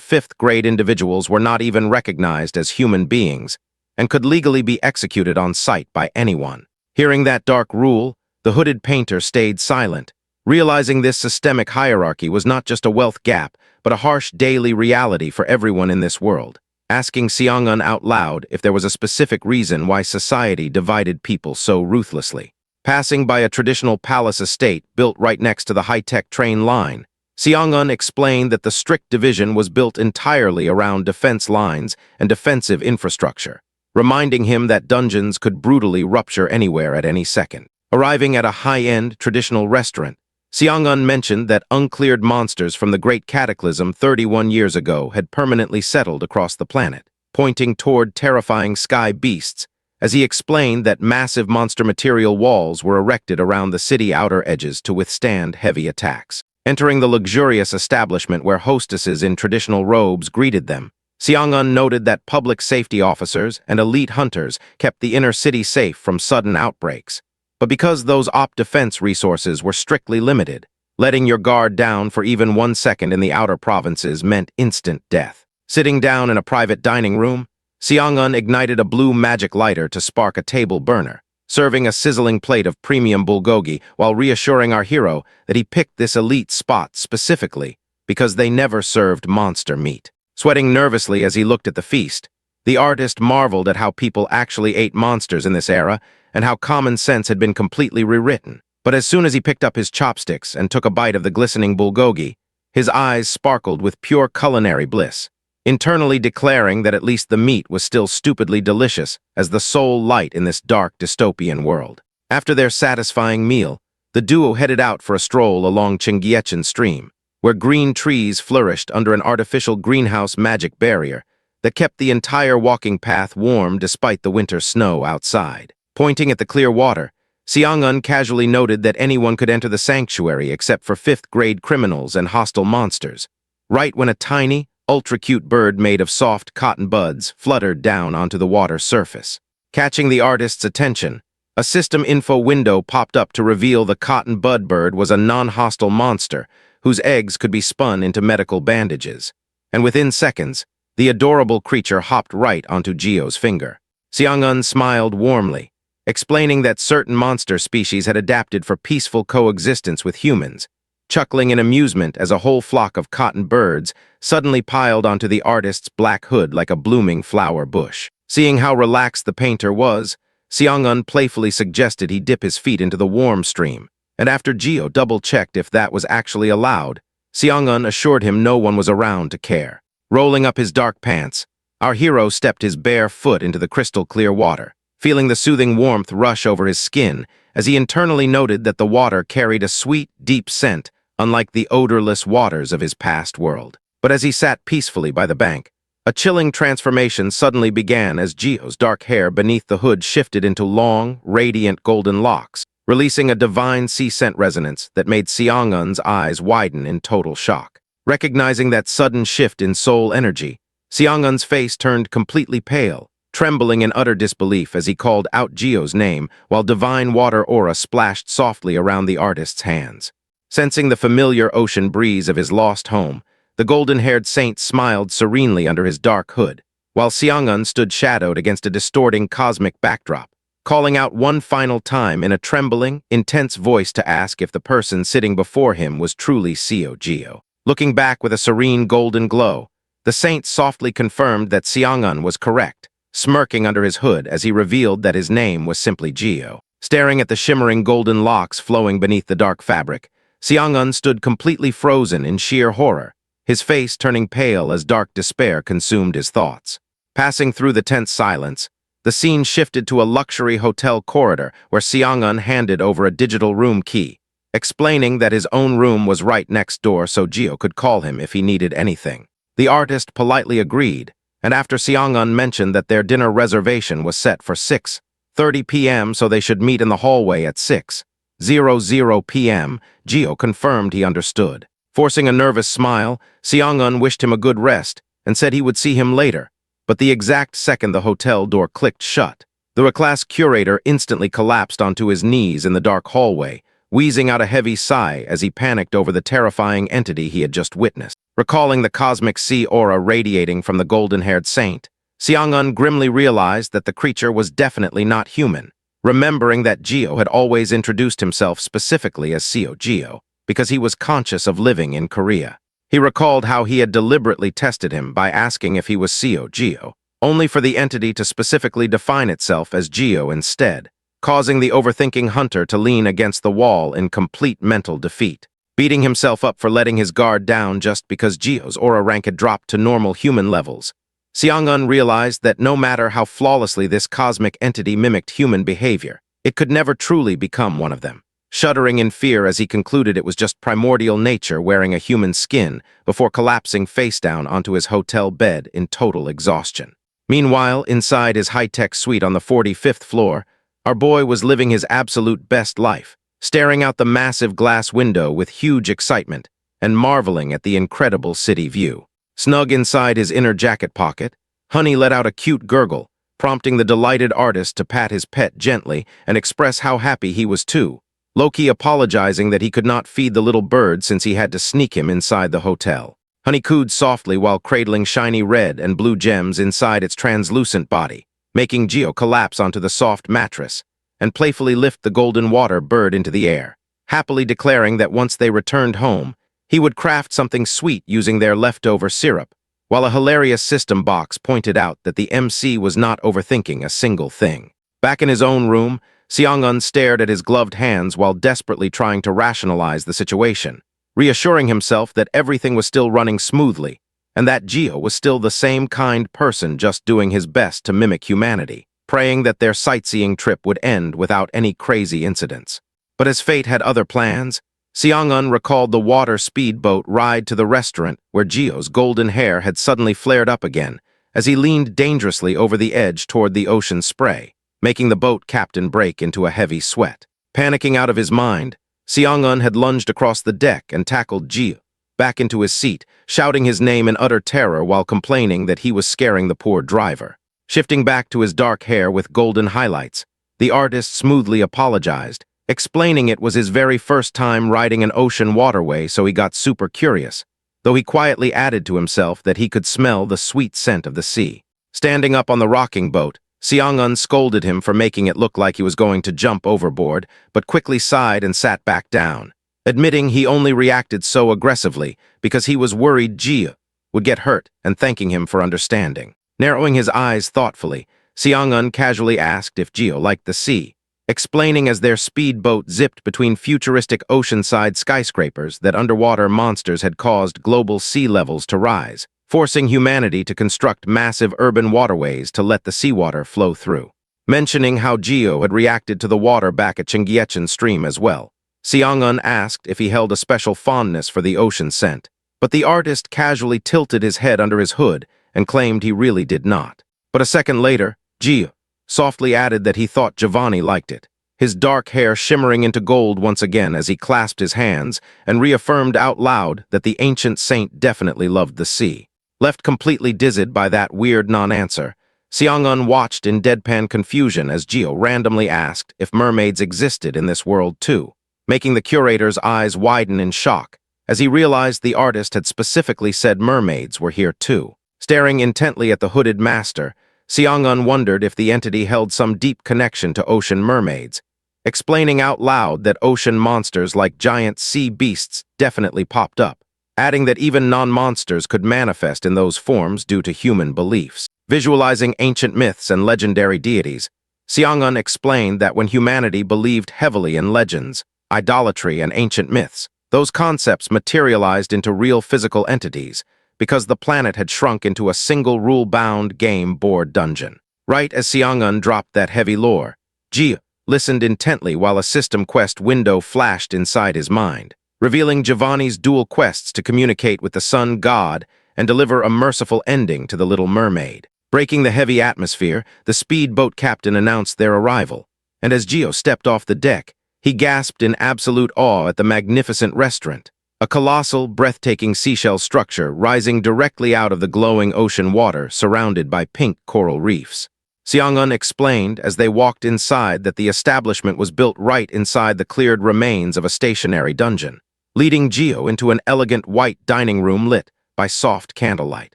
fifth grade individuals were not even recognized as human beings and could legally be executed on sight by anyone. Hearing that dark rule, the hooded painter stayed silent, realizing this systemic hierarchy was not just a wealth gap, but a harsh daily reality for everyone in this world, asking Seong-eun out loud if there was a specific reason why society divided people so ruthlessly. Passing by a traditional palace estate built right next to the high-tech train line, Seong-eun explained that the strict division was built entirely around defense lines and defensive infrastructure, reminding him that dungeons could brutally rupture anywhere at any second. Arriving at a high-end, traditional restaurant, Seong-eun mentioned that uncleared monsters from the Great Cataclysm 31 years ago had permanently settled across the planet, pointing toward terrifying sky beasts, as he explained that massive monster material walls were erected around the city outer edges to withstand heavy attacks. Entering the luxurious establishment where hostesses in traditional robes greeted them, Seong-eun noted that public safety officers and elite hunters kept the inner city safe from sudden outbreaks. But because those op-defense resources were strictly limited, letting your guard down for even 1 second in the outer provinces meant instant death. Sitting down in a private dining room, Seong-eun ignited a blue magic lighter to spark a table burner, serving a sizzling plate of premium bulgogi while reassuring our hero that he picked this elite spot specifically because they never served monster meat. Sweating nervously as he looked at the feast, the artist marveled at how people actually ate monsters in this era and how common sense had been completely rewritten. But as soon as he picked up his chopsticks and took a bite of the glistening bulgogi, his eyes sparkled with pure culinary bliss, internally declaring that at least the meat was still stupidly delicious as the sole light in this dark dystopian world. After their satisfying meal, the duo headed out for a stroll along Chingyecheon Stream, where green trees flourished under an artificial greenhouse magic barrier that kept the entire walking path warm despite the winter snow outside. Pointing at the clear water, Seong-eun casually noted that anyone could enter the sanctuary except for fifth-grade criminals and hostile monsters, right when a tiny, ultra-cute bird made of soft cotton buds fluttered down onto the water surface. Catching the artist's attention, a system info window popped up to reveal the cotton bud bird was a non-hostile monster whose eggs could be spun into medical bandages. And within seconds, the adorable creature hopped right onto Jio's finger. Seong-eun smiled warmly, explaining that certain monster species had adapted for peaceful coexistence with humans, chuckling in amusement as a whole flock of cotton birds suddenly piled onto the artist's black hood like a blooming flower bush. Seeing how relaxed the painter was, Seong-eun playfully suggested he dip his feet into the warm stream, and after Jio double-checked if that was actually allowed, Seong-eun assured him no one was around to care. Rolling up his dark pants, our hero stepped his bare foot into the crystal-clear water, feeling the soothing warmth rush over his skin as he internally noted that the water carried a sweet, deep scent unlike the odorless waters of his past world. But as he sat peacefully by the bank, A chilling transformation suddenly began as Jio's dark hair beneath the hood shifted into long, radiant golden locks, releasing a divine sea scent resonance that made Seong-eun's eyes widen in total shock. Recognizing that sudden shift in soul energy, Seong-eun's face turned completely pale, trembling in utter disbelief as he called out Jio's name while divine water aura splashed softly around the artist's hands. Sensing the familiar ocean breeze of his lost home, the golden-haired saint smiled serenely under his dark hood, while Seong-eun stood shadowed against a distorting cosmic backdrop, calling out one final time in a trembling, intense voice to ask if the person sitting before him was truly Seo Jio. Looking back with a serene golden glow, the saint softly confirmed that Seong-eun was correct, smirking under his hood as he revealed that his name was simply Jio. Staring at the shimmering golden locks flowing beneath the dark fabric, Seong-eun stood completely frozen in sheer horror, his face turning pale as dark despair consumed his thoughts. Passing through the tense silence, the scene shifted to a luxury hotel corridor where Seong-eun handed over a digital room key, explaining that his own room was right next door so Jio could call him if he needed anything. The artist politely agreed, and after Seong-eun mentioned that their dinner reservation was set for 6:30 p.m. so they should meet in the hallway at 6:00 p.m., Jio confirmed he understood. Forcing a nervous smile, Seong-eun wished him a good rest and said he would see him later, but the exact second the hotel door clicked shut, the class curator instantly collapsed onto his knees in the dark hallway, wheezing out a heavy sigh as he panicked over the terrifying entity he had just witnessed. Recalling the cosmic sea aura radiating from the golden-haired saint, Seong-eun grimly realized that the creature was definitely not human, remembering that Jio had always introduced himself specifically as Seo Jio, because he was conscious of living in Korea. He recalled how he had deliberately tested him by asking if he was Seo Jio, only for the entity to specifically define itself as Jio instead, causing the overthinking hunter to lean against the wall in complete mental defeat. Beating himself up for letting his guard down just because Jio's aura rank had dropped to normal human levels, Seong-eun realized that no matter how flawlessly this cosmic entity mimicked human behavior, it could never truly become one of them. Shuddering in fear as he concluded it was just primordial nature wearing a human skin before collapsing face down onto his hotel bed in total exhaustion. Meanwhile, inside his high-tech suite on the 45th floor, our boy was living his absolute best life, staring out the massive glass window with huge excitement and marveling at the incredible city view. Snug inside his inner jacket pocket, Honey let out a cute gurgle, prompting the delighted artist to pat his pet gently and express how happy he was too, low-key apologizing that he could not feed the little bird since he had to sneak him inside the hotel. Honey cooed softly while cradling shiny red and blue gems inside its translucent body, making Jio collapse onto the soft mattress and playfully lift the golden water bird into the air, happily declaring that once they returned home, he would craft something sweet using their leftover syrup, while a hilarious system box pointed out that the MC was not overthinking a single thing. Back in his own room, Seong-eun stared at his gloved hands while desperately trying to rationalize the situation, reassuring himself that everything was still running smoothly and that Jio was still the same kind person just doing his best to mimic humanity, praying that their sightseeing trip would end without any crazy incidents. But as fate had other plans, Seong-eun recalled the water speedboat ride to the restaurant where Jio's golden hair had suddenly flared up again as he leaned dangerously over the edge toward the ocean spray, making the boat captain break into a heavy sweat. Panicking out of his mind, Seong-eun had lunged across the deck and tackled Jio back into his seat, shouting his name in utter terror while complaining that he was scaring the poor driver. Shifting back to his dark hair with golden highlights, the artist smoothly apologized, explaining it was his very first time riding an ocean waterway so he got super curious, though he quietly added to himself that he could smell the sweet scent of the sea. Standing up on the rocking boat, Seong-eun scolded him for making it look like he was going to jump overboard, but quickly sighed and sat back down, admitting he only reacted so aggressively because he was worried Jio would get hurt and thanking him for understanding. Narrowing his eyes thoughtfully, Seong-eun casually asked if Jio liked the sea, explaining as their speedboat zipped between futuristic oceanside skyscrapers that underwater monsters had caused global sea levels to rise, forcing humanity to construct massive urban waterways to let the seawater flow through. Mentioning how Jio had reacted to the water back at Cheongyecheon Stream as well, Seong-eun asked if he held a special fondness for the ocean scent, but the artist casually tilted his head under his hood and claimed he really did not. But a second later, Jio softly added that he thought Giovanni liked it, his dark hair shimmering into gold once again as he clasped his hands and reaffirmed out loud that the ancient saint definitely loved the sea. Left completely dizzied by that weird non-answer, Seong-eun watched in deadpan confusion as Jio randomly asked if mermaids existed in this world too, making the curator's eyes widen in shock as he realized the artist had specifically said mermaids were here too. Staring intently at the hooded master, Seong-eun wondered if the entity held some deep connection to ocean mermaids, explaining out loud that ocean monsters like giant sea beasts definitely popped up, adding that even non-monsters could manifest in those forms due to human beliefs. Visualizing ancient myths and legendary deities, Seong-eun explained that when humanity believed heavily in legends, idolatry, and ancient myths, those concepts materialized into real physical entities because the planet had shrunk into a single rule-bound game board dungeon. Right as Seong-eun dropped that heavy lore, Jio listened intently while a system quest window flashed inside his mind, revealing Giovanni's dual quests to communicate with the sun god and deliver a merciful ending to the Little Mermaid. Breaking the heavy atmosphere, the speedboat captain announced their arrival, and as Jio stepped off the deck, he gasped in absolute awe at the magnificent restaurant, a colossal, breathtaking seashell structure rising directly out of the glowing ocean water surrounded by pink coral reefs. Seong-eun explained as they walked inside that the establishment was built right inside the cleared remains of a stationary dungeon, leading Jio into an elegant white dining room lit by soft candlelight.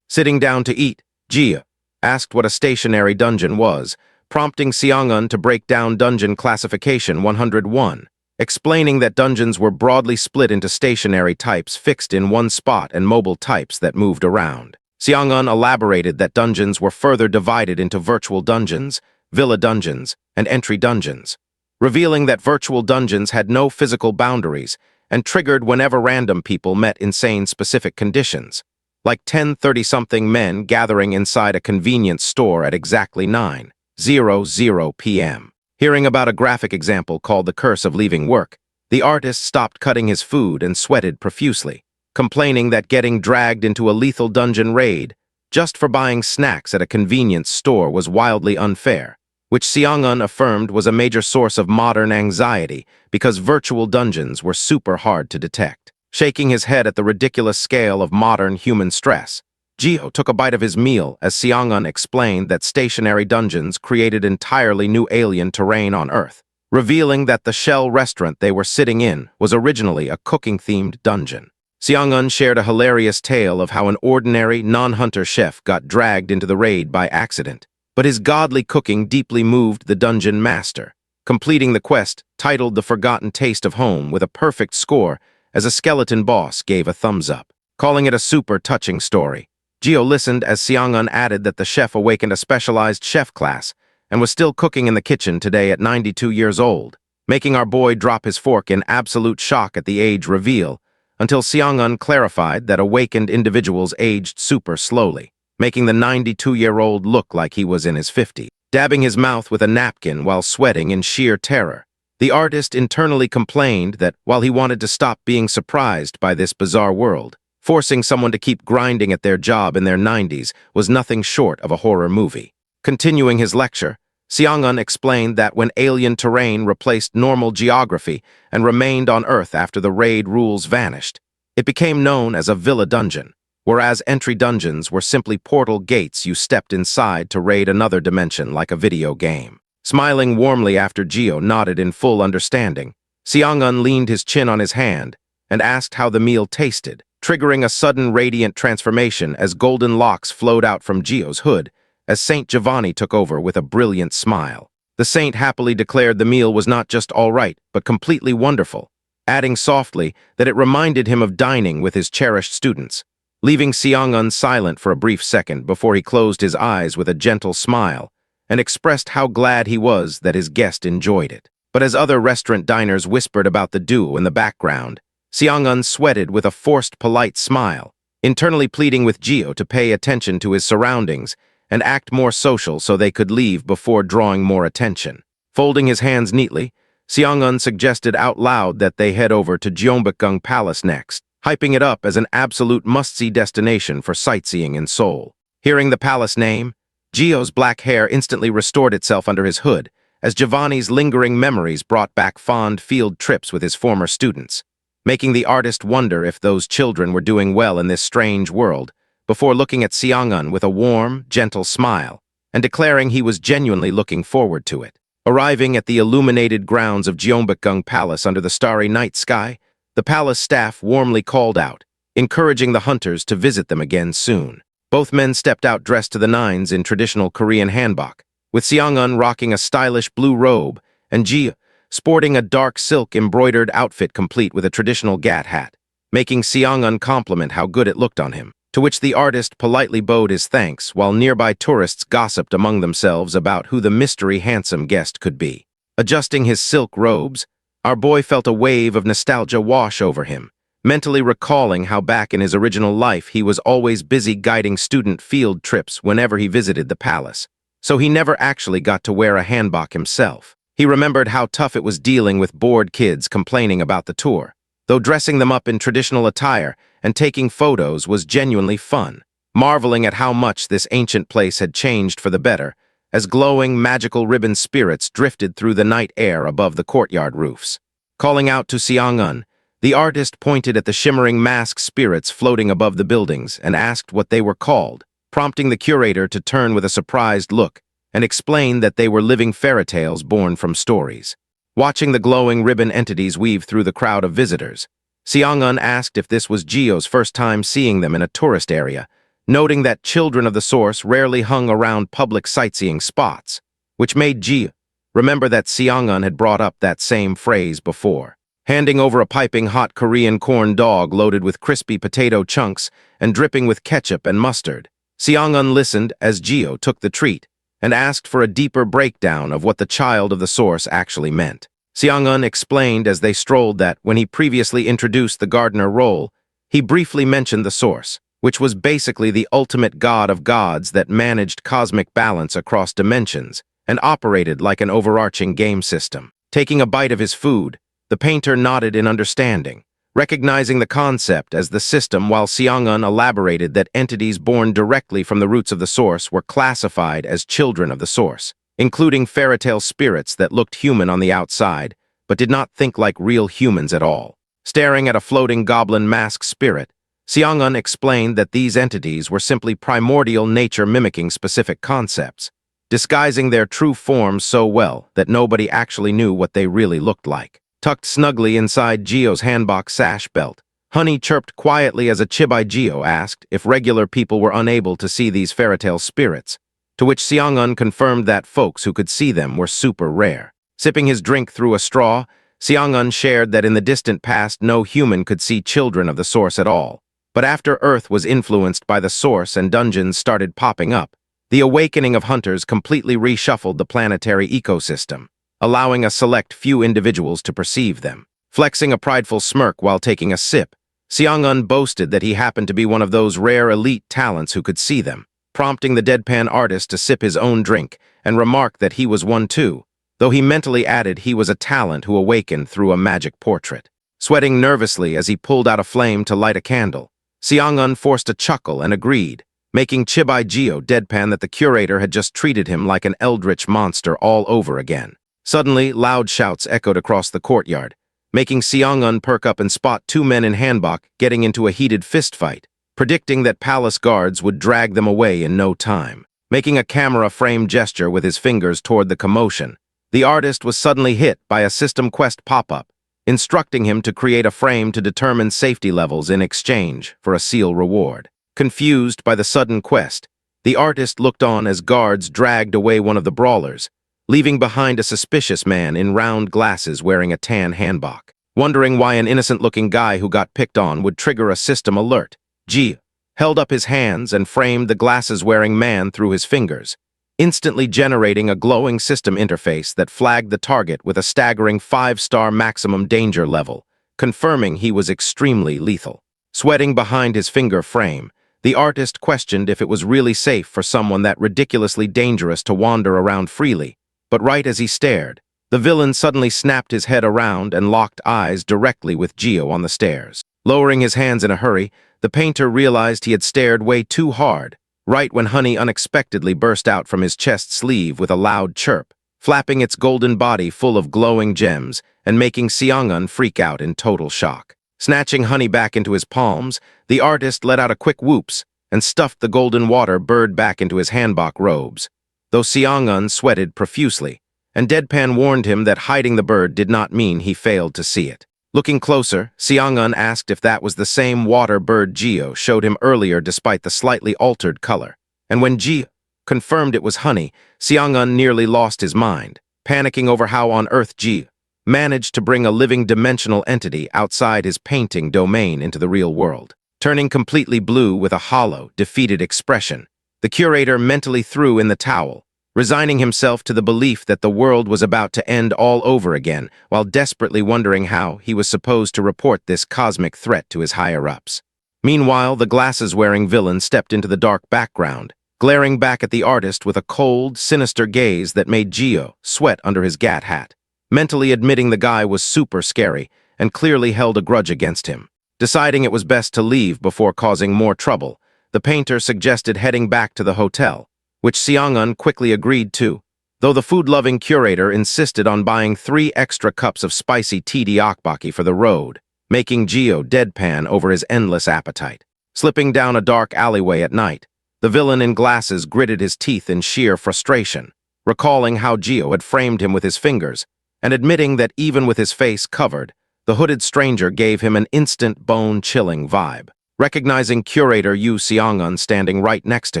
Sitting down to eat, Jio asked what a stationary dungeon was, prompting Seong-eun to break down dungeon classification 101, explaining that dungeons were broadly split into stationary types fixed in one spot and mobile types that moved around. Seong-eun elaborated that dungeons were further divided into virtual dungeons, villa dungeons, and entry dungeons, revealing that virtual dungeons had no physical boundaries and triggered whenever random people met insane specific conditions, like 10 30-something men gathering inside a convenience store at exactly 9:00 p.m. Hearing about a graphic example called The Curse of Leaving Work, the artist stopped cutting his food and sweated profusely, complaining that getting dragged into a lethal dungeon raid just for buying snacks at a convenience store was wildly unfair, which Seong-eun affirmed was a major source of modern anxiety because virtual dungeons were super hard to detect. Shaking his head at the ridiculous scale of modern human stress, Jio took a bite of his meal as Seong-eun explained that stationary dungeons created entirely new alien terrain on Earth, revealing that the shell restaurant they were sitting in was originally a cooking-themed dungeon. Seong-eun shared a hilarious tale of how an ordinary, non-hunter chef got dragged into the raid by accident, but his godly cooking deeply moved the dungeon master, completing the quest titled The Forgotten Taste of Home with a perfect score as a skeleton boss gave a thumbs up, calling it a super touching story. Jio listened as Seong-eun added that the chef awakened a specialized chef class and was still cooking in the kitchen today at 92 years old, making our boy drop his fork in absolute shock at the age reveal, until Seong-eun clarified that awakened individuals aged super slowly, making the 92-year-old look like he was in his 50s. Dabbing his mouth with a napkin while sweating in sheer terror, the artist internally complained that while he wanted to stop being surprised by this bizarre world, forcing someone to keep grinding at their job in their 90s was nothing short of a horror movie. Continuing his lecture, Seong-eun explained that when alien terrain replaced normal geography and remained on Earth after the raid rules vanished, it became known as a villa dungeon, whereas entry dungeons were simply portal gates you stepped inside to raid another dimension like a video game. Smiling warmly after Jio nodded in full understanding, Seong-eun leaned his chin on his hand and asked how the meal tasted, triggering a sudden radiant transformation as golden locks flowed out from Jio's hood as Saint Giovanni took over with a brilliant smile. The saint happily declared the meal was not just all right, but completely wonderful, adding softly that it reminded him of dining with his cherished students, leaving Seong-eun silent for a brief second before he closed his eyes with a gentle smile and expressed how glad he was that his guest enjoyed it. But as other restaurant diners whispered about the duo in the background, Seong-eun sweated with a forced polite smile, internally pleading with Jio to pay attention to his surroundings and act more social so they could leave before drawing more attention. Folding his hands neatly, Seong-eun suggested out loud that they head over to Gyeongbokgung Palace next, hyping it up as an absolute must-see destination for sightseeing in Seoul. Hearing the palace name, Gio's black hair instantly restored itself under his hood, as Giovanni's lingering memories brought back fond field trips with his former students, making the artist wonder if those children were doing well in this strange world, before looking at Seong-eun with a warm, gentle smile, and declaring he was genuinely looking forward to it. Arriving at the illuminated grounds of Gyeongbokgung Palace under the starry night sky, the palace staff warmly called out, encouraging the hunters to visit them again soon. Both men stepped out dressed to the nines in traditional Korean hanbok, with Seong-eun rocking a stylish blue robe and Ji sporting a dark silk embroidered outfit complete with a traditional gat hat, making Seong-eun compliment how good it looked on him, to which the artist politely bowed his thanks while nearby tourists gossiped among themselves about who the mystery handsome guest could be. Adjusting his silk robes, our boy felt a wave of nostalgia wash over him, mentally recalling how back in his original life he was always busy guiding student field trips whenever he visited the palace, so he never actually got to wear a hanbok himself. He remembered how tough it was dealing with bored kids complaining about the tour, though dressing them up in traditional attire and taking photos was genuinely fun, marveling at how much this ancient place had changed for the better, as glowing magical ribbon spirits drifted through the night air above the courtyard roofs. Calling out to Seong-eun, the artist pointed at the shimmering mask spirits floating above the buildings and asked what they were called, prompting the curator to turn with a surprised look and explain that they were living fairy tales born from stories. Watching the glowing ribbon entities weave through the crowd of visitors, Seong-eun asked if this was Gio's first time seeing them in a tourist area, noting that children of the source rarely hung around public sightseeing spots, which made Gio remember that Seong-eun had brought up that same phrase before. Handing over a piping hot Korean corn dog loaded with crispy potato chunks and dripping with ketchup and mustard, Seong-eun listened as Gio took the treat and asked for a deeper breakdown of what the child of the source actually meant. Seong-eun explained as they strolled that when he previously introduced the gardener role, he briefly mentioned the source, which was basically the ultimate god of gods that managed cosmic balance across dimensions and operated like an overarching game system. Taking a bite of his food, the painter nodded in understanding, recognizing the concept as the system, while Seong-eun elaborated that entities born directly from the roots of the source were classified as children of the source, including fairy tale spirits that looked human on the outside, but did not think like real humans at all. Staring at a floating goblin mask spirit, Seong-eun explained that these entities were simply primordial nature mimicking specific concepts, disguising their true forms so well that nobody actually knew what they really looked like. Tucked snugly inside Gio's hanbok sash belt, Honey chirped quietly as a chibai Gio asked if regular people were unable to see these fairy tale spirits, to which Seong-eun confirmed that folks who could see them were super rare. Sipping his drink through a straw, Seong-eun shared that in the distant past no human could see children of the source at all. But after Earth was influenced by the source and dungeons started popping up, the awakening of hunters completely reshuffled the planetary ecosystem, allowing a select few individuals to perceive them. Flexing a prideful smirk while taking a sip, Seong-eun boasted that he happened to be one of those rare elite talents who could see them, prompting the deadpan artist to sip his own drink and remark that he was one too, though he mentally added he was a talent who awakened through a magic portrait. Sweating nervously as he pulled out a flame to light a candle, Seong-eun forced a chuckle and agreed, making Chibai Gio deadpan that the curator had just treated him like an eldritch monster all over again. Suddenly, loud shouts echoed across the courtyard, making Seong-eun perk up and spot two men in hanbok getting into a heated fistfight, predicting that palace guards would drag them away in no time. Making a camera frame gesture with his fingers toward the commotion, the artist was suddenly hit by a system quest pop-up, instructing him to create a frame to determine safety levels in exchange for a seal reward. Confused by the sudden quest, the artist looked on as guards dragged away one of the brawlers, leaving behind a suspicious man in round glasses wearing a tan hanbok. Wondering why an innocent-looking guy who got picked on would trigger a system alert, Ji held up his hands and framed the glasses-wearing man through his fingers, instantly generating a glowing system interface that flagged the target with a staggering 5-star maximum danger level, confirming he was extremely lethal. Sweating behind his finger frame, the artist questioned if it was really safe for someone that ridiculously dangerous to wander around freely, but right as he stared, the villain suddenly snapped his head around and locked eyes directly with Gio on the stairs. Lowering his hands in a hurry, the painter realized he had stared way too hard, right when honey unexpectedly burst out from his chest sleeve with a loud chirp, flapping its golden body full of glowing gems and making Seong-un freak out in total shock. Snatching honey back into his palms, the artist let out a quick whoops and stuffed the golden water bird back into his hanbok robes, though Seong-un sweated profusely, and Deadpan warned him that hiding the bird did not mean he failed to see it. Looking closer, Seong-un asked if that was the same water bird Jio showed him earlier despite the slightly altered color, and when Jio confirmed it was honey, Seong-un nearly lost his mind, panicking over how on earth Jio managed to bring a living dimensional entity outside his painting domain into the real world. Turning completely blue with a hollow, defeated expression, the curator mentally threw in the towel, resigning himself to the belief that the world was about to end all over again, while desperately wondering how he was supposed to report this cosmic threat to his higher-ups. Meanwhile, the glasses-wearing villain stepped into the dark background, glaring back at the artist with a cold, sinister gaze that made Jio sweat under his gat hat, mentally admitting the guy was super scary and clearly held a grudge against him. Deciding it was best to leave before causing more trouble, the painter suggested heading back to the hotel, which Seong-un quickly agreed to, though the food-loving curator insisted on buying 3 extra cups of spicy tea deokbokki for the road, making Jio deadpan over his endless appetite. Slipping down a dark alleyway at night, the villain in glasses gritted his teeth in sheer frustration, recalling how Jio had framed him with his fingers, and admitting that even with his face covered, the hooded stranger gave him an instant bone-chilling vibe. Recognizing curator Yu Seong-un standing right next to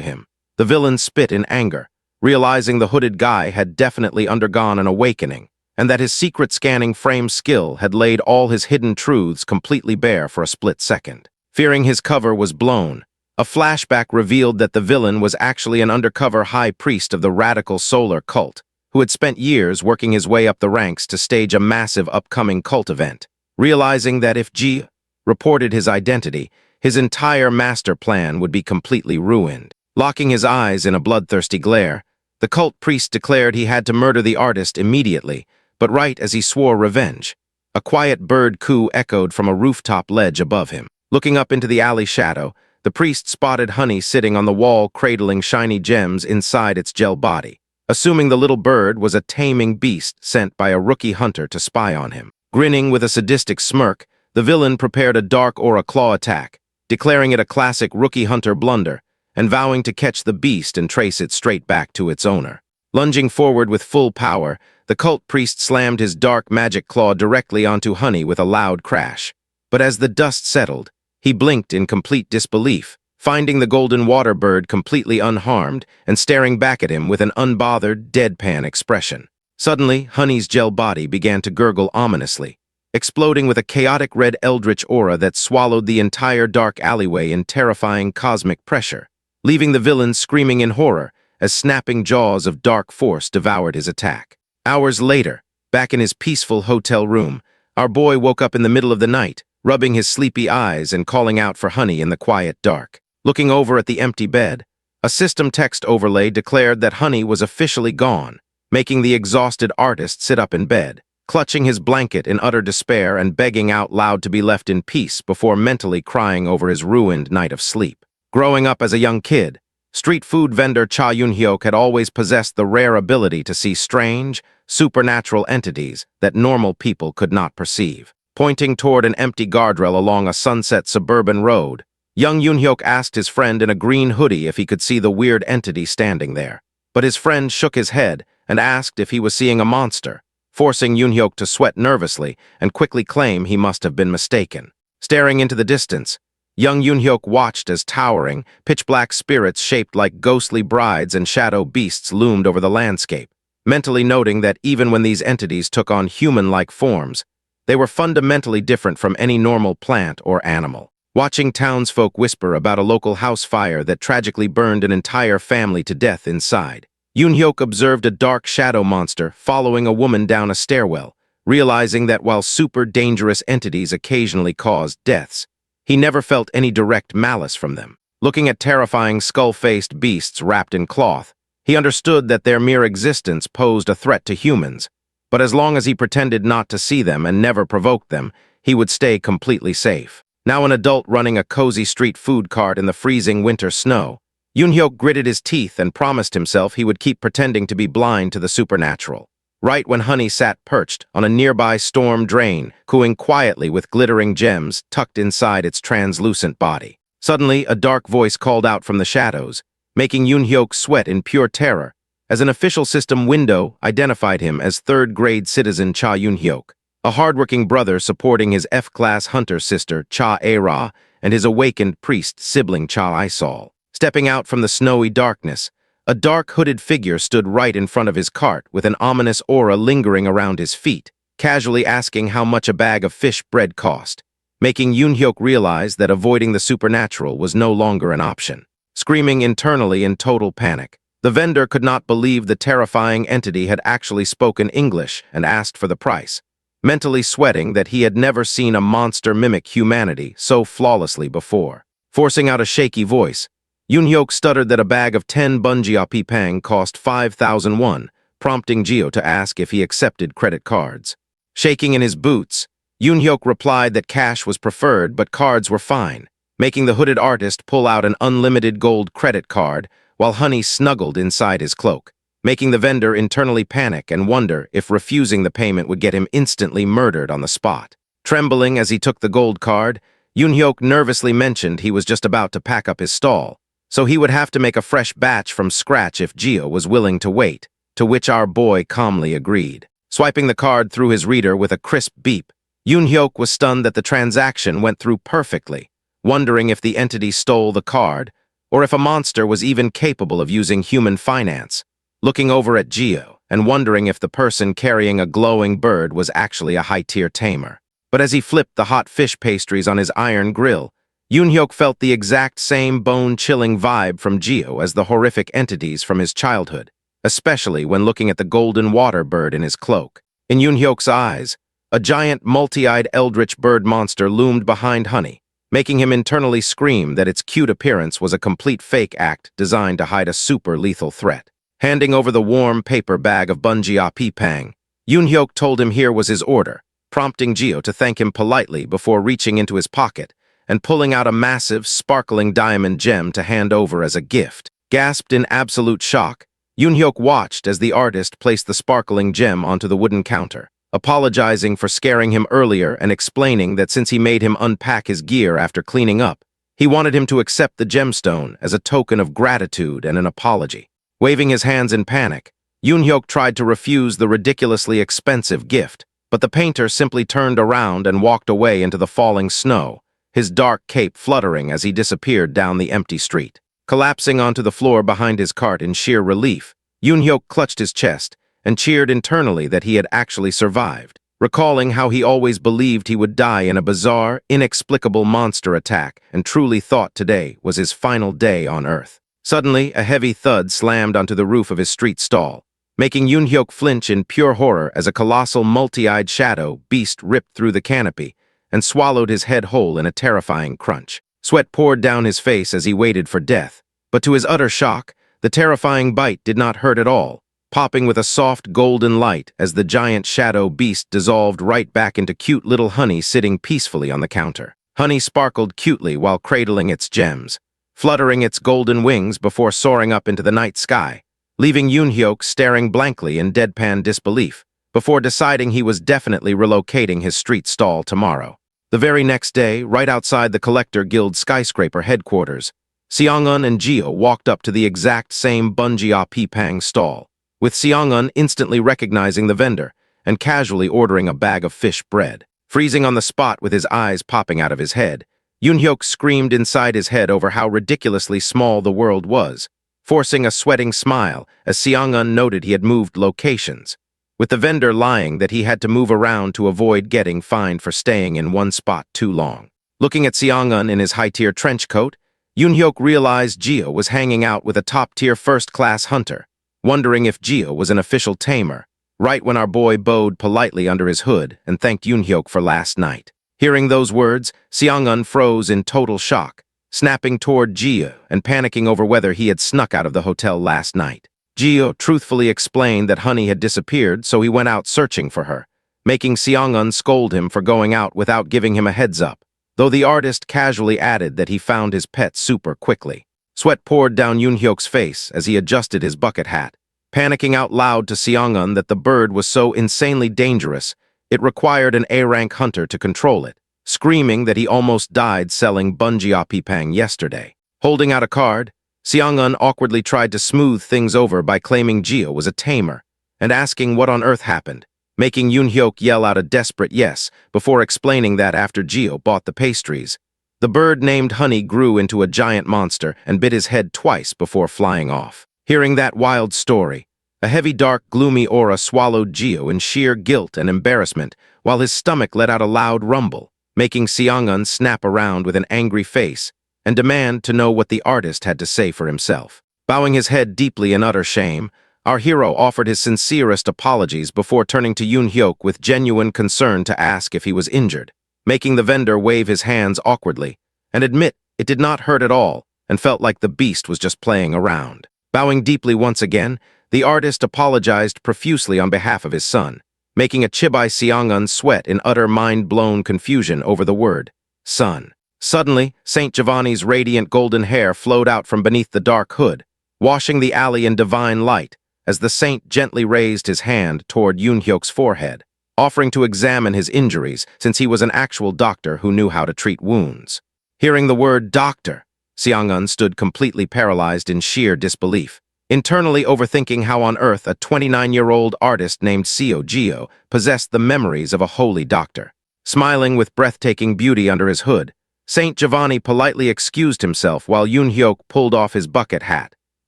him, the villain spit in anger, realizing the hooded guy had definitely undergone an awakening, and that his secret scanning frame skill had laid all his hidden truths completely bare for a split second. Fearing his cover was blown, a flashback revealed that the villain was actually an undercover high priest of the radical solar cult, who had spent years working his way up the ranks to stage a massive upcoming cult event. Realizing that if Ji reported his identity, his entire master plan would be completely ruined. Locking his eyes in a bloodthirsty glare, the cult priest declared he had to murder the artist immediately, but right as he swore revenge, a quiet bird coo echoed from a rooftop ledge above him. Looking up into the alley shadow, the priest spotted Honey sitting on the wall cradling shiny gems inside its gel body, assuming the little bird was a taming beast sent by a rookie hunter to spy on him. Grinning with a sadistic smirk, the villain prepared a dark aura claw attack, declaring it a classic rookie hunter blunder, and vowing to catch the beast and trace it straight back to its owner. Lunging forward with full power, the cult priest slammed his dark magic claw directly onto Honey with a loud crash. But as the dust settled, he blinked in complete disbelief, finding the golden water bird completely unharmed and staring back at him with an unbothered, deadpan expression. Suddenly, Honey's gel body began to gurgle ominously, exploding with a chaotic red eldritch aura that swallowed the entire dark alleyway in terrifying cosmic pressure, leaving the villain screaming in horror as snapping jaws of dark force devoured his attack. Hours later, back in his peaceful hotel room, our boy woke up in the middle of the night, rubbing his sleepy eyes and calling out for Honey in the quiet dark. Looking over at the empty bed, a system text overlay declared that Honey was officially gone, making the exhausted artist sit up in bed, clutching his blanket in utter despair and begging out loud to be left in peace before mentally crying over his ruined night of sleep. Growing up as a young kid, street food vendor Cha Yun-hyuk had always possessed the rare ability to see strange, supernatural entities that normal people could not perceive. Pointing toward an empty guardrail along a sunset suburban road, young Yun-hyuk asked his friend in a green hoodie if he could see the weird entity standing there. But his friend shook his head and asked if he was seeing a monster, forcing Yun-hyuk to sweat nervously and quickly claim he must have been mistaken. Staring into the distance, young Yun-hyuk watched as towering, pitch-black spirits shaped like ghostly brides and shadow beasts loomed over the landscape, mentally noting that even when these entities took on human-like forms, they were fundamentally different from any normal plant or animal. Watching townsfolk whisper about a local house fire that tragically burned an entire family to death inside, Yun-hyuk observed a dark shadow monster following a woman down a stairwell, realizing that while super dangerous entities occasionally caused deaths, he never felt any direct malice from them. Looking at terrifying skull-faced beasts wrapped in cloth, he understood that their mere existence posed a threat to humans, but as long as he pretended not to see them and never provoked them, he would stay completely safe. Now an adult running a cozy street food cart in the freezing winter snow, Yoon-hyuk gritted his teeth and promised himself he would keep pretending to be blind to the supernatural. Right when Honey sat perched on a nearby storm drain, cooing quietly with glittering gems tucked inside its translucent body. Suddenly, a dark voice called out from the shadows, making Yoon-hyuk sweat in pure terror, as an official system window identified him as third-grade citizen Cha Yoon-hyuk, a hardworking brother supporting his F-class hunter sister Cha A-ra and his awakened priest sibling Cha I-sol. Stepping out from the snowy darkness, a dark hooded figure stood right in front of his cart with an ominous aura lingering around his feet, casually asking how much a bag of fish bread cost, making Yoon-hyuk realize that avoiding the supernatural was no longer an option. Screaming internally in total panic, the vendor could not believe the terrifying entity had actually spoken English and asked for the price, mentally sweating that he had never seen a monster mimic humanity so flawlessly before. Forcing out a shaky voice, Yoon-hyuk stuttered that a bag of 10 bunjia pang cost 5,000 won, prompting Jio to ask if he accepted credit cards. Shaking in his boots, Yoon-hyuk replied that cash was preferred but cards were fine, making the hooded artist pull out an unlimited gold credit card while Honey snuggled inside his cloak, making the vendor internally panic and wonder if refusing the payment would get him instantly murdered on the spot. Trembling as he took the gold card, Yoon-hyuk nervously mentioned he was just about to pack up his stall, so he would have to make a fresh batch from scratch if Jio was willing to wait, to which our boy calmly agreed. Swiping the card through his reader with a crisp beep, Yoon-hyuk was stunned that the transaction went through perfectly, wondering if the entity stole the card, or if a monster was even capable of using human finance, looking over at Jio and wondering if the person carrying a glowing bird was actually a high-tier tamer. But as he flipped the hot fish pastries on his iron grill, Yoon-hyuk felt the exact same bone-chilling vibe from Jio as the horrific entities from his childhood, especially when looking at the golden water bird in his cloak. In Yoon-hyuk's eyes, a giant multi-eyed eldritch bird monster loomed behind Honey, making him internally scream that its cute appearance was a complete fake act designed to hide a super-lethal threat. Handing over the warm paper bag of bunjia pang, Yoon-hyuk told him here was his order, prompting Jio to thank him politely before reaching into his pocket and pulling out a massive, sparkling diamond gem to hand over as a gift. Gasped in absolute shock, Yoon-hyuk watched as the artist placed the sparkling gem onto the wooden counter, apologizing for scaring him earlier and explaining that since he made him unpack his gear after cleaning up, he wanted him to accept the gemstone as a token of gratitude and an apology. Waving his hands in panic, Yoon-hyuk tried to refuse the ridiculously expensive gift, but the painter simply turned around and walked away into the falling snow, his dark cape fluttering as he disappeared down the empty street. Collapsing onto the floor behind his cart in sheer relief, Yoon-hyuk clutched his chest and cheered internally that he had actually survived, recalling how he always believed he would die in a bizarre, inexplicable monster attack and truly thought today was his final day on Earth. Suddenly, a heavy thud slammed onto the roof of his street stall, making Yoon-hyuk flinch in pure horror as a colossal multi-eyed shadow beast ripped through the canopy and swallowed his head whole in a terrifying crunch. Sweat poured down his face as he waited for death, but to his utter shock, the terrifying bite did not hurt at all, popping with a soft golden light as the giant shadow beast dissolved right back into cute little Honey sitting peacefully on the counter. Honey sparkled cutely while cradling its gems, fluttering its golden wings before soaring up into the night sky, leaving Yoon-hyuk staring blankly in deadpan disbelief, before deciding he was definitely relocating his street stall tomorrow. The very next day, right outside the Collector Guild skyscraper headquarters, Seong-eun and Jio walked up to the exact same bunjia pang stall, with Seong-eun instantly recognizing the vendor and casually ordering a bag of fish bread. Freezing on the spot with his eyes popping out of his head, Yoon-hyuk screamed inside his head over how ridiculously small the world was, forcing a sweating smile as Seong-eun noted he had moved locations, with the vendor lying that he had to move around to avoid getting fined for staying in one spot too long. Looking at Seong-eun in his high-tier trench coat, Yoon-hyuk realized Jio was hanging out with a top-tier first-class hunter, wondering if Jio was an official tamer, right when our boy bowed politely under his hood and thanked Yoon-hyuk for last night. Hearing those words, Seong-eun froze in total shock, snapping toward Jio and panicking over whether he had snuck out of the hotel last night. Jio truthfully explained that Honey had disappeared, so he went out searching for her, making Seong-eun scold him for going out without giving him a heads up, though the artist casually added that he found his pet super quickly. Sweat poured down Yoon-hyuk's face as he adjusted his bucket hat, panicking out loud to Seong-eun that the bird was so insanely dangerous it required an A-rank hunter to control it, screaming that he almost died selling bunjiapipang yesterday. Holding out a card, Seong-eun awkwardly tried to smooth things over by claiming Jio was a tamer and asking what on earth happened, making Yoon-hyuk yell out a desperate yes before explaining that after Jio bought the pastries, the bird named Honey grew into a giant monster and bit his head twice before flying off. Hearing that wild story, a heavy, dark, gloomy aura swallowed Jio in sheer guilt and embarrassment while his stomach let out a loud rumble, making Seong-eun snap around with an angry face and demand to know what the artist had to say for himself. Bowing his head deeply in utter shame, our hero offered his sincerest apologies before turning to Yoon-hyuk with genuine concern to ask if he was injured, making the vendor wave his hands awkwardly and admit it did not hurt at all and felt like the beast was just playing around. Bowing deeply once again, the artist apologized profusely on behalf of his son, making a Chibai Seong-eun sweat in utter mind-blown confusion over the word, son. Suddenly, Saint Giovanni's radiant golden hair flowed out from beneath the dark hood, washing the alley in divine light as the saint gently raised his hand toward Yoon-hyuk's forehead, offering to examine his injuries since he was an actual doctor who knew how to treat wounds. Hearing the word doctor, Seong-eun stood completely paralyzed in sheer disbelief, internally overthinking how on earth a 29-year-old artist named Seo Jio possessed the memories of a holy doctor. Smiling with breathtaking beauty under his hood, Saint Giovanni politely excused himself while Yoon-hyuk pulled off his bucket hat,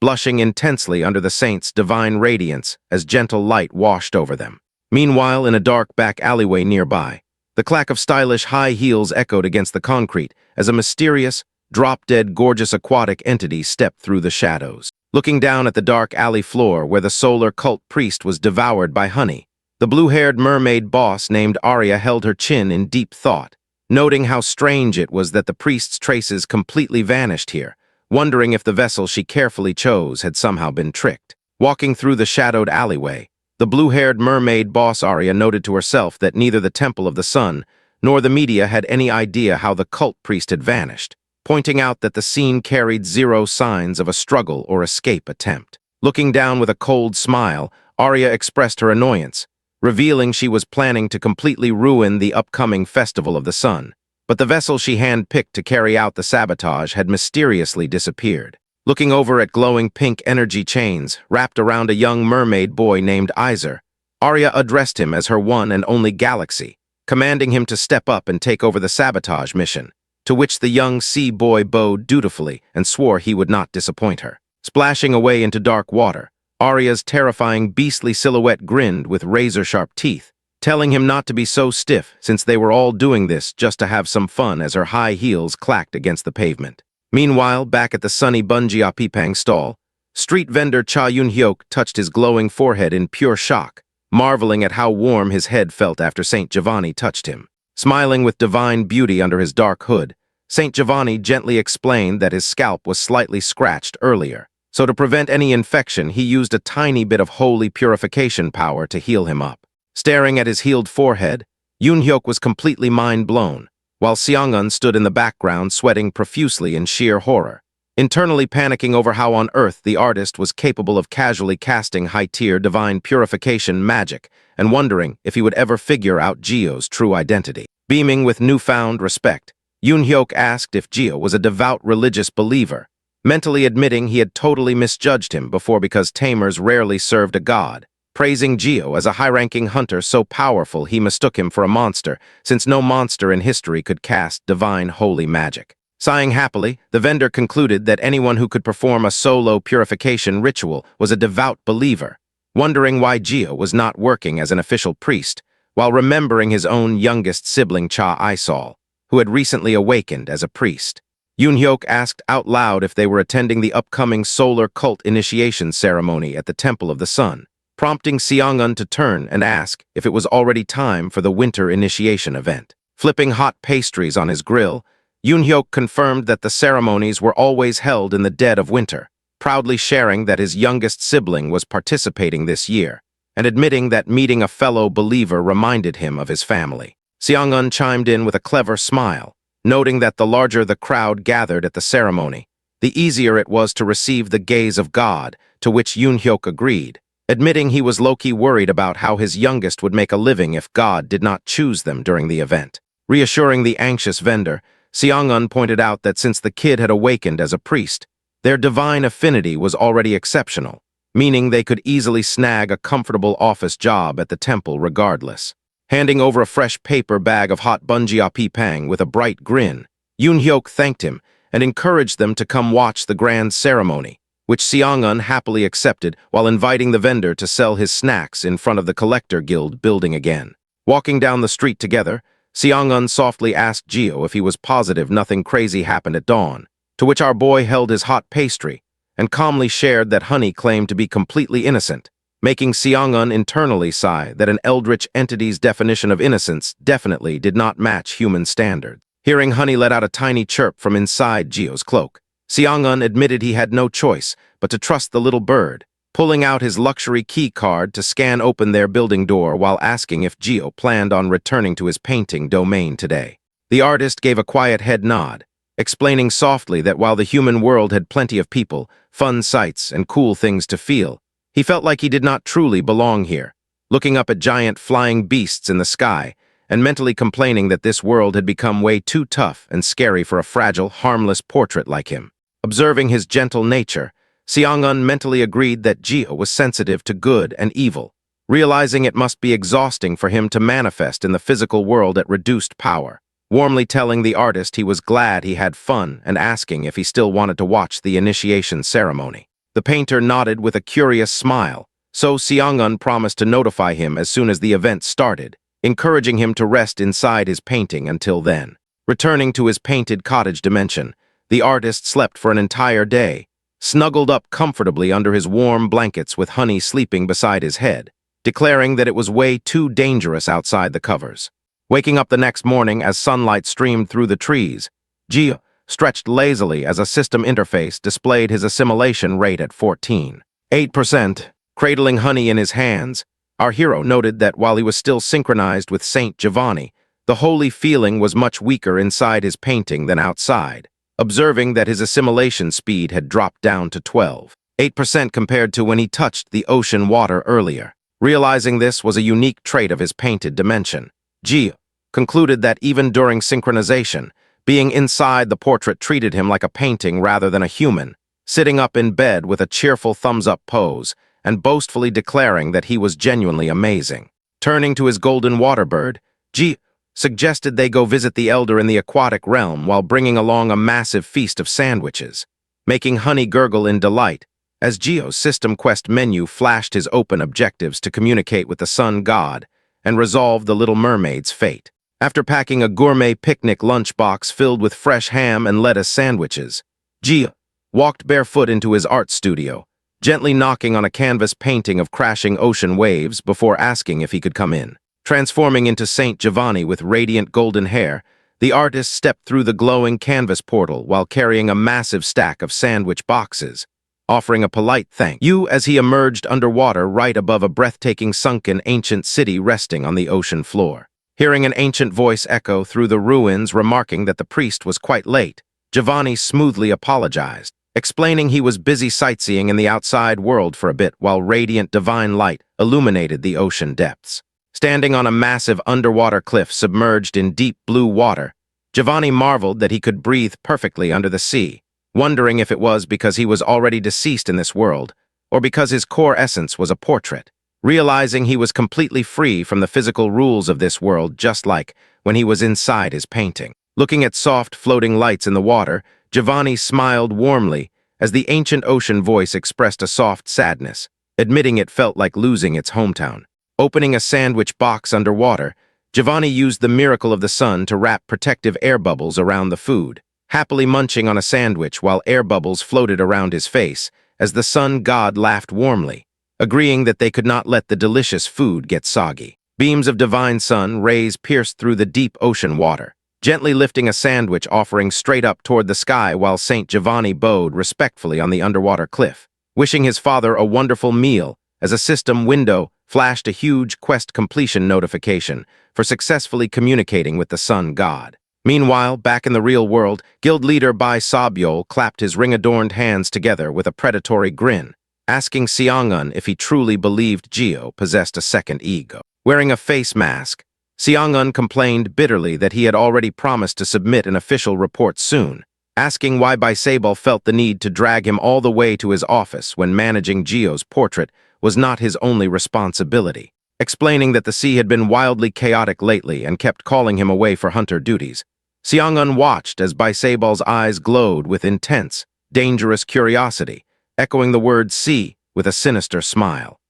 blushing intensely under the saint's divine radiance as gentle light washed over them. Meanwhile, in a dark back alleyway nearby, the clack of stylish high heels echoed against the concrete as a mysterious, drop-dead gorgeous aquatic entity stepped through the shadows. Looking down at the dark alley floor where the solar cult priest was devoured by Honey, the blue-haired mermaid boss named Arya held her chin in deep thought, noting how strange it was that the priest's traces completely vanished here, wondering if the vessel she carefully chose had somehow been tricked. Walking through the shadowed alleyway, the blue-haired mermaid boss Arya noted to herself that neither the Temple of the Sun nor the media had any idea how the cult priest had vanished, pointing out that the scene carried zero signs of a struggle or escape attempt. Looking down with a cold smile, Arya expressed her annoyance, revealing she was planning to completely ruin the upcoming Festival of the Sun, but the vessel she hand-picked to carry out the sabotage had mysteriously disappeared. Looking over at glowing pink energy chains wrapped around a young mermaid boy named Iser, Arya addressed him as her one and only galaxy, commanding him to step up and take over the sabotage mission, to which the young sea boy bowed dutifully and swore he would not disappoint her. Splashing away into dark water, Arya's terrifying beastly silhouette grinned with razor-sharp teeth, telling him not to be so stiff since they were all doing this just to have some fun as her high heels clacked against the pavement. Meanwhile, back at the sunny bunjiapipang stall, street vendor Cha Yoon-hyuk touched his glowing forehead in pure shock, marveling at how warm his head felt after Saint Giovanni touched him. Smiling with divine beauty under his dark hood, Saint Giovanni gently explained that his scalp was slightly scratched earlier, so to prevent any infection he used a tiny bit of holy purification power to heal him up. Staring at his healed forehead, Yoon-hyuk was completely mind-blown, while Seong-eun stood in the background sweating profusely in sheer horror, internally panicking over how on earth the artist was capable of casually casting high-tier divine purification magic and wondering if he would ever figure out Jio's true identity. Beaming with newfound respect, Yoon-hyuk asked if Jio was a devout religious believer, mentally admitting he had totally misjudged him before because tamers rarely served a god, praising Jio as a high-ranking hunter so powerful he mistook him for a monster, since no monster in history could cast divine holy magic. Sighing happily, the vendor concluded that anyone who could perform a solo purification ritual was a devout believer, wondering why Jio was not working as an official priest, while remembering his own youngest sibling Cha Isol, who had recently awakened as a priest. Yoon-hyuk asked out loud if they were attending the upcoming solar cult initiation ceremony at the Temple of the Sun, prompting Seong-eun to turn and ask if it was already time for the winter initiation event. Flipping hot pastries on his grill, Yoon-hyuk confirmed that the ceremonies were always held in the dead of winter, proudly sharing that his youngest sibling was participating this year, and admitting that meeting a fellow believer reminded him of his family. Seong-eun chimed in with a clever smile, noting that the larger the crowd gathered at the ceremony, the easier it was to receive the gaze of God, to which Yoon-hyuk agreed, admitting he was low-key worried about how his youngest would make a living if God did not choose them during the event. Reassuring the anxious vendor, Seong-eun pointed out that since the kid had awakened as a priest, their divine affinity was already exceptional, meaning they could easily snag a comfortable office job at the temple regardless. Handing over a fresh paper bag of hot bunjiapipang with a bright grin, Yoon-hyuk thanked him and encouraged them to come watch the grand ceremony, which Seong-eun happily accepted while inviting the vendor to sell his snacks in front of the Collector Guild building again. Walking down the street together, Seong-eun softly asked Jio if he was positive nothing crazy happened at dawn, to which our boy held his hot pastry and calmly shared that Honey claimed to be completely innocent, making Seong-eun internally sigh that an eldritch entity's definition of innocence definitely did not match human standards. Hearing Honey let out a tiny chirp from inside Jio's cloak, Seong-eun admitted he had no choice but to trust the little bird, pulling out his luxury key card to scan open their building door while asking if Jio planned on returning to his painting domain today. The artist gave a quiet head nod, explaining softly that while the human world had plenty of people, fun sights, and cool things to feel, he felt like he did not truly belong here, looking up at giant flying beasts in the sky and mentally complaining that this world had become way too tough and scary for a fragile, harmless portrait like him. Observing his gentle nature, Seong-eun mentally agreed that Jio was sensitive to good and evil, realizing it must be exhausting for him to manifest in the physical world at reduced power, warmly telling the artist he was glad he had fun and asking if he still wanted to watch the initiation ceremony. The painter nodded with a curious smile, so Seong-eun promised to notify him as soon as the event started, encouraging him to rest inside his painting until then. Returning to his painted cottage dimension, the artist slept for an entire day, snuggled up comfortably under his warm blankets with Honey sleeping beside his head, declaring that it was way too dangerous outside the covers. Waking up the next morning as sunlight streamed through the trees, Jio stretched lazily as a system interface displayed his assimilation rate at 14.8%. Cradling Honey in his hands, our hero noted that while he was still synchronized with Saint Giovanni, the holy feeling was much weaker inside his painting than outside, observing that his assimilation speed had dropped down to 12.8% compared to when he touched the ocean water earlier. Realizing this was a unique trait of his painted dimension, Jio concluded that even during synchronization, being inside the portrait treated him like a painting rather than a human, sitting up in bed with a cheerful thumbs-up pose and boastfully declaring that he was genuinely amazing. Turning to his golden water bird, Jio suggested they go visit the elder in the aquatic realm while bringing along a massive feast of sandwiches, making Honey gurgle in delight as Jio's system quest menu flashed his open objectives to communicate with the sun god and resolve the Little Mermaid's fate. After packing a gourmet picnic lunchbox filled with fresh ham and lettuce sandwiches, Jio walked barefoot into his art studio, gently knocking on a canvas painting of crashing ocean waves before asking if he could come in. Transforming into Saint Giovanni with radiant golden hair, the artist stepped through the glowing canvas portal while carrying a massive stack of sandwich boxes, offering a polite thank you as he emerged underwater right above a breathtaking sunken ancient city resting on the ocean floor. Hearing an ancient voice echo through the ruins remarking that the priest was quite late, Giovanni smoothly apologized, explaining he was busy sightseeing in the outside world for a bit while radiant divine light illuminated the ocean depths. Standing on a massive underwater cliff submerged in deep blue water, Giovanni marveled that he could breathe perfectly under the sea, wondering if it was because he was already deceased in this world, or because his core essence was a portrait. Realizing he was completely free from the physical rules of this world just like when he was inside his painting. Looking at soft floating lights in the water, Giovanni smiled warmly as the ancient ocean voice expressed a soft sadness, admitting it felt like losing its hometown. Opening a sandwich box underwater, Giovanni used the miracle of the sun to wrap protective air bubbles around the food, happily munching on a sandwich while air bubbles floated around his face as the sun god laughed warmly, agreeing that they could not let the delicious food get soggy. Beams of divine sun rays pierced through the deep ocean water, gently lifting a sandwich offering straight up toward the sky while Saint Giovanni bowed respectfully on the underwater cliff, wishing his father a wonderful meal as a system window flashed a huge quest completion notification for successfully communicating with the sun god. Meanwhile, back in the real world, guild leader Seo Jio clapped his ring-adorned hands together with a predatory grin, asking Seong-eun if he truly believed Jio possessed a second ego. Wearing a face mask, Seong-eun complained bitterly that he had already promised to submit an official report soon, asking why Seo felt the need to drag him all the way to his office when managing Jio's portrait was not his only responsibility. Explaining that the sea had been wildly chaotic lately and kept calling him away for hunter duties, Seong-eun watched as Sebo's eyes glowed with intense, dangerous curiosity, echoing the word sea with a sinister smile.